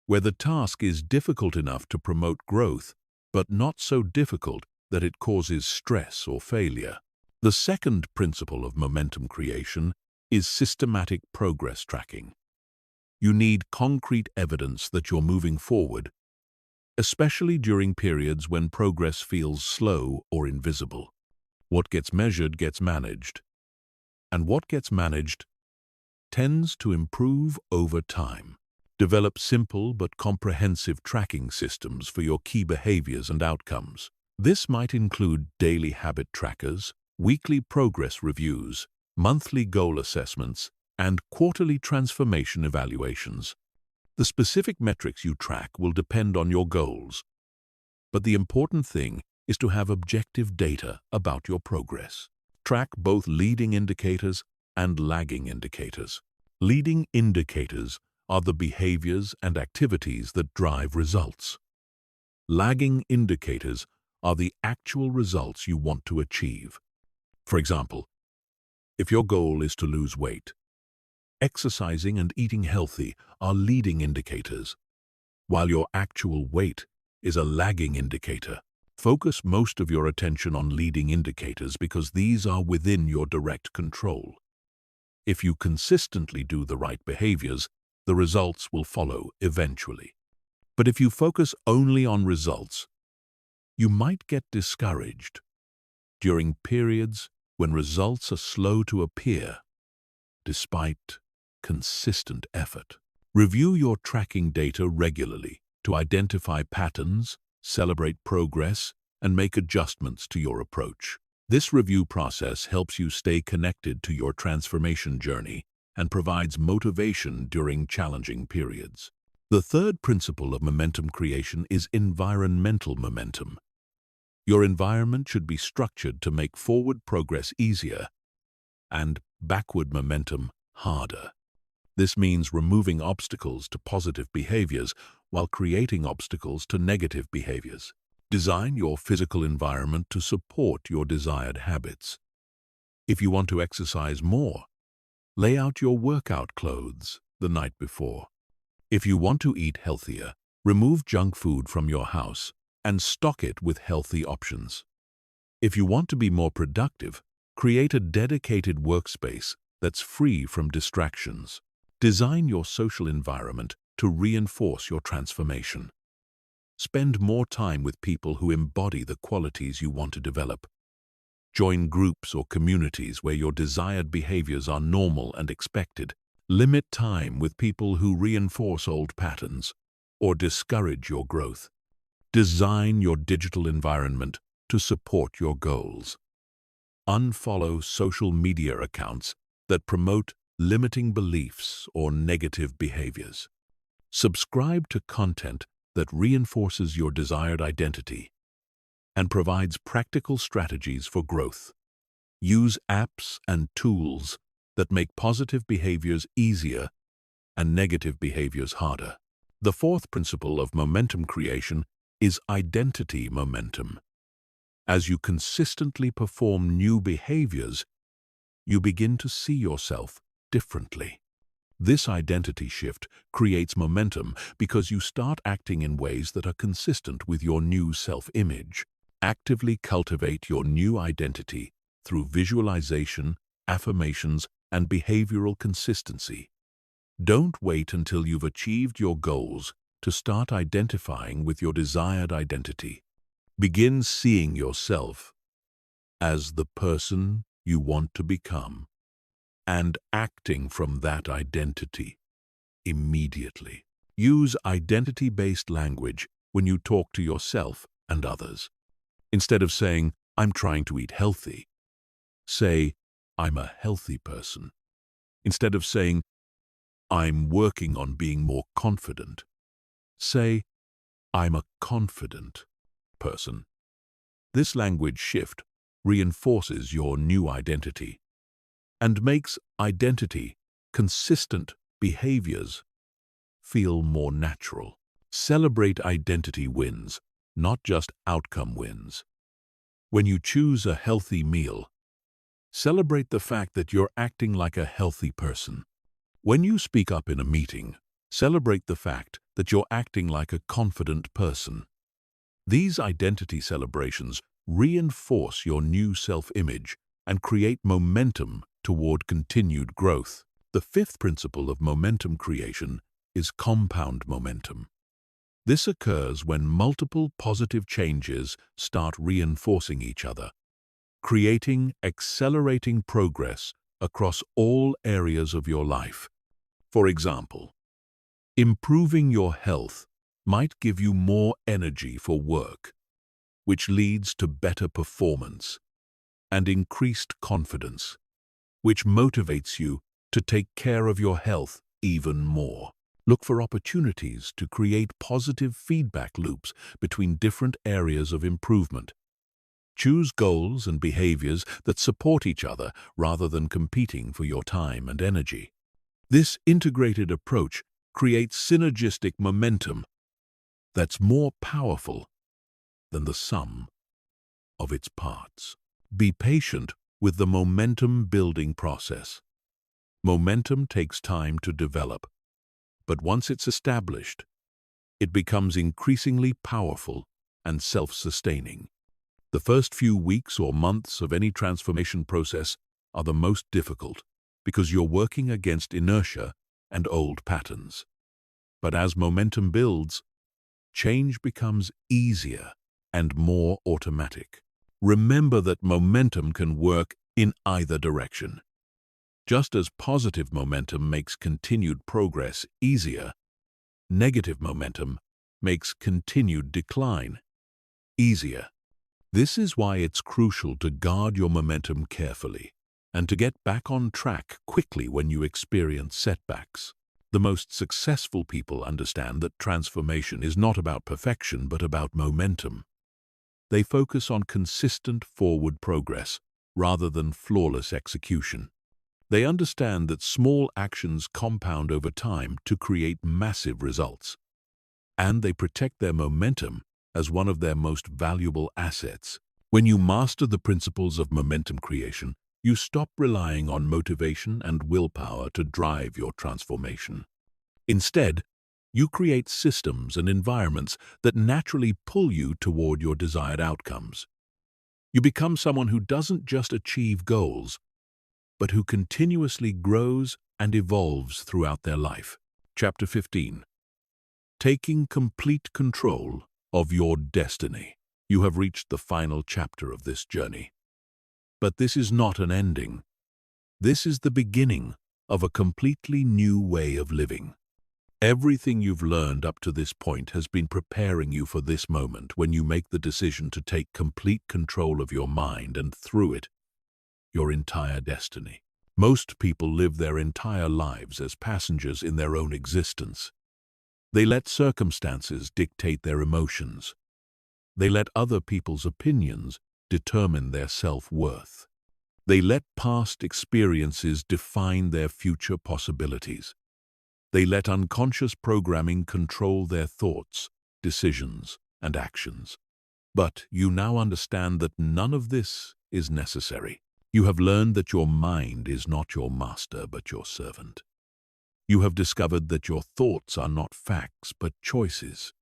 where the task is difficult enough to promote growth, but not so difficult that it causes stress or failure. The second principle of momentum creation is systematic progress tracking. You need concrete evidence that you're moving forward, especially during periods when progress feels slow or invisible. What gets measured gets managed, and what gets managed tends to improve over time. Develop simple but comprehensive tracking systems for your key behaviors and outcomes. This might include daily habit trackers, weekly progress reviews, monthly goal assessments, and quarterly transformation evaluations. The specific metrics you track will depend on your goals, but the important thing is to have objective data about your progress. Track both leading indicators and lagging indicators. Leading indicators are the behaviors and activities that drive results. Lagging indicators are the actual results you want to achieve. For example, if your goal is to lose weight, exercising and eating healthy are leading indicators, while your actual weight is a lagging indicator. Focus most of your attention on leading indicators because these are within your direct control. If you consistently do the right behaviors, the results will follow eventually. But if you focus only on results, you might get discouraged during periods when results are slow to appear, despite consistent effort. Review your tracking data regularly to identify patterns, celebrate progress, and make adjustments to your approach. This review process helps you stay connected to your transformation journey and provides motivation during challenging periods. The third principle of momentum creation is environmental momentum. Your environment should be structured to make forward progress easier and backward momentum harder. This means removing obstacles to positive behaviors while creating obstacles to negative behaviors. Design your physical environment to support your desired habits. If you want to exercise more, lay out your workout clothes the night before. If you want to eat healthier, remove junk food from your house and stock it with healthy options. If you want to be more productive, create a dedicated workspace that's free from distractions. Design your social environment to reinforce your transformation. Spend more time with people who embody the qualities you want to develop. Join groups or communities where your desired behaviors are normal and expected. Limit time with people who reinforce old patterns or discourage your growth. Design your digital environment to support your goals. Unfollow social media accounts that promote limiting beliefs or negative behaviors. Subscribe to content that reinforces your desired identity and provides practical strategies for growth. Use apps and tools that make positive behaviors easier and negative behaviors harder. The fourth principle of momentum creation is identity momentum. As you consistently perform new behaviors, you begin to see yourself differently. This identity shift creates momentum because you start acting in ways that are consistent with your new self-image. Actively cultivate your new identity through visualization, affirmations, and behavioral consistency. Don't wait until you've achieved your goals to start identifying with your desired identity. Begin seeing yourself as the person you want to become and acting from that identity immediately. Use identity-based language when you talk to yourself and others. Instead of saying, "I'm trying to eat healthy," say, "I'm a healthy person." Instead of saying, "I'm working on being more confident," say, "I'm a confident person." This language shift reinforces your new identity and makes identity consistent behaviors feel more natural. Celebrate identity wins, not just outcome wins. When you choose a healthy meal, Celebrate the fact that you're acting like a healthy person. When you speak up in a meeting, celebrate the fact that you're acting like a confident person. These identity celebrations reinforce your new self-image and create momentum toward continued growth. The fifth principle of momentum creation is compound momentum. This occurs when multiple positive changes start reinforcing each other, creating accelerating progress across all areas of your life. For example, improving your health might give you more energy for work, which leads to better performance, and increased confidence, which motivates you to take care of your health even more. Look for opportunities to create positive feedback loops between different areas of improvement. Choose goals and behaviors that support each other rather than competing for your time and energy. This integrated approach creates synergistic momentum that's more powerful than the sum of its parts. Be patient with the momentum-building process. Momentum takes time to develop, but once it's established, it becomes increasingly powerful and self-sustaining. The first few weeks or months of any transformation process are the most difficult because you're working against inertia and old patterns. But as momentum builds, change becomes easier and more automatic. Remember that momentum can work in either direction. Just as positive momentum makes continued progress easier, negative momentum makes continued decline easier. This is why it's crucial to guard your momentum carefully and to get back on track quickly when you experience setbacks. The most successful people understand that transformation is not about perfection but about momentum. They focus on consistent forward progress rather than flawless execution. They understand that small actions compound over time to create massive results, and they protect their momentum as one of their most valuable assets. When you master the principles of momentum creation, you stop relying on motivation and willpower to drive your transformation. Instead, you create systems and environments that naturally pull you toward your desired outcomes. You become someone who doesn't just achieve goals, but who continuously grows and evolves throughout their life. Chapter 15. Taking complete control of your destiny. You have reached the final chapter of this journey. But this is not an ending. This is the beginning of a completely new way of living. Everything you've learned up to this point has been preparing you for this moment when you make the decision to take complete control of your mind and, through it, your entire destiny. Most people live their entire lives as passengers in their own existence. They let circumstances dictate their emotions. They let other people's opinions determine their self-worth. They let past experiences define their future possibilities. They let unconscious programming control their thoughts, decisions, and actions. But you now understand that none of this is necessary. You have learned that your mind is not your master but your servant. You have discovered that your thoughts are not facts but choices.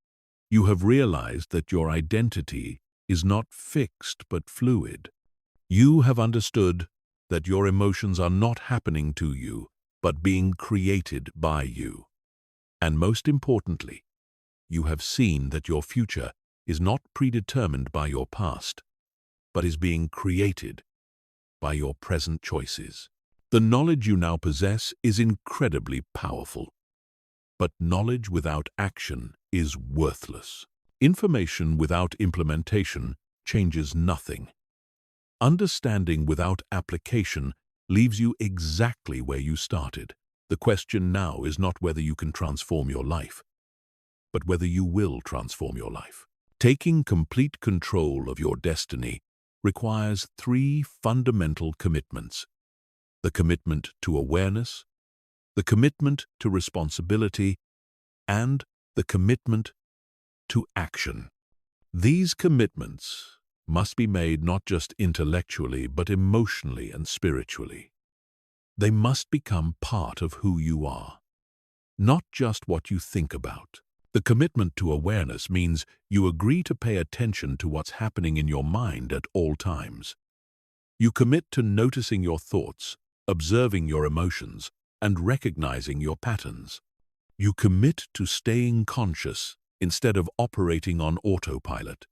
You have realized that your identity is not fixed but fluid. You have understood that your emotions are not happening to you but being created by you. And most importantly, you have seen that your future is not predetermined by your past, but is being created by your present choices. The knowledge you now possess is incredibly powerful, but knowledge without action is worthless. Information without implementation changes nothing. Understanding without application leaves you exactly where you started. The question now is not whether you can transform your life, but whether you will transform your life. Taking complete control of your destiny requires 3 fundamental commitments: the commitment to awareness, the commitment to responsibility, and the commitment to action. These commitments must be made not just intellectually but emotionally and spiritually. They must become part of who you are, not just what you think about. The commitment to awareness means you agree to pay attention to what's happening in your mind at all times. You commit to noticing your thoughts, observing your emotions, and recognizing your patterns. You commit to staying conscious instead of operating on autopilot.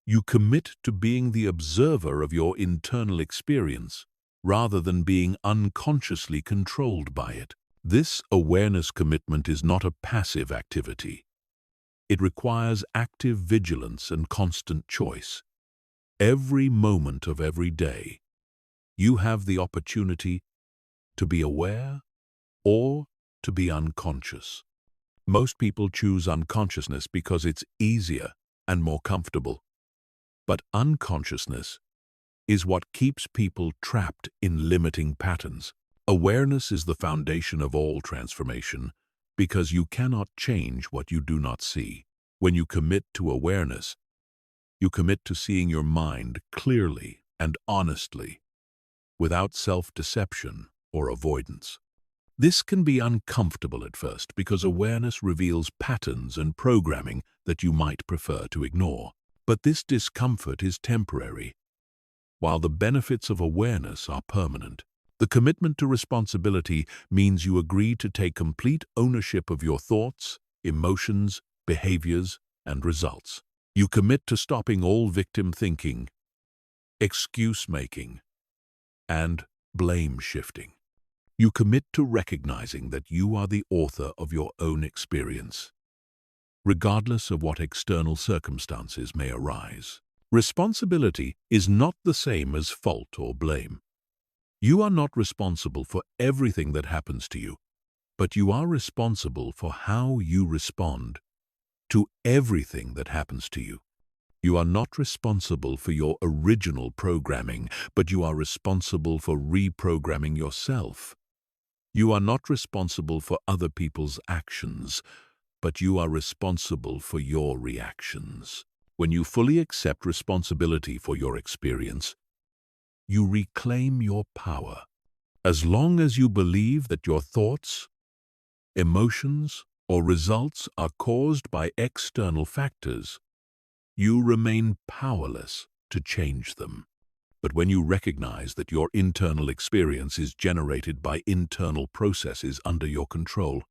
You commit to being the observer of your internal experience rather than being unconsciously controlled by it. This awareness commitment is not a passive activity. It requires active vigilance and constant choice. Every moment of every day, you have the opportunity to be aware or to be unconscious. Most people choose unconsciousness because it's easier and more comfortable. But unconsciousness is what keeps people trapped in limiting patterns. Awareness is the foundation of all transformation because you cannot change what you do not see. When you commit to awareness, you commit to seeing your mind clearly and honestly, without self-deception or avoidance. This can be uncomfortable at first because awareness reveals patterns and programming that you might prefer to ignore. But this discomfort is temporary, while the benefits of awareness are permanent. The commitment to responsibility means you agree to take complete ownership of your thoughts, emotions, behaviors, and results. You commit to stopping all victim thinking, excuse-making, and blame-shifting. You commit to recognizing that you are the author of your own experience, regardless of what external circumstances may arise. Responsibility is not the same as fault or blame. You are not responsible for everything that happens to you, but you are responsible for how you respond to everything that happens to you. You are not responsible for your original programming, but you are responsible for reprogramming yourself. You are not responsible for other people's actions, but you are responsible for your reactions. When you fully accept responsibility for your experience, you reclaim your power. As long as you believe that your thoughts, emotions, or results are caused by external factors, you remain powerless to change them. But when you recognize that your internal experience is generated by internal processes under your control,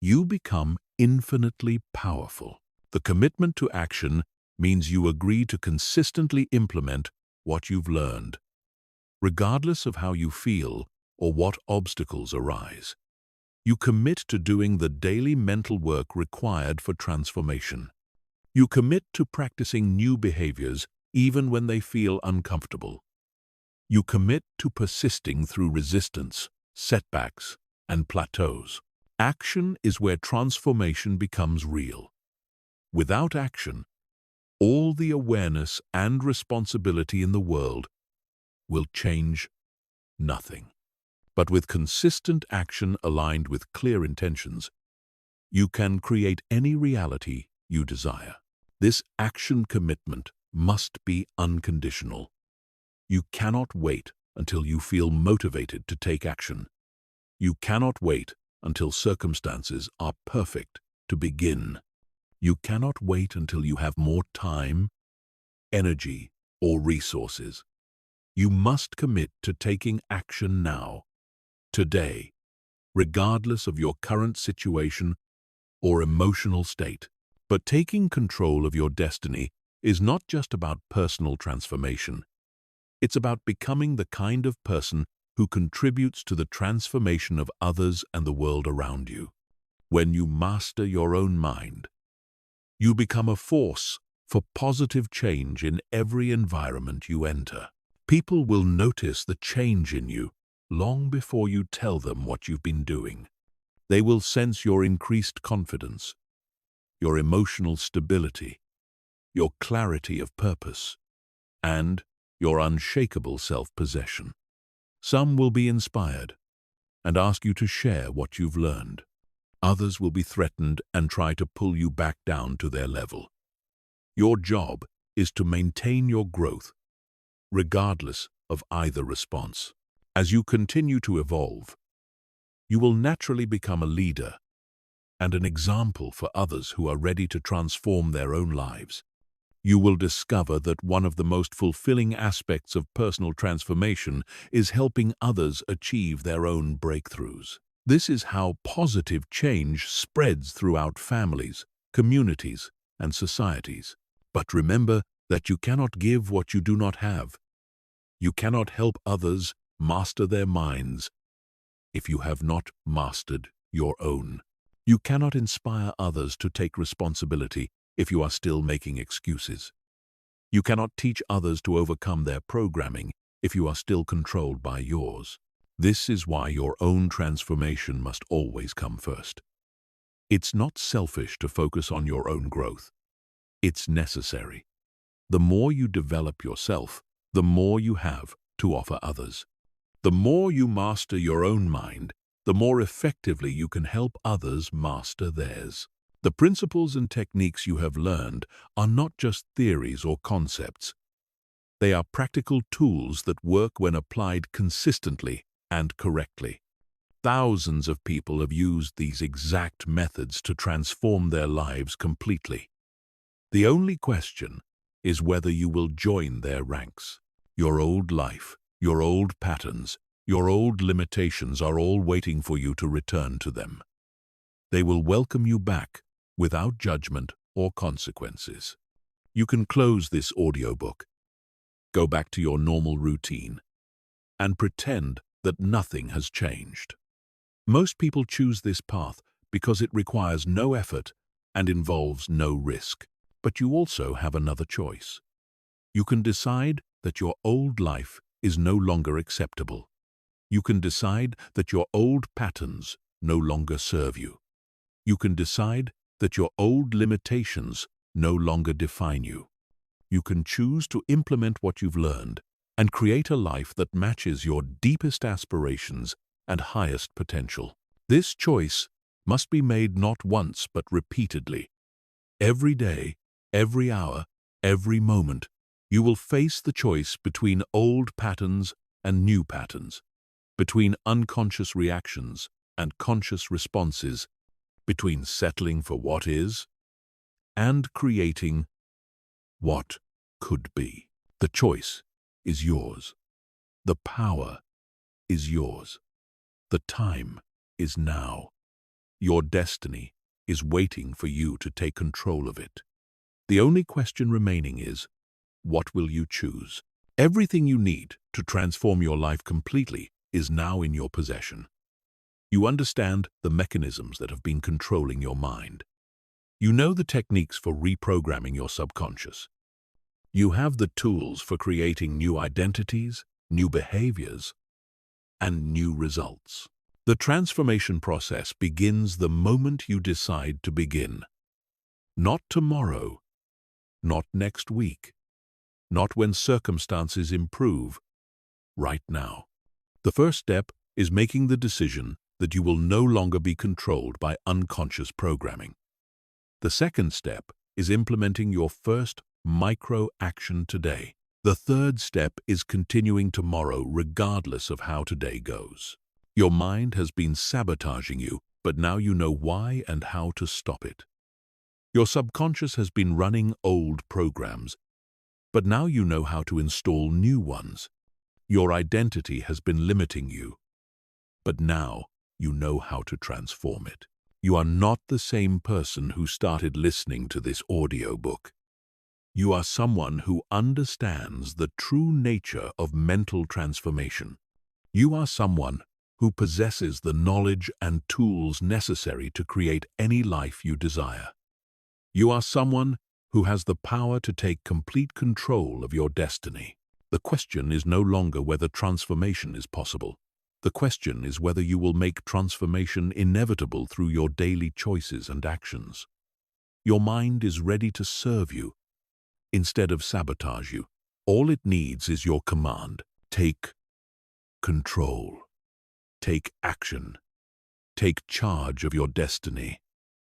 you become infinitely powerful. The commitment to action means you agree to consistently implement what you've learned, regardless of how you feel or what obstacles arise. You commit to doing the daily mental work required for transformation. You commit to practicing new behaviors even when they feel uncomfortable. You commit to persisting through resistance, setbacks, and plateaus. Action is where transformation becomes real. Without action, all the awareness and responsibility in the world will change nothing. But with consistent action aligned with clear intentions, you can create any reality you desire. This action commitment must be unconditional. You cannot wait until you feel motivated to take action. You cannot wait until circumstances are perfect to begin. You cannot wait until you have more time, energy, or resources. You must commit to taking action now, today, regardless of your current situation or emotional state. But taking control of your destiny is not just about personal transformation. It's about becoming the kind of person who contributes to the transformation of others and the world around you. When you master your own mind, you become a force for positive change in every environment you enter. People will notice the change in you long before you tell them what you've been doing. They will sense your increased confidence, your emotional stability, your clarity of purpose, and your unshakable self-possession. Some will be inspired and ask you to share what you've learned. Others will be threatened and try to pull you back down to their level. Your job is to maintain your growth, regardless of either response. As you continue to evolve, you will naturally become a leader and an example for others who are ready to transform their own lives. You will discover that one of the most fulfilling aspects of personal transformation is helping others achieve their own breakthroughs. This is how positive change spreads throughout families, communities, and societies. But remember that you cannot give what you do not have. You cannot help others master their minds if you have not mastered your own. You cannot inspire others to take responsibility if you are still making excuses. You cannot teach others to overcome their programming if you are still controlled by yours. This is why your own transformation must always come first. It's not selfish to focus on your own growth. It's necessary. The more you develop yourself, the more you have to offer others. The more you master your own mind, the more effectively you can help others master theirs. The principles and techniques you have learned are not just theories or concepts. They are practical tools that work when applied consistently and correctly. Thousands of people have used these exact methods to transform their lives completely. The only question is whether you will join their ranks. Your old life, your old patterns, your old limitations are all waiting for you to return to them. They will welcome you back without judgment or consequences. You can close this audiobook, go back to your normal routine, and pretend that nothing has changed. Most people choose this path because it requires no effort and involves no risk. But you also have another choice. You can decide that your old life is no longer acceptable. You can decide that your old patterns no longer serve you. You can decide that your old limitations no longer define you. You can choose to implement what you've learned and create a life that matches your deepest aspirations and highest potential. This choice must be made not once but repeatedly. Every day, every hour, every moment, you will face the choice between old patterns and new patterns, between unconscious reactions and conscious responses, between settling for what is and creating what could be. The choice is yours. The power is yours. The time is now. Your destiny is waiting for you to take control of it. The only question remaining is, what will you choose? Everything you need to transform your life completely is now in your possession. You understand the mechanisms that have been controlling your mind. You know the techniques for reprogramming your subconscious. You have the tools for creating new identities, new behaviors, and new results. The transformation process begins the moment you decide to begin. Not tomorrow, not next week, not when circumstances improve, right now. The first step is making the decision that you will no longer be controlled by unconscious programming. The second step is implementing your first micro-action today. The third step is continuing tomorrow regardless of how today goes. Your mind has been sabotaging you, but now you know why and how to stop it. Your subconscious has been running old programs, but now you know how to install new ones. Your identity has been limiting you, but now you know how to transform it. You are not the same person who started listening to this audiobook. You are someone who understands the true nature of mental transformation. You are someone who possesses the knowledge and tools necessary to create any life you desire. You are someone who has the power to take complete control of your destiny. The question is no longer whether transformation is possible. The question is whether you will make transformation inevitable through your daily choices and actions. Your mind is ready to serve you instead of sabotage you. All it needs is your command. Take control. Take action. Take charge of your destiny.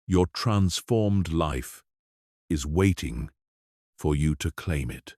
Your transformed life is waiting for you to claim it.